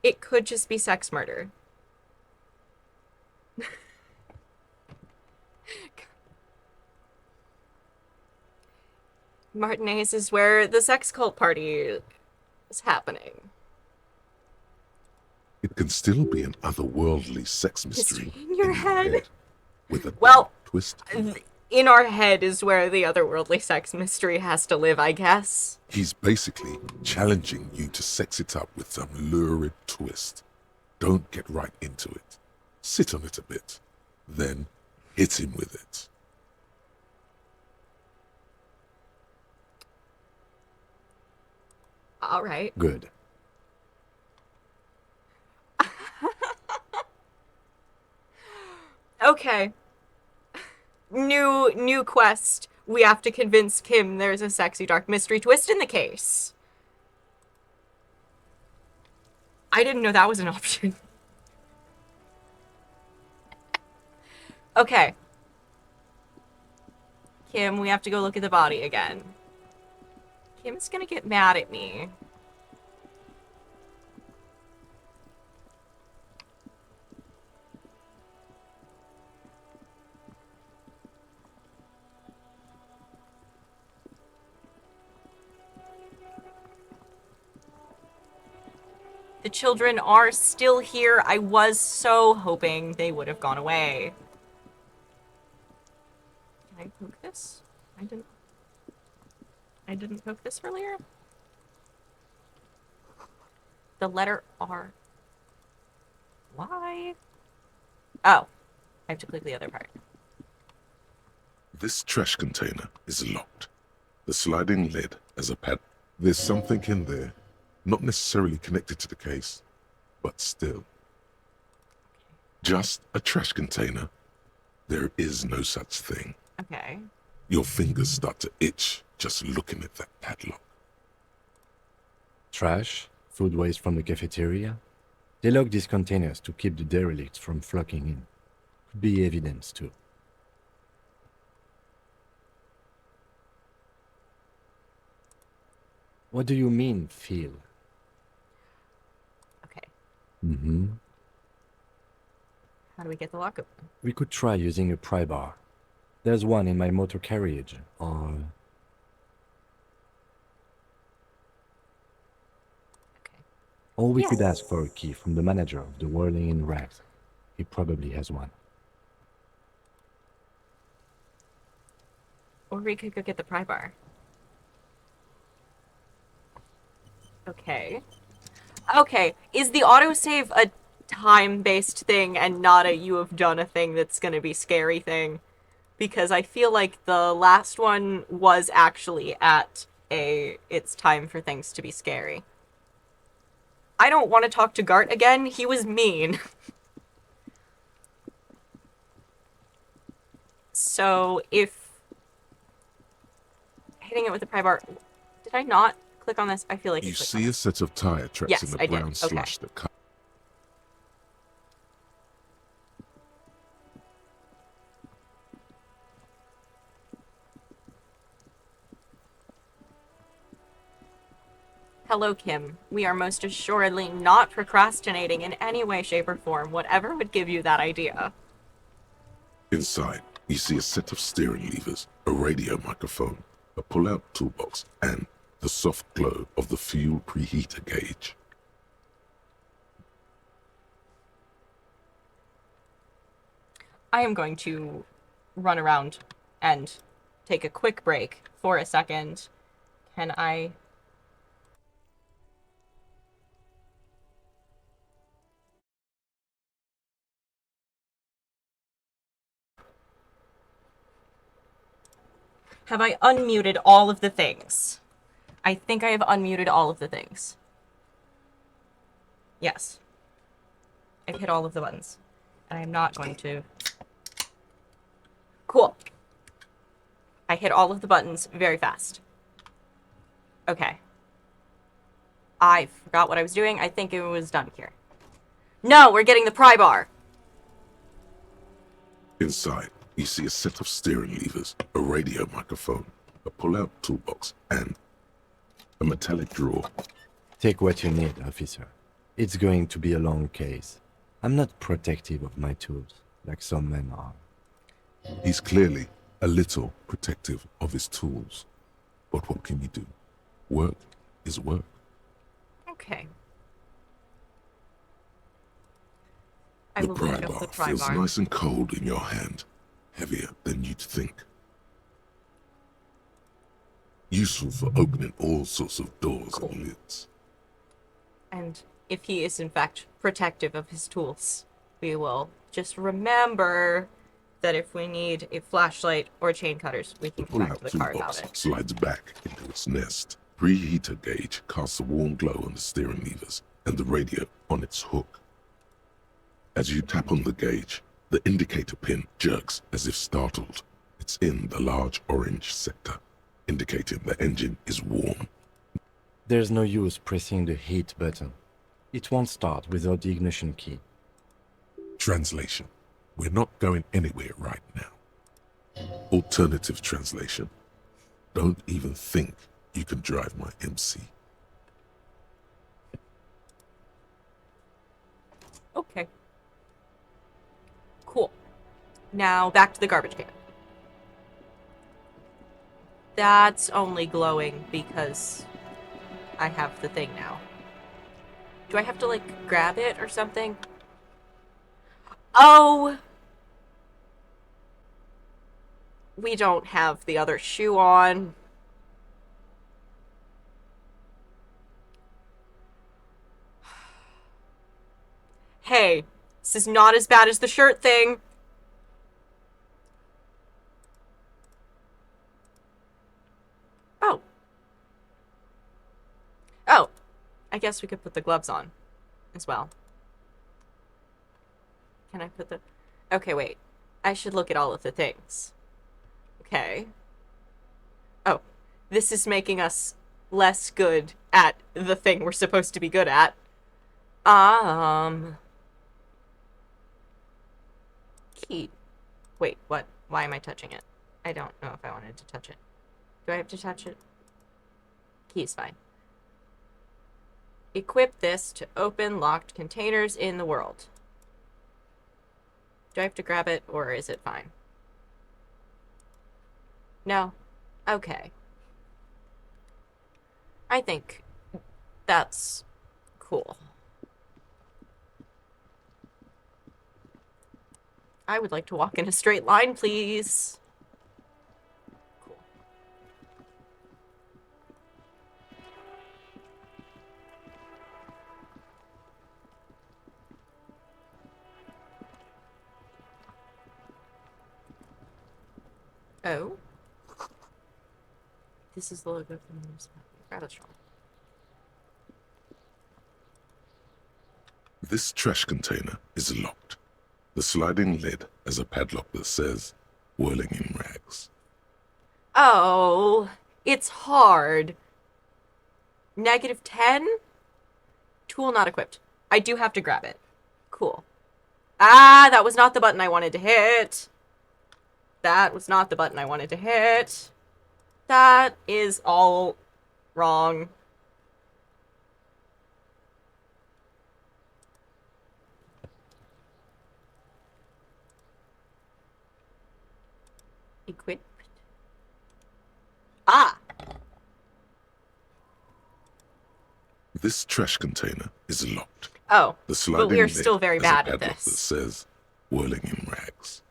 It could just be sex murder. Martinez is where the sex cult party is happening. It can still be an otherworldly sex mystery in your head. with a Well, twist. In our head is where the otherworldly sex mystery has to live, I guess. He's basically challenging you to sex it up with some lurid twist. Don't get right into it. Sit on it a bit. Then hit him with it. All right. Good. Okay. New quest. We have to convince Kim there's a sexy dark mystery twist in the case. I didn't know that was an option. Okay. Kim, we have to go look at the body again. Kim's gonna get mad at me. The children are still here. I was so hoping they would have gone away. Can I poke this? I didn't poke this earlier? The letter R. Why? Oh. I have to click the other part. This trash container is locked. The sliding lid has a pad. There's something in there. Not necessarily connected to the case, but still. Just a trash container. There is no such thing. Okay. Your fingers start to itch just looking at that padlock. Trash, food waste from the cafeteria. They lock these containers to keep the derelicts from flocking in. Could be evidence too. What do you mean, feel? Okay. Mm-hmm. How do we get the lock open? We could try using a pry bar. There's one in my motor carriage, or... Or we could ask for a key from the manager of the Whirling in Rags. He probably has one. Or we could go get the pry bar. Okay. Okay, is the autosave a time-based thing and not a you have done a thing that's gonna be scary thing? Because I feel like the last one was actually at a it's time for things to be scary. I don't want to talk to Gart again. He was mean. So if hitting it with the pry bar, did I not click on this? I feel like you see a set of tire tracks yes, in the I brown did. Okay. slush that cut. Hello, Kim. We are most assuredly not procrastinating in any way, shape, or form. Whatever would give you that idea. Inside, you see a set of steering levers, a radio microphone, a pull-out toolbox, and the soft glow of the fuel preheater gauge. I am going to run around and take a quick break for a second. Can I... Have I unmuted all of the things? I think I have unmuted all of the things. Yes. I've hit all of the buttons. And I'm not going to... Cool. I hit all of the buttons very fast. Okay. I forgot what I was doing. I think it was done here. No, we're getting the pry bar. Inside, you see a set of steering levers, a radio microphone, a pull-out toolbox, and a metallic drawer. Take what you need, officer. It's going to be a long case. I'm not protective of my tools, like some men are. He's clearly a little protective of his tools. But what can you do? Work is work. Okay. The pry bar feels nice and cold in your hand, heavier than you'd think. Useful for opening all sorts of doors and lids. And if he is in fact protective of his tools, we will just remember that if we need a flashlight or chain cutters, we can come back to the car about it. Slides back into its nest. Preheater gauge casts a warm glow on the steering levers and the radio on its hook. As you tap on the gauge, the indicator pin jerks as if startled. It's in the large orange sector, indicating the engine is warm. There's no use pressing the heat button. It won't start without the ignition key. Translation. We're not going anywhere right now. Alternative translation. Don't even think you can drive my MC. Okay. Cool. Now back to the garbage can. That's only glowing because I have the thing now. Do I have to, like, grab it or something? Oh! We don't have the other shoe on. Hey, this is not as bad as the shirt thing. Oh. Oh. I guess we could put the gloves on as well. Can I put the... Okay, wait. I should look at all of the things. Okay. Oh. This is making us less good at the thing we're supposed to be good at. Key. Wait, what? Why am I touching it? I don't know if I wanted to touch it. Do I have to touch it? Key is fine. Equip this to open locked containers in the world. Do I have to grab it, or is it fine? No? Okay. I think that's cool. I would like to walk in a straight line, please. Cool. Oh. This is the logo from the municipality. Rather strong. This trash container is locked. The sliding lid has a padlock that says, whirling in rags. Oh, it's hard. -10? Tool not equipped. I do have to grab it. Cool. Ah, that was not the button I wanted to hit. That was not the button I wanted to hit. That is all wrong. Equipped. Ah! This trash container is locked. Oh, the sliding but we are lid still very has bad a at padlock this. That says, whirling in rags.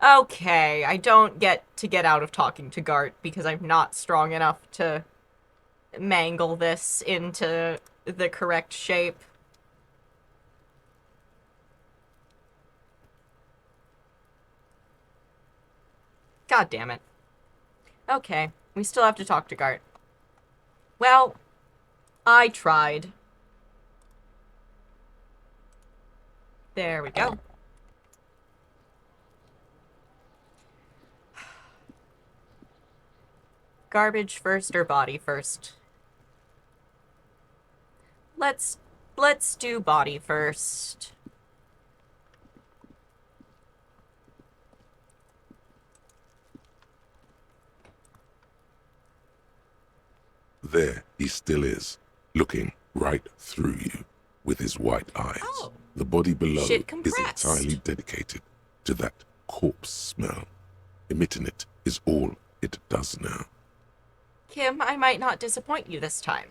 Okay, I don't get to get out of talking to Gart because I'm not strong enough to mangle this into the correct shape. God damn it. Okay, we still have to talk to Gart. Well, I tried. There we go. Garbage first or body first? Let's do body first. There he still is, looking right through you with his white eyes. Oh. The body below Shit is compressed. entirely dedicated to that corpse smell, emitting it is all it does now. Kim, I might not disappoint you this time.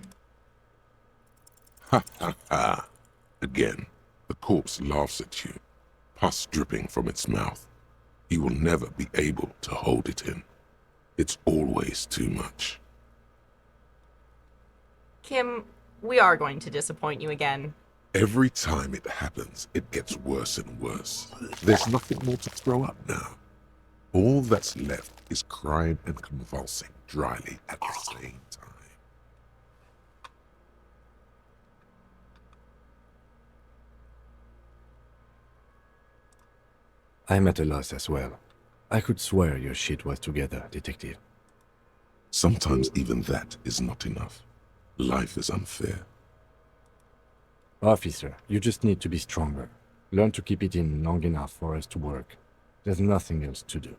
Ha ha ha. Again, the corpse laughs at you, pus dripping from its mouth. You will never be able to hold it in. It's always too much. Kim, we are going to disappoint you again. Every time it happens, it gets worse and worse. There's nothing more to throw up now. All that's left is crying and convulsing dryly at the same time. I'm at a loss as well. I could swear your shit was together, detective. Sometimes even that is not enough. Life is unfair. Officer, you just need to be stronger. Learn to keep it in long enough for us to work. There's nothing else to do.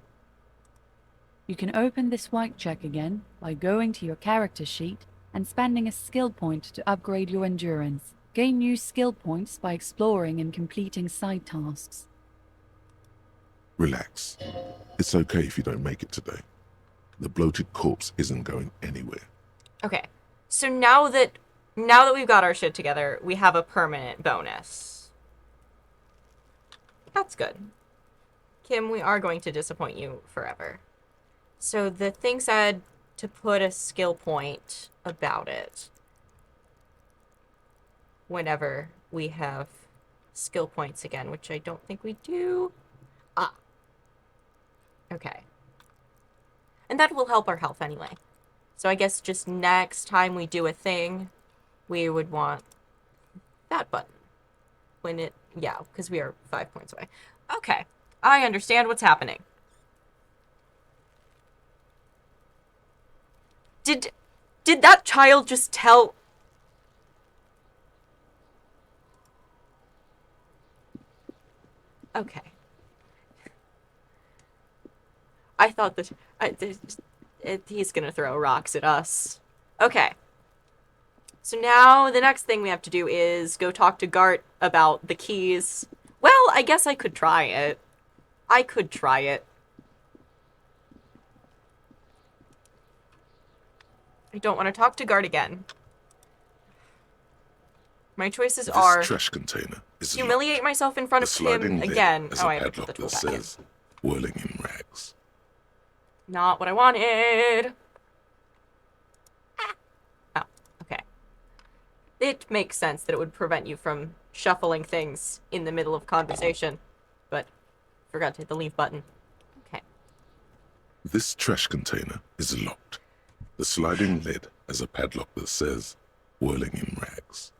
You can open this white check again by going to your character sheet and spending a skill point to upgrade your endurance. Gain new skill points by exploring and completing side tasks. Relax. It's okay if you don't make it today. The bloated corpse isn't going anywhere. Okay, so now that we've got our shit together, we have a permanent bonus. That's good. Kim, we are going to disappoint you forever. So the thing said to put a skill point about it whenever we have skill points again, which I don't think we do. Okay. And that will help our health anyway. So I guess just next time we do a thing, we would want that button. When it, yeah, because we are 5 points away. Okay, I understand what's happening. Did that child just tell... Okay. I thought that he's gonna throw rocks at us. Okay. So now the next thing we have to do is go talk to Gart about the keys. Well, I guess I could try it. I could try it. I don't want to talk to Gart again. My choices are... This trash container is humiliate myself in front of Kim again. Oh, I have to put the tool back in. Whirling in rags. Not what I wanted. Oh, okay. It makes sense that it would prevent you from shuffling things in the middle of conversation, but forgot to hit the leave button. Okay. This trash container is locked. The sliding lid has a padlock that says, whirling in rags.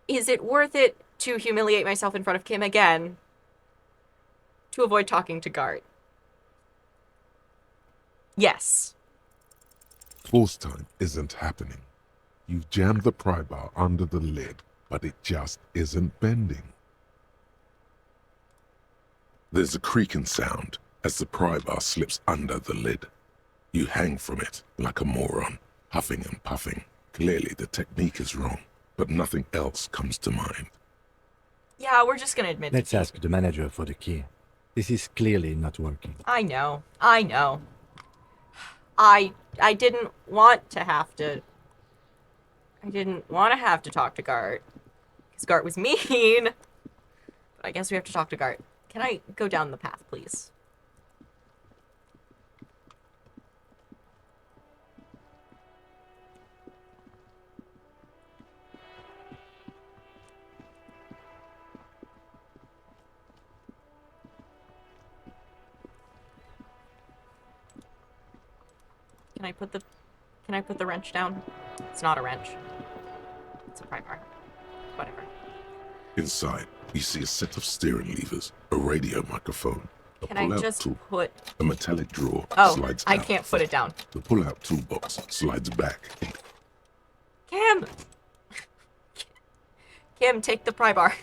Is it worth it to humiliate myself in front of Kim again to avoid talking to Gart? Yes. Force time isn't happening. You've jammed the pry bar under the lid, but it just isn't bending. There's a creaking sound as the pry bar slips under the lid. You hang from it like a moron, huffing and puffing. Clearly the technique is wrong, but nothing else comes to mind. Yeah, we're just gonna admit Let's ask the manager for the key. This is clearly not working. I know. I didn't want to have to... I didn't want to have to talk to Gart. Because Gart was mean. But I guess we have to talk to Gart. Can I go down the path, please? Can I put the wrench down? It's not a wrench. It's a pry bar. Whatever. Inside, you see a set of steering levers, a radio microphone, a Can I pull-out just tool, put... a metallic drawer slides I down. can't put it down. The pull-out toolbox slides back. Kim! Kim, take the pry bar.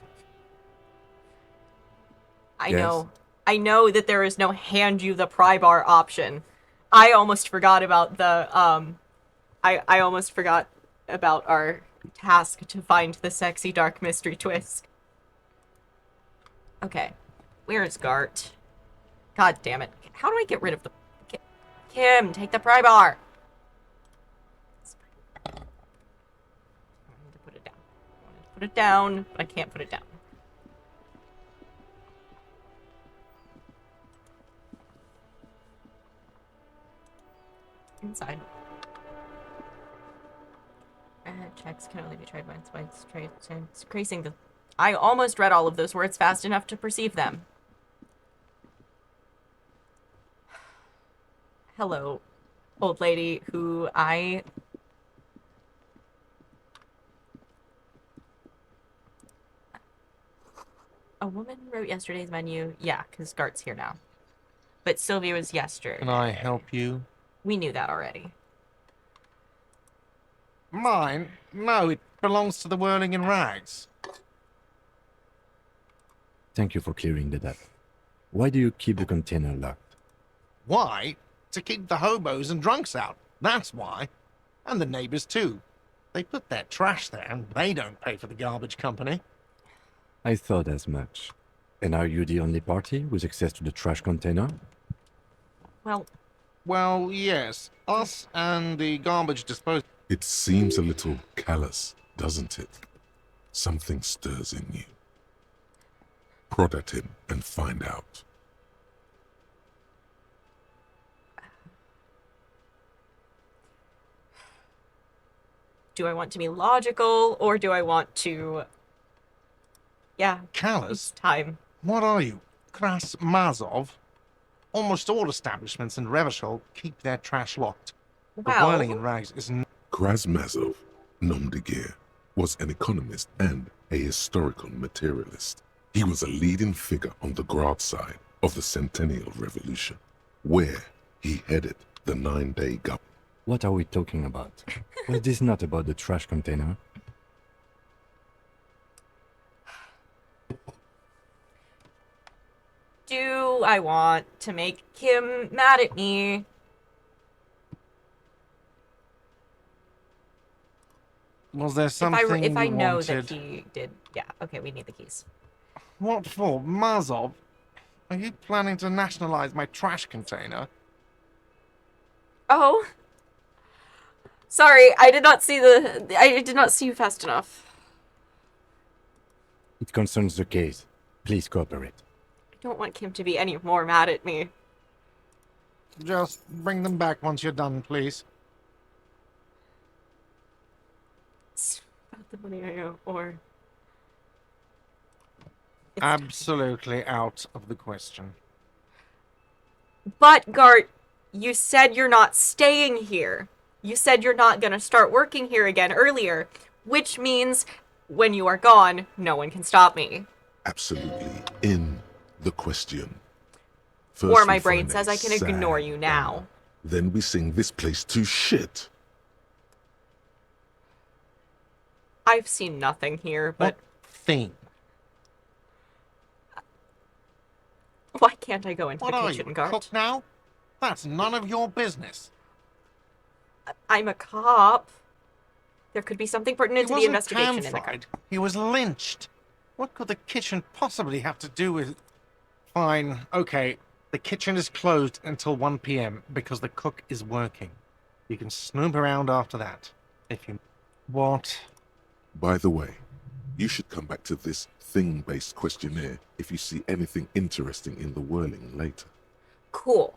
Yes? I know that there is no hand you the pry bar option. I almost forgot about the, I almost forgot about our task to find the sexy dark mystery twist. Okay. Where's Gart? God damn it. How do I get rid of the... Kim, take the pry bar! I need to put it down. I wanted to put it down, but I can't put it down. Inside. Checks can only be tried once by increasing the... I almost read all of those words fast enough to perceive them. Hello, old lady who I... A woman wrote yesterday's menu. Yeah, because Gart's here now. But Sylvia was yesterday. Can I help you? We knew that already. Mine? No, it belongs to the Whirling in Rags. Thank you for clearing that up. Why do you keep the container locked? Why? To keep the hobos and drunks out. That's why. And the neighbors too. They put their trash there and they don't pay for the garbage company. I thought as much. And are you the only party with access to the trash container? Well, yes. Us and the garbage disposal. It seems a little callous, doesn't it? Something stirs in you. Prod at him and find out. Do I want to be logical, or do I want to... Yeah. Callous? Time. What are you? Kras Mazov? Almost all establishments in Revachol keep their trash locked. The Whirling in Rags is... Krasmazov, nom de guerre, was an economist and a historical materialist. He was a leading figure on the Grad side of the Centennial Revolution, where he headed the 9-day government. What are we talking about? Was this not about the trash container? Do I want to make Kim mad at me? Was there something if I you know wanted? that he did... Yeah, okay, we need the keys. What for? Mazov? Are you planning to nationalize my trash container? Oh. Sorry, I did not see I did not see you fast enough. It concerns the case. Please cooperate. I don't want Kim to be any more mad at me. Just bring them back once you're done, please. It's about the money I owe, or... Absolutely out of the question. But, Gart, you said you're not staying here. You said you're not gonna start working here again earlier, which means when you are gone, no one can stop me. Absolutely in the question. Or my brain says I can ignore you now. Then we sing this place to shit. I've seen nothing here, but... What thing? Why can't I go into What the are kitchen, you, a Gart? cook now? That's none of your business. I'm a cop. There could be something pertinent to the investigation in the Fried. He was lynched. What could the kitchen possibly have to do with... Fine, okay. The kitchen is closed until 1 p.m. because the cook is working. You can snoop around after that, if you... What? By the way, you should come back to this thing-based questionnaire if you see anything interesting in the Whirling later. Cool.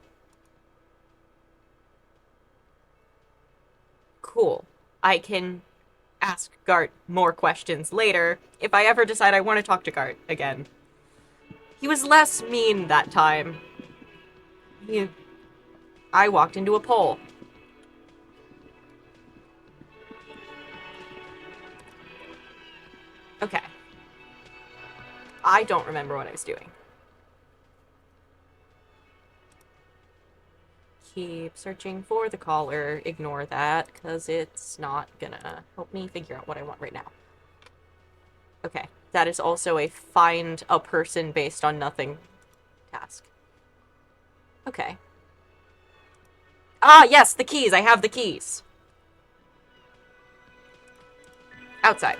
Cool. I can ask Gart more questions later if I ever decide I want to talk to Gart again. He was less mean that time. I walked into a pole. Okay. I don't remember what I was doing. Keep searching for the collar. Ignore that, because it's not gonna help me figure out what I want right now. Okay. That is also a find a person based on nothing task. Okay. Ah, yes, the keys. I have the keys. Outside.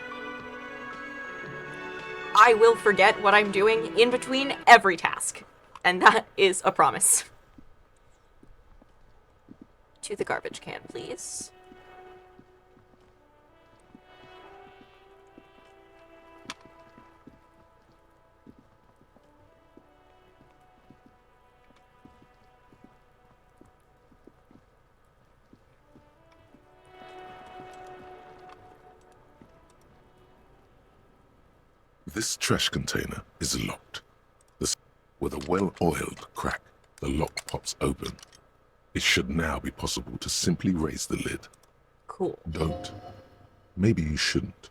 I will forget what I'm doing in between every task. And that is a promise. To the garbage can, please. This trash container is locked. With a well-oiled crack, the lock pops open. It should now be possible to simply raise the lid. Cool. Don't. Maybe you shouldn't.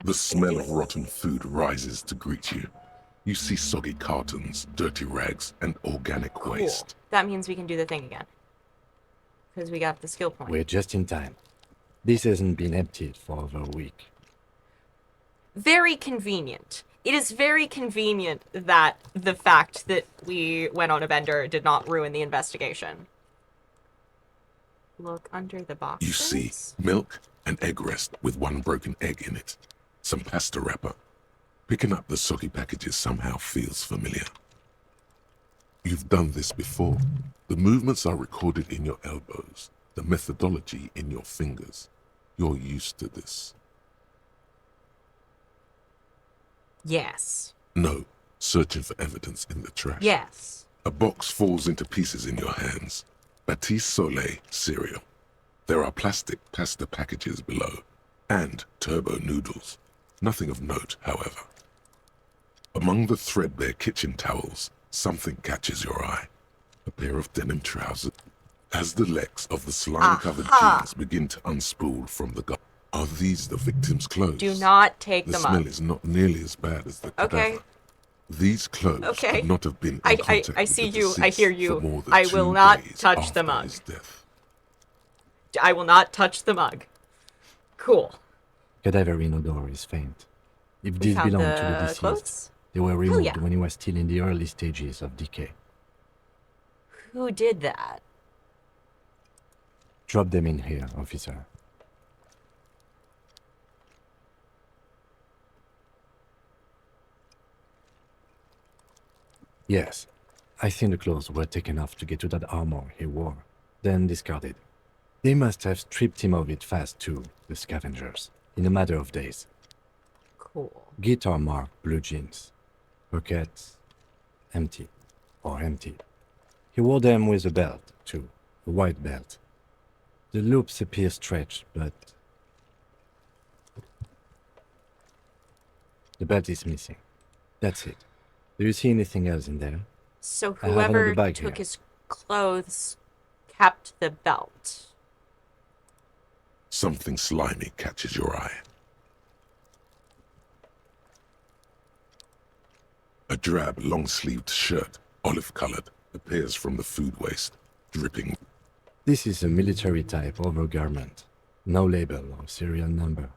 The smell of rotten food rises to greet you. You see soggy cartons, dirty rags, and organic waste. That means we can do the thing again. Because we got the skill point. We're just in time. This hasn't been emptied for over a week. Very convenient. It is very convenient that the fact that we went on a bender did not ruin the investigation. Look under the boxes. You see milk and egg rest with one broken egg in it. Some pasta wrapper. Picking up the soggy packages somehow feels familiar. You've done this before. The movements are recorded in your elbows. The methodology in your fingers. You're used to this. Yes. No, searching for evidence in the trash. Yes. A box falls into pieces in your hands. Batiste Soleil cereal. There are plastic pasta packages below, and turbo noodles. Nothing of note, however. Among the threadbare kitchen towels, something catches your eye. A pair of denim trousers. As the legs of the slime-covered jeans begin to unspool from the gut, are these the victim's clothes? Do not take the them smell up. is not nearly as bad as the cadaver. Okay. These clothes could not have been in contact I with see the you. I hear deceased for more you. than I 2 will not days touch the after mug. his death. I will not touch the mug. Cool. Cadaverine odor is faint. If We these found belong the to the deceased, clothes? they were Hell removed yeah. when he was still in the early stages of decay. Who did that? Drop them in here, officer. Yes, I think the clothes were taken off to get to that armor he wore, then discarded. They must have stripped him of it fast too, the scavengers, in a matter of days. Cool. Guitar marked blue jeans. Pockets empty. Or empty. He wore them with a belt, too. A white belt. The loops appear stretched, but the belt is missing. That's it. Do you see anything else in there? So I have another whoever bag took here. his clothes kept the belt. Something slimy catches your eye. A drab, long-sleeved shirt, olive-colored, appears from the food waste, dripping. This is a military-type overgarment. No label or serial number.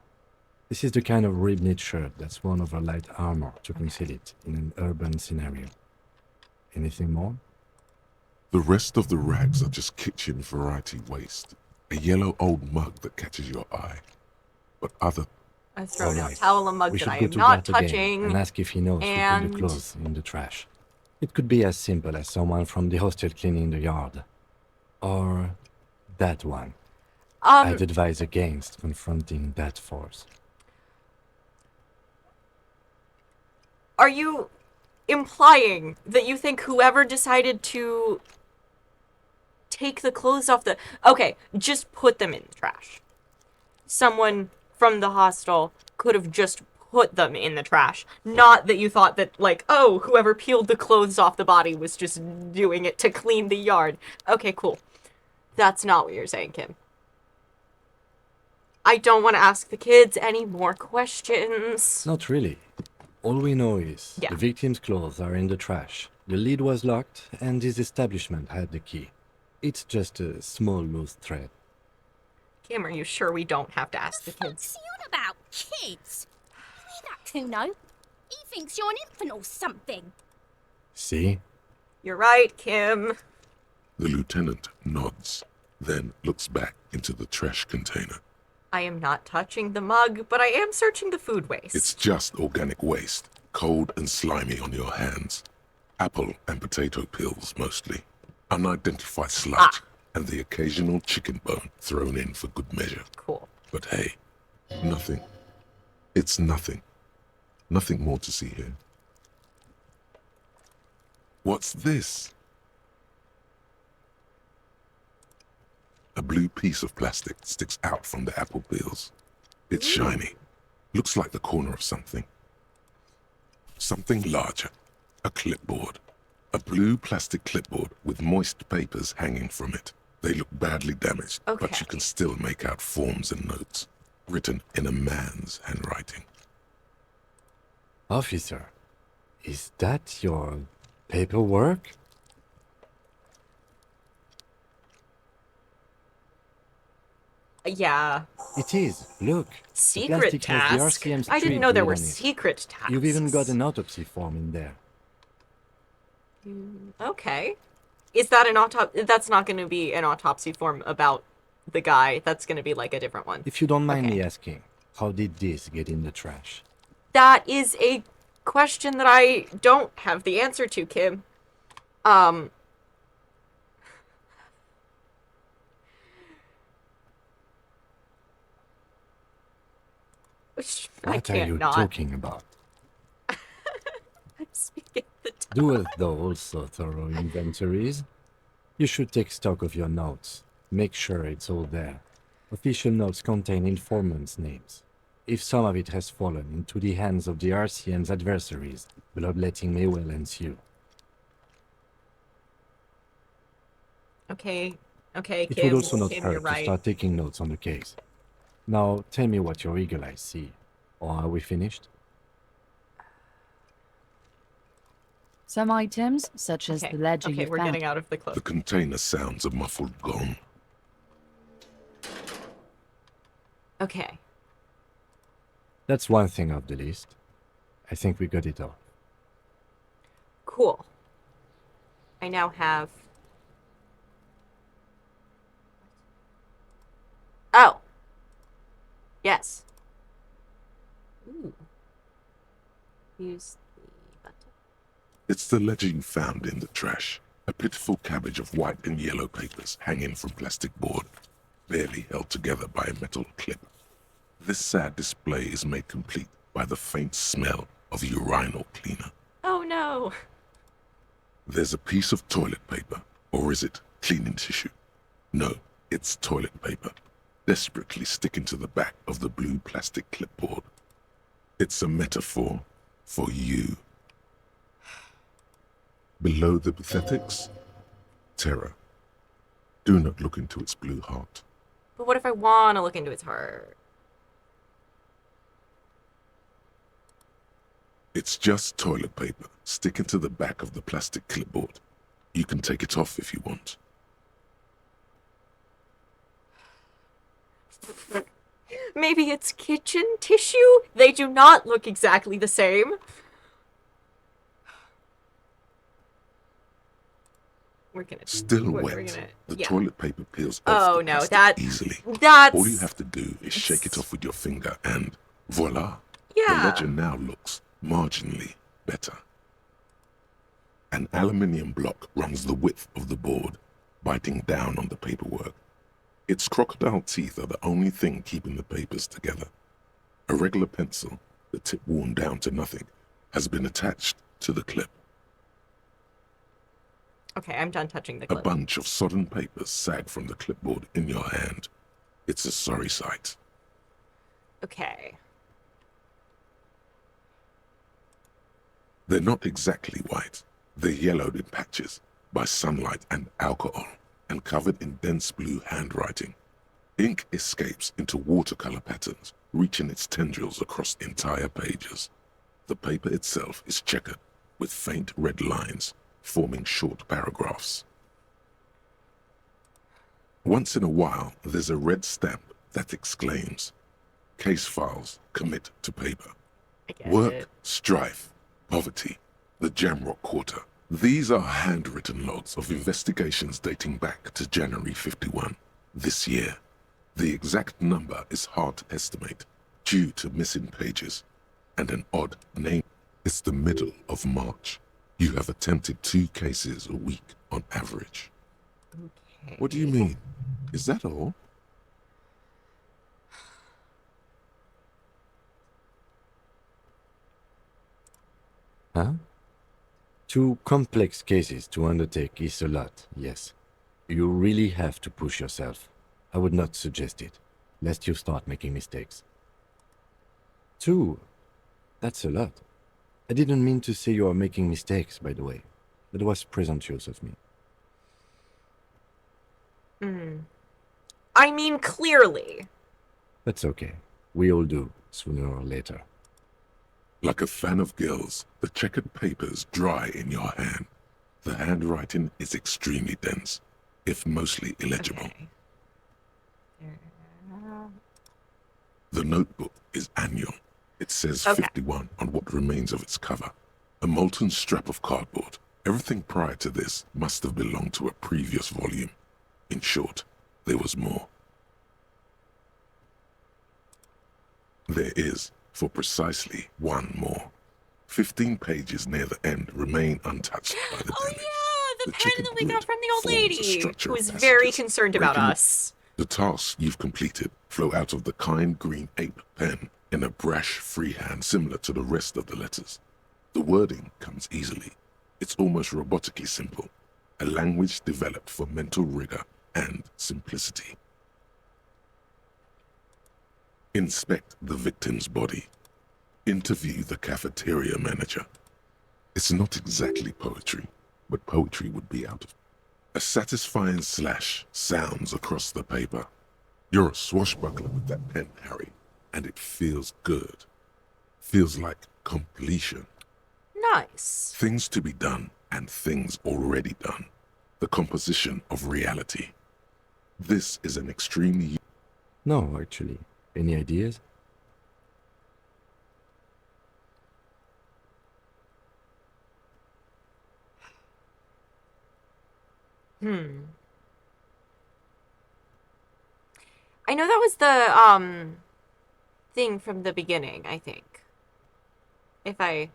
This is the kind of rib-knit shirt that's worn over light armor to conceal it in an urban scenario. Anything more? The rest of the rags are just kitchen variety waste. A yellow old mug that catches your eye. But other... I throw down Alright. towel and mug We that should I go am to not Dart again touching. and ask if he knows who put and the clothes in the trash. It could be as simple as someone from the hostel cleaning the yard. Or that one. I'd advise against confronting that force. Are you implying that you think whoever decided to take the clothes off the... Okay, just put them in the trash. Someone from the hostel could have just put them in the trash. Not that you thought that, like, oh, whoever peeled the clothes off the body was just doing it to clean the yard. Okay, cool. That's not what you're saying, Kim. I don't want to ask the kids any more questions. Not really. All we know is the victim's clothes are in the trash. The lid was locked, and his establishment had the key. It's just a small loose thread. Kim, are you sure we don't have to ask the kids? What's he on about? Kids? Hear that, Kuno? He thinks you're an infant or something. See? You're right, Kim. The lieutenant nods, then looks back into the trash container. I am not touching the mug, but I am searching the food waste. It's just organic waste, cold and slimy on your hands. Apple and potato peels, mostly. Unidentified sludge, and the occasional chicken bone thrown in for good measure. Cool. But hey, nothing. It's nothing. Nothing more to see here. What's this? A blue piece of plastic sticks out from the apple peels. It's shiny. Looks like the corner of something. Something larger. A clipboard. A blue plastic clipboard with moist papers hanging from it. They look badly damaged, but you can still make out forms and notes, written in a man's handwriting. Officer, is that your paperwork? Yeah. It is. Look. Secret task? I didn't know there were secret tasks. You've even got an autopsy form in there. Okay. Is that an autopsy? That's not going to be an autopsy form about the guy. That's going to be like a different one. If you don't mind me asking, how did this get in the trash? That is a question that I don't have the answer to, Kim. What are you talking about? I'm speaking the tongue. Doeth thou also thorough inventories? You should take stock of your notes. Make sure it's all there. Official notes contain informants' names. If some of it has fallen into the hands of the RCM's adversaries, bloodletting may well ensue. Okay, Kim, It would also not Kim, hurt you're to right. start taking notes on the case. Now, tell me what your eagle eyes see. Or are we finished? Some items, such as the ledger you we're found. getting out of the cloak. The container sounds a muffled gong. Okay. That's one thing off the list. I think we got it all. Cool. I now have... Oh. Yes. Ooh. Use the button. It's the ledger you found in the trash. A pitiful cabbage of white and yellow papers hanging from plastic board, barely held together by a metal clip. This sad display is made complete by the faint smell of urinal cleaner. Oh no. There's a piece of toilet paper, or is it cleaning tissue? No, it's toilet paper, desperately sticking to the back of the blue plastic clipboard. It's a metaphor for you. Below the pathetics, terror. Do not look into its blue heart. But what if I want to look into its heart? It's just toilet paper sticking to the back of the plastic clipboard. You can take it off if you want. Maybe it's kitchen tissue? They do not look exactly the same. We're gonna... Still we're wet. gonna, the yeah. toilet paper peels off the plastic that easily. That's... All you have to do is shake it off with your finger and voila. Yeah. The ledger now looks marginally better. An aluminium block runs the width of the board, biting down on the paperwork. Its crocodile teeth are the only thing keeping the papers together. A regular pencil, the tip worn down to nothing, has been attached to the clip. Okay, I'm done touching the A clip. bunch of sodden papers sag from the clipboard in your hand. It's a sorry sight. Okay. They're not exactly white. They're yellowed in patches by sunlight and alcohol, and covered in dense blue handwriting. Ink escapes into watercolor patterns, reaching its tendrils across entire pages. The paper itself is checkered, with faint red lines, forming short paragraphs. Once in a while, there's a red stamp that exclaims, "Case files commit to paper." Work, strife, poverty, the Jamrock Quarter. These are handwritten logs of investigations dating back to January 51, this year. The exact number is hard to estimate due to missing pages and an odd name. It's the middle of March. You have attempted 2 cases a week on average. Okay. What do you mean? Is that all? Huh? 2 complex cases to undertake is a lot, yes. You really have to push yourself. I would not suggest it, lest you start making mistakes. 2? That's a lot. I didn't mean to say you are making mistakes, by the way. That was presumptuous of me. I mean, clearly. That's okay. We all do, sooner or later. Like a fan of gills, the checkered papers dry in your hand. The handwriting is extremely dense, if mostly illegible. Okay. The notebook is annual. It says Okay. 51 on what remains of its cover. A molten strap of cardboard. Everything prior to this must have belonged to a previous volume. In short, there was more. There is, for precisely 1 more. 15 pages near the end remain untouched by the damage. The pen checkered that we got grid from the old forms a lady, structure who of was very passages, concerned about breaking us. The tasks you've completed flow out of the kind green ape pen in a brash freehand similar to the rest of the letters. The wording comes easily. It's almost robotically simple, a language developed for mental rigor and simplicity. Inspect the victim's body. Interview the cafeteria manager. It's not exactly poetry, but poetry would be out of. A satisfying slash sounds across the paper. You're a swashbuckler with that pen, Harry, and it feels good. Feels like completion. Nice. Things to be done and things already done. The composition of reality. This is an extremely... No, actually. Any ideas? I know that was the, thing from the beginning, I think. If I...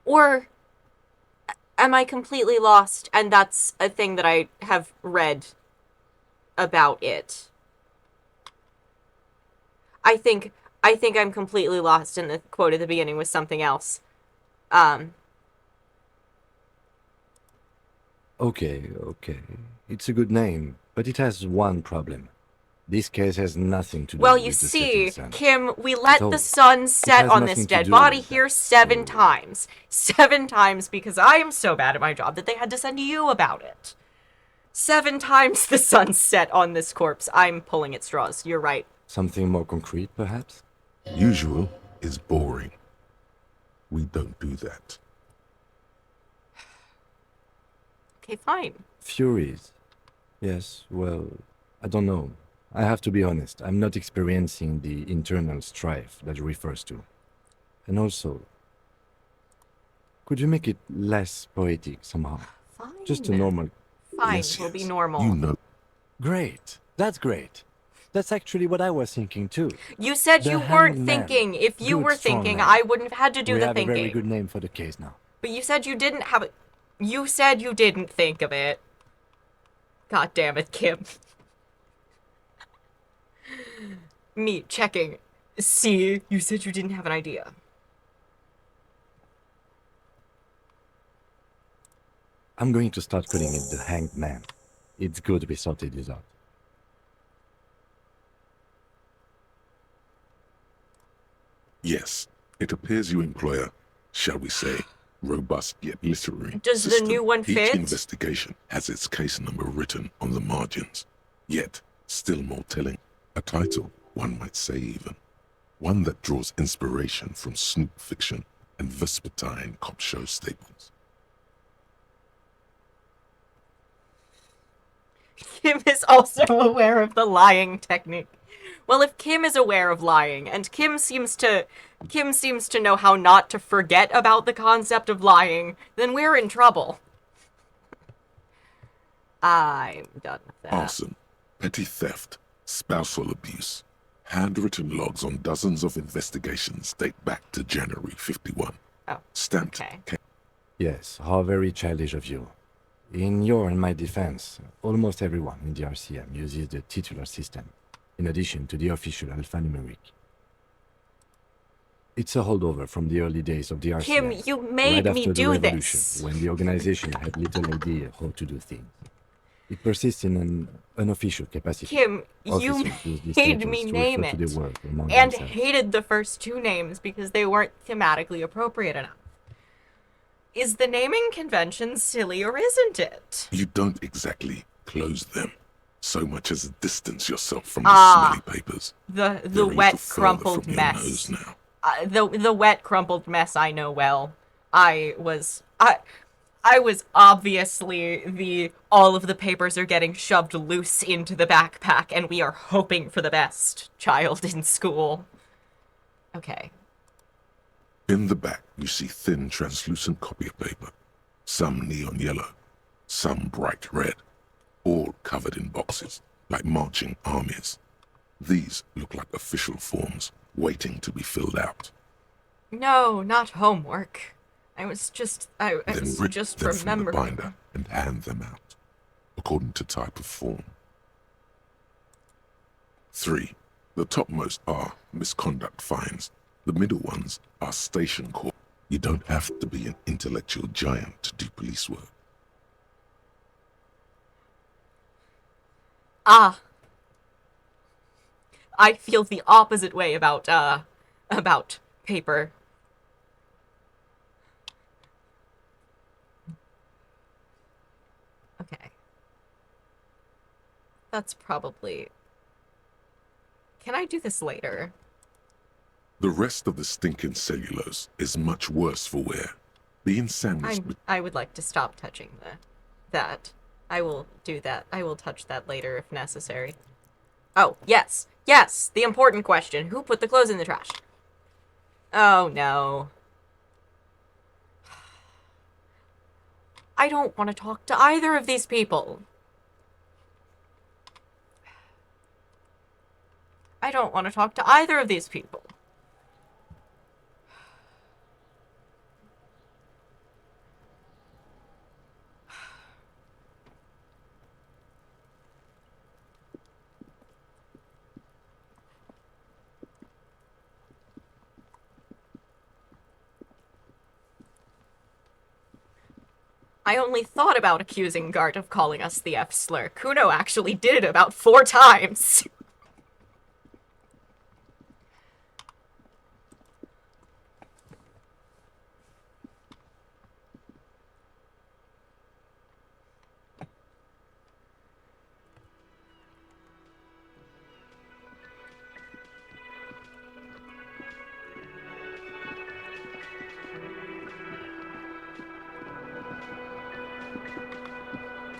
Or am I completely lost and that's a thing that I have read about it? I think I'm completely lost and the quote at the beginning was something else. Okay. It's a good name, but it has one problem. This case has nothing to do Well, with you the see, setting sun. Kim, we let At the all. sun set has on this nothing to dead do body with here that, 7 so- times. 7 times because I am so bad at my job that they had to send you about it. 7 times the sun set on this corpse. I'm pulling at straws. You're right. Something more concrete, perhaps? Usual is boring. We don't do that. Okay, fine. Furies. Yes, well, I don't know. I have to be honest, I'm not experiencing the internal strife that refers to. And also, could you make it less poetic somehow? Fine. Just a normal... Fine, Yes, we'll be yes. normal. You know. Great. That's great. That's actually what I was thinking too. You said The you weren't Hangman. thinking. If you Good, were strong thinking, name. I wouldn't have had to do We the have thinking. a very good name for the case now. But you said you didn't have it. You said you didn't think of it. God damn it, Kim. Me checking. See, you said you didn't have an idea. I'm going to start calling it the Hanged Man. It's good we sorted this out. Yes, it appears you employ a, shall we say, robust yet literary Does the system. new one fit? Each investigation has its case number written on the margins. Yet, still more telling, a title, one might say even. One that draws inspiration from snoop fiction and vespertine cop show staples. Kim is also aware of the lying technique. Well, if Kim is aware of lying, and Kim seems to know how not to forget about the concept of lying, then we're in trouble. I'm done with that. Arson, petty theft, spousal abuse. Handwritten logs on dozens of investigations date back to January 51. Oh, Stamped. okay. Yes, how very childish of you. In your and my defense, almost everyone in the RCM uses the titular system, in addition to the official alphanumeric. It's a holdover from the early days of the RCM. Kim, you made right me after do the revolution, this. when the organization had little idea how to do things. It persists in an unofficial capacity. Kim, you Officers use these made titles me to name refer to it. their work among And themselves. hated the first two names because they weren't thematically appropriate enough. Is the naming convention silly or isn't it? You don't exactly close them, so much as distance yourself from the smelly papers. The They're a wet, little further crumpled from your mess. nose now. The wet, crumpled mess I know well. I was obviously all of the papers are getting shoved loose into the backpack and we are hoping for the best child in school. Okay. In the back, you see thin, translucent copy of paper. Some neon yellow, some bright red, all covered in boxes, like marching armies. These look like official forms, waiting to be filled out. No, not homework. I was just Then rip just them from the remembering. binder and hand them out, according to type of form. 3. The topmost are misconduct fines. The middle ones are station court. You don't have to be an intellectual giant to do police work. I feel the opposite way about paper. Okay. That's probably... Can I do this later? The rest of the stinking cellulose is much worse for wear. Being sandwiched I would like to stop touching that. I will do that. I will touch that later if necessary. Oh, yes. Yes, the important question. Who put the clothes in the trash? Oh, no. I don't want to talk to either of these people. I don't want to talk to either of these people. I only thought about accusing Gart of calling us the F-slur. Kuno actually did it about 4 times.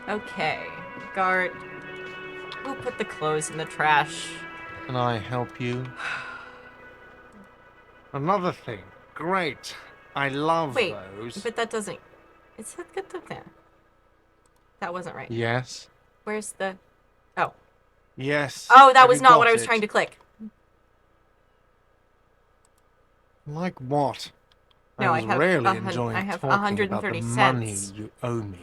Okay, Gart, who put the clothes in the trash? Can I help you? Another thing. Great. I love Wait, those. but that doesn't... It's that good there. That wasn't right. Yes. Where's the... Oh. Yes. Oh, that Have was you not what got I was it? trying to click. Like what? No, I was have really enjoying I have talking 130 about the money cents. you owe me.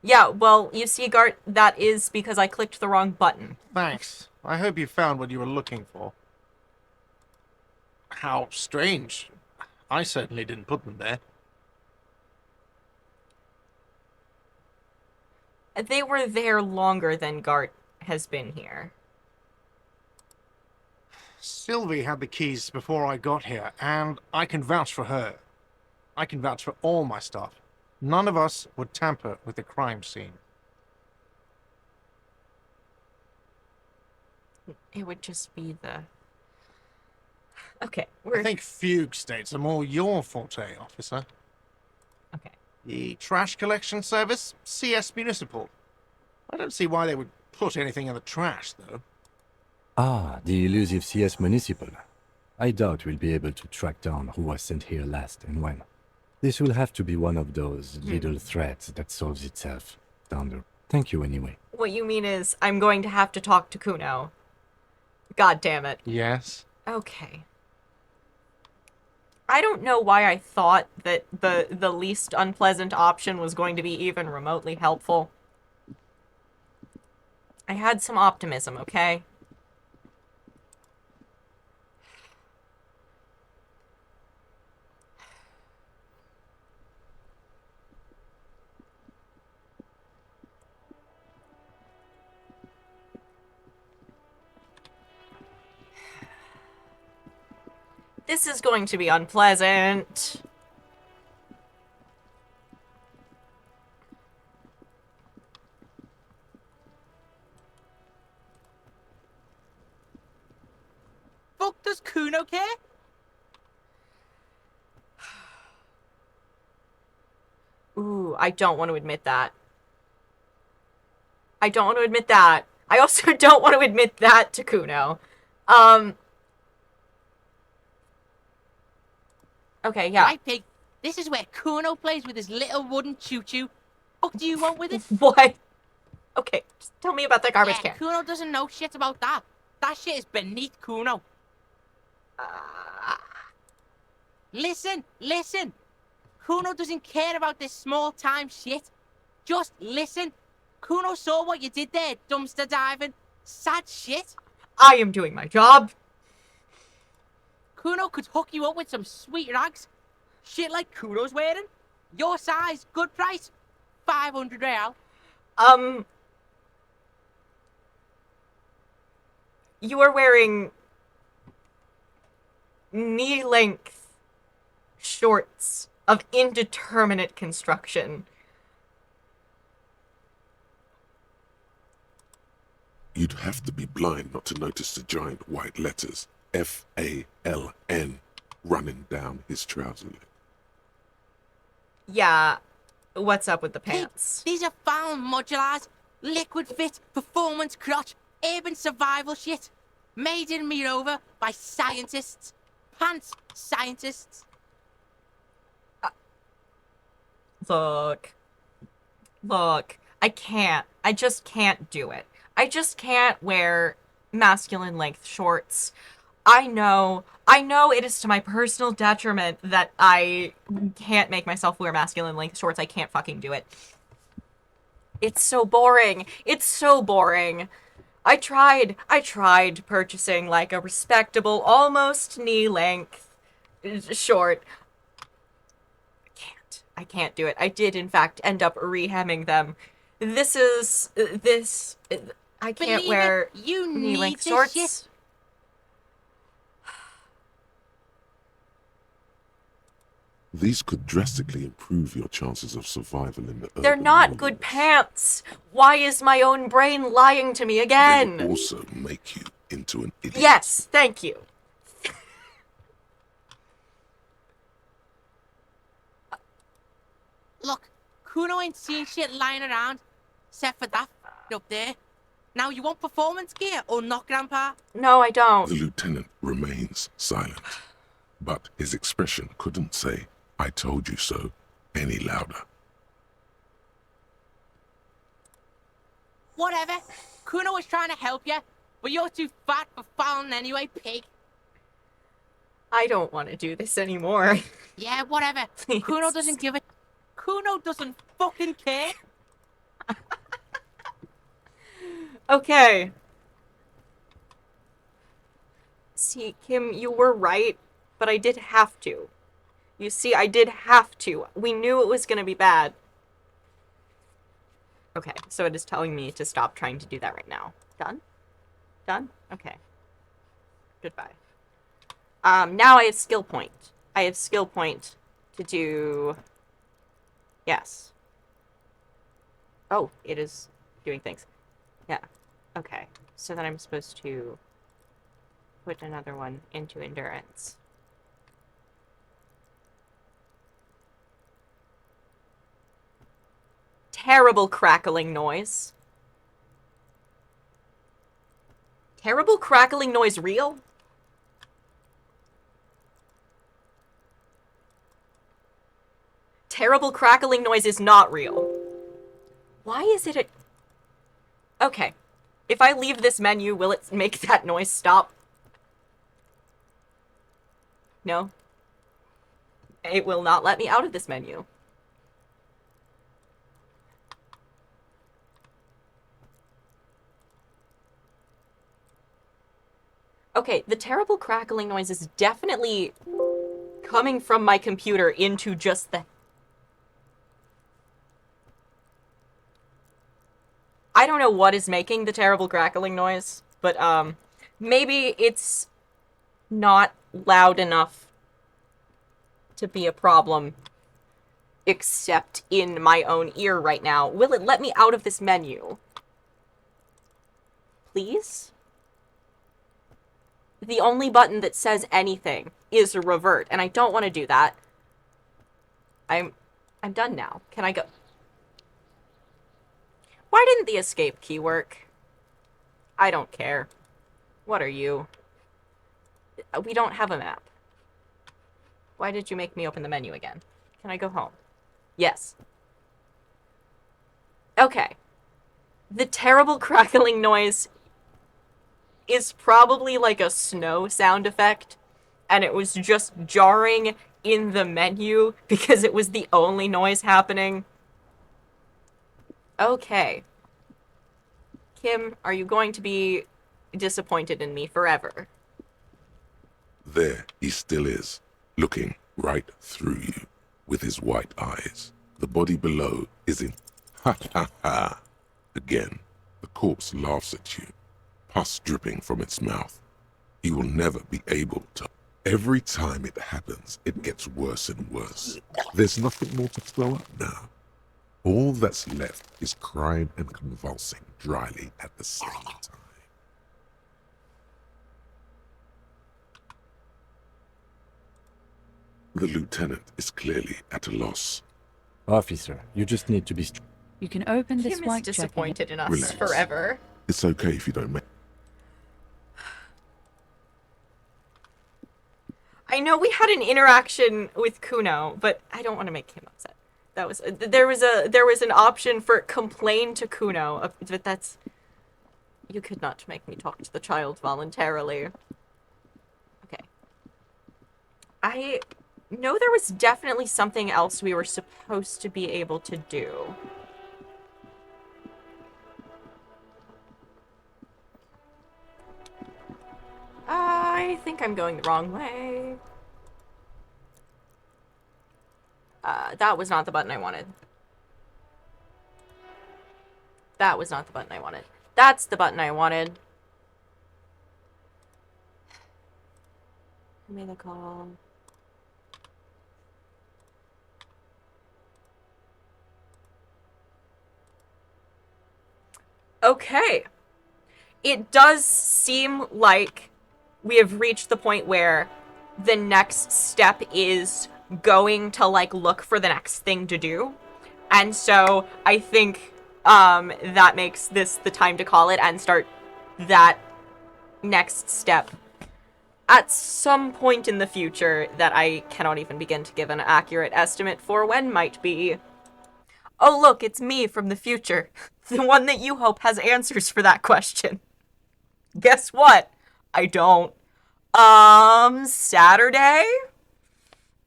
Yeah, well, you see, Gart, that is because I clicked the wrong button. Thanks. I hope you found what you were looking for. How strange. I certainly didn't put them there. They were there longer than Gart has been here. Sylvie had the keys before I got here, and I can vouch for her. I can vouch for all my stuff. None of us would tamper with the crime scene. It would just be the... Okay, I think fugue states are more your forte, officer. Okay. The trash collection service, CS Municipal. I don't see why they would put anything in the trash, though. Ah, the elusive CS Municipal. I doubt we'll be able to track down who was sent here last and when. This will have to be one of those little threads that solves itself. Thunder. Thank you anyway. What you mean is I'm going to have to talk to Kuno. God damn it. Yes. Okay. I don't know why I thought that the least unpleasant option was going to be even remotely helpful. I had some optimism, okay? This is going to be unpleasant. Fuck does Kuno care? Ooh, I don't want to admit that. I don't want to admit that. I also don't want to admit that to Kuno. Okay, yeah. Right, pig. This is where Kuno plays with his little wooden choo-choo. What do you want with it? What? Okay, just tell me about that garbage Yeah, can. Kuno doesn't know shit about that. That shit is beneath Kuno. Listen. Kuno doesn't care about this small-time shit. Just listen. Kuno saw what you did there, dumpster diving. Sad shit. I am doing my job. Kuno could hook you up with some sweet rags. Shit like Kuno's wearing. Your size, good price. 500 real. You are wearing knee-length shorts of indeterminate construction. You'd have to be blind not to notice the giant white letters F-A-L-N running down his trouser leg. Yeah, what's up with the pants? These are found modulars. Liquid fit, performance crotch, urban survival shit. Made in Mirova by scientists. Pants scientists. Look, I can't. I just can't do it. I just can't wear masculine length shorts. I know it is to my personal detriment that I can't make myself wear masculine length shorts. I can't fucking do it. It's so boring. It's so boring. I tried purchasing like a respectable, almost knee length short. I can't do it. I did, in fact, end up rehemming them. I can't wear knee-length shorts. Shit. These could drastically improve your chances of survival in the They're not good pants. Why is my own brain lying to me again? They will also make you into an idiot. Yes, thank you. Look, Kuno ain't seen shit lying around, except for that up there. Now, you want performance gear or not, Grandpa? No, I don't. The lieutenant remains silent, but his expression couldn't say, "I told you so," any louder. Whatever. Kuno was trying to help you, but you're too fat for fouling anyway, pig. I don't want to do this anymore. Yeah, whatever. Please. Kuno doesn't give a... Kuno doesn't fucking care. Okay. See, Kim, you were right, but I did have to. You see, I did have to. We knew it was going to be bad. Okay, so it is telling me to stop trying to do that right now. Done? Done? Okay. Goodbye. Now I have skill point. I have skill point to do... Yes. Oh, it is doing things. Yeah. Okay. So then I'm supposed to put another one into endurance. Terrible crackling noise. Terrible crackling noise real? Terrible crackling noise is not real. Why is it a... Okay. If I leave this menu, will it make that noise stop? No? It will not let me out of this menu. Okay, the terrible crackling noise is definitely coming from my computer into just the... I don't know what is making the terrible crackling noise, but, maybe it's not loud enough to be a problem, except in my own ear right now. Will it let me out of this menu? Please? The only button that says anything is revert, and I don't want to do that. I'm done now. Can I go? Why didn't the escape key work? I don't care. What are you? We don't have a map. Why did you make me open the menu again? Can I go home? Yes. Okay. The terrible crackling noise is probably like a snow sound effect, and it was just jarring in the menu because it was the only noise happening. Okay. Kim, are you going to be disappointed in me forever? There he still is, looking right through you with his white eyes. The body below is in ha ha ha. Again, the corpse laughs at you, pus dripping from its mouth. He will never be able to. Every time it happens, it gets worse and worse. There's nothing more to throw up now. All that's left is crying and convulsing dryly at the same time. The lieutenant is clearly at a loss. Officer, you just need to be... You can open this Kim is white disappointed in us Relax. forever. It's okay if you don't make... I know we had an interaction with Kuno, but I don't want to make him upset. That was there was an option for complain to Kuno, but that's... You could not make me talk to the child voluntarily. Okay. I know there was definitely something else we were supposed to be able to do. I think I'm going the wrong way. That was not the button I wanted. That was not the button I wanted. That's the button I wanted. Who made the call? Okay. It does seem like we have reached the point where the next step is going to, like, look for the next thing to do. And so I think that makes this the time to call it and start that next step at some point in the future that I cannot even begin to give an accurate estimate for when might be. Oh, look, it's me from the future. The one that you hope has answers for that question. Guess what? I don't. Saturday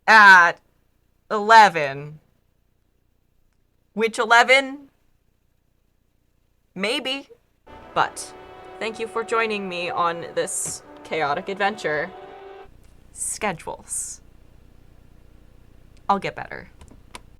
at 11. Which 11? Maybe. But thank you for joining me on this chaotic adventure. Schedules. I'll get better.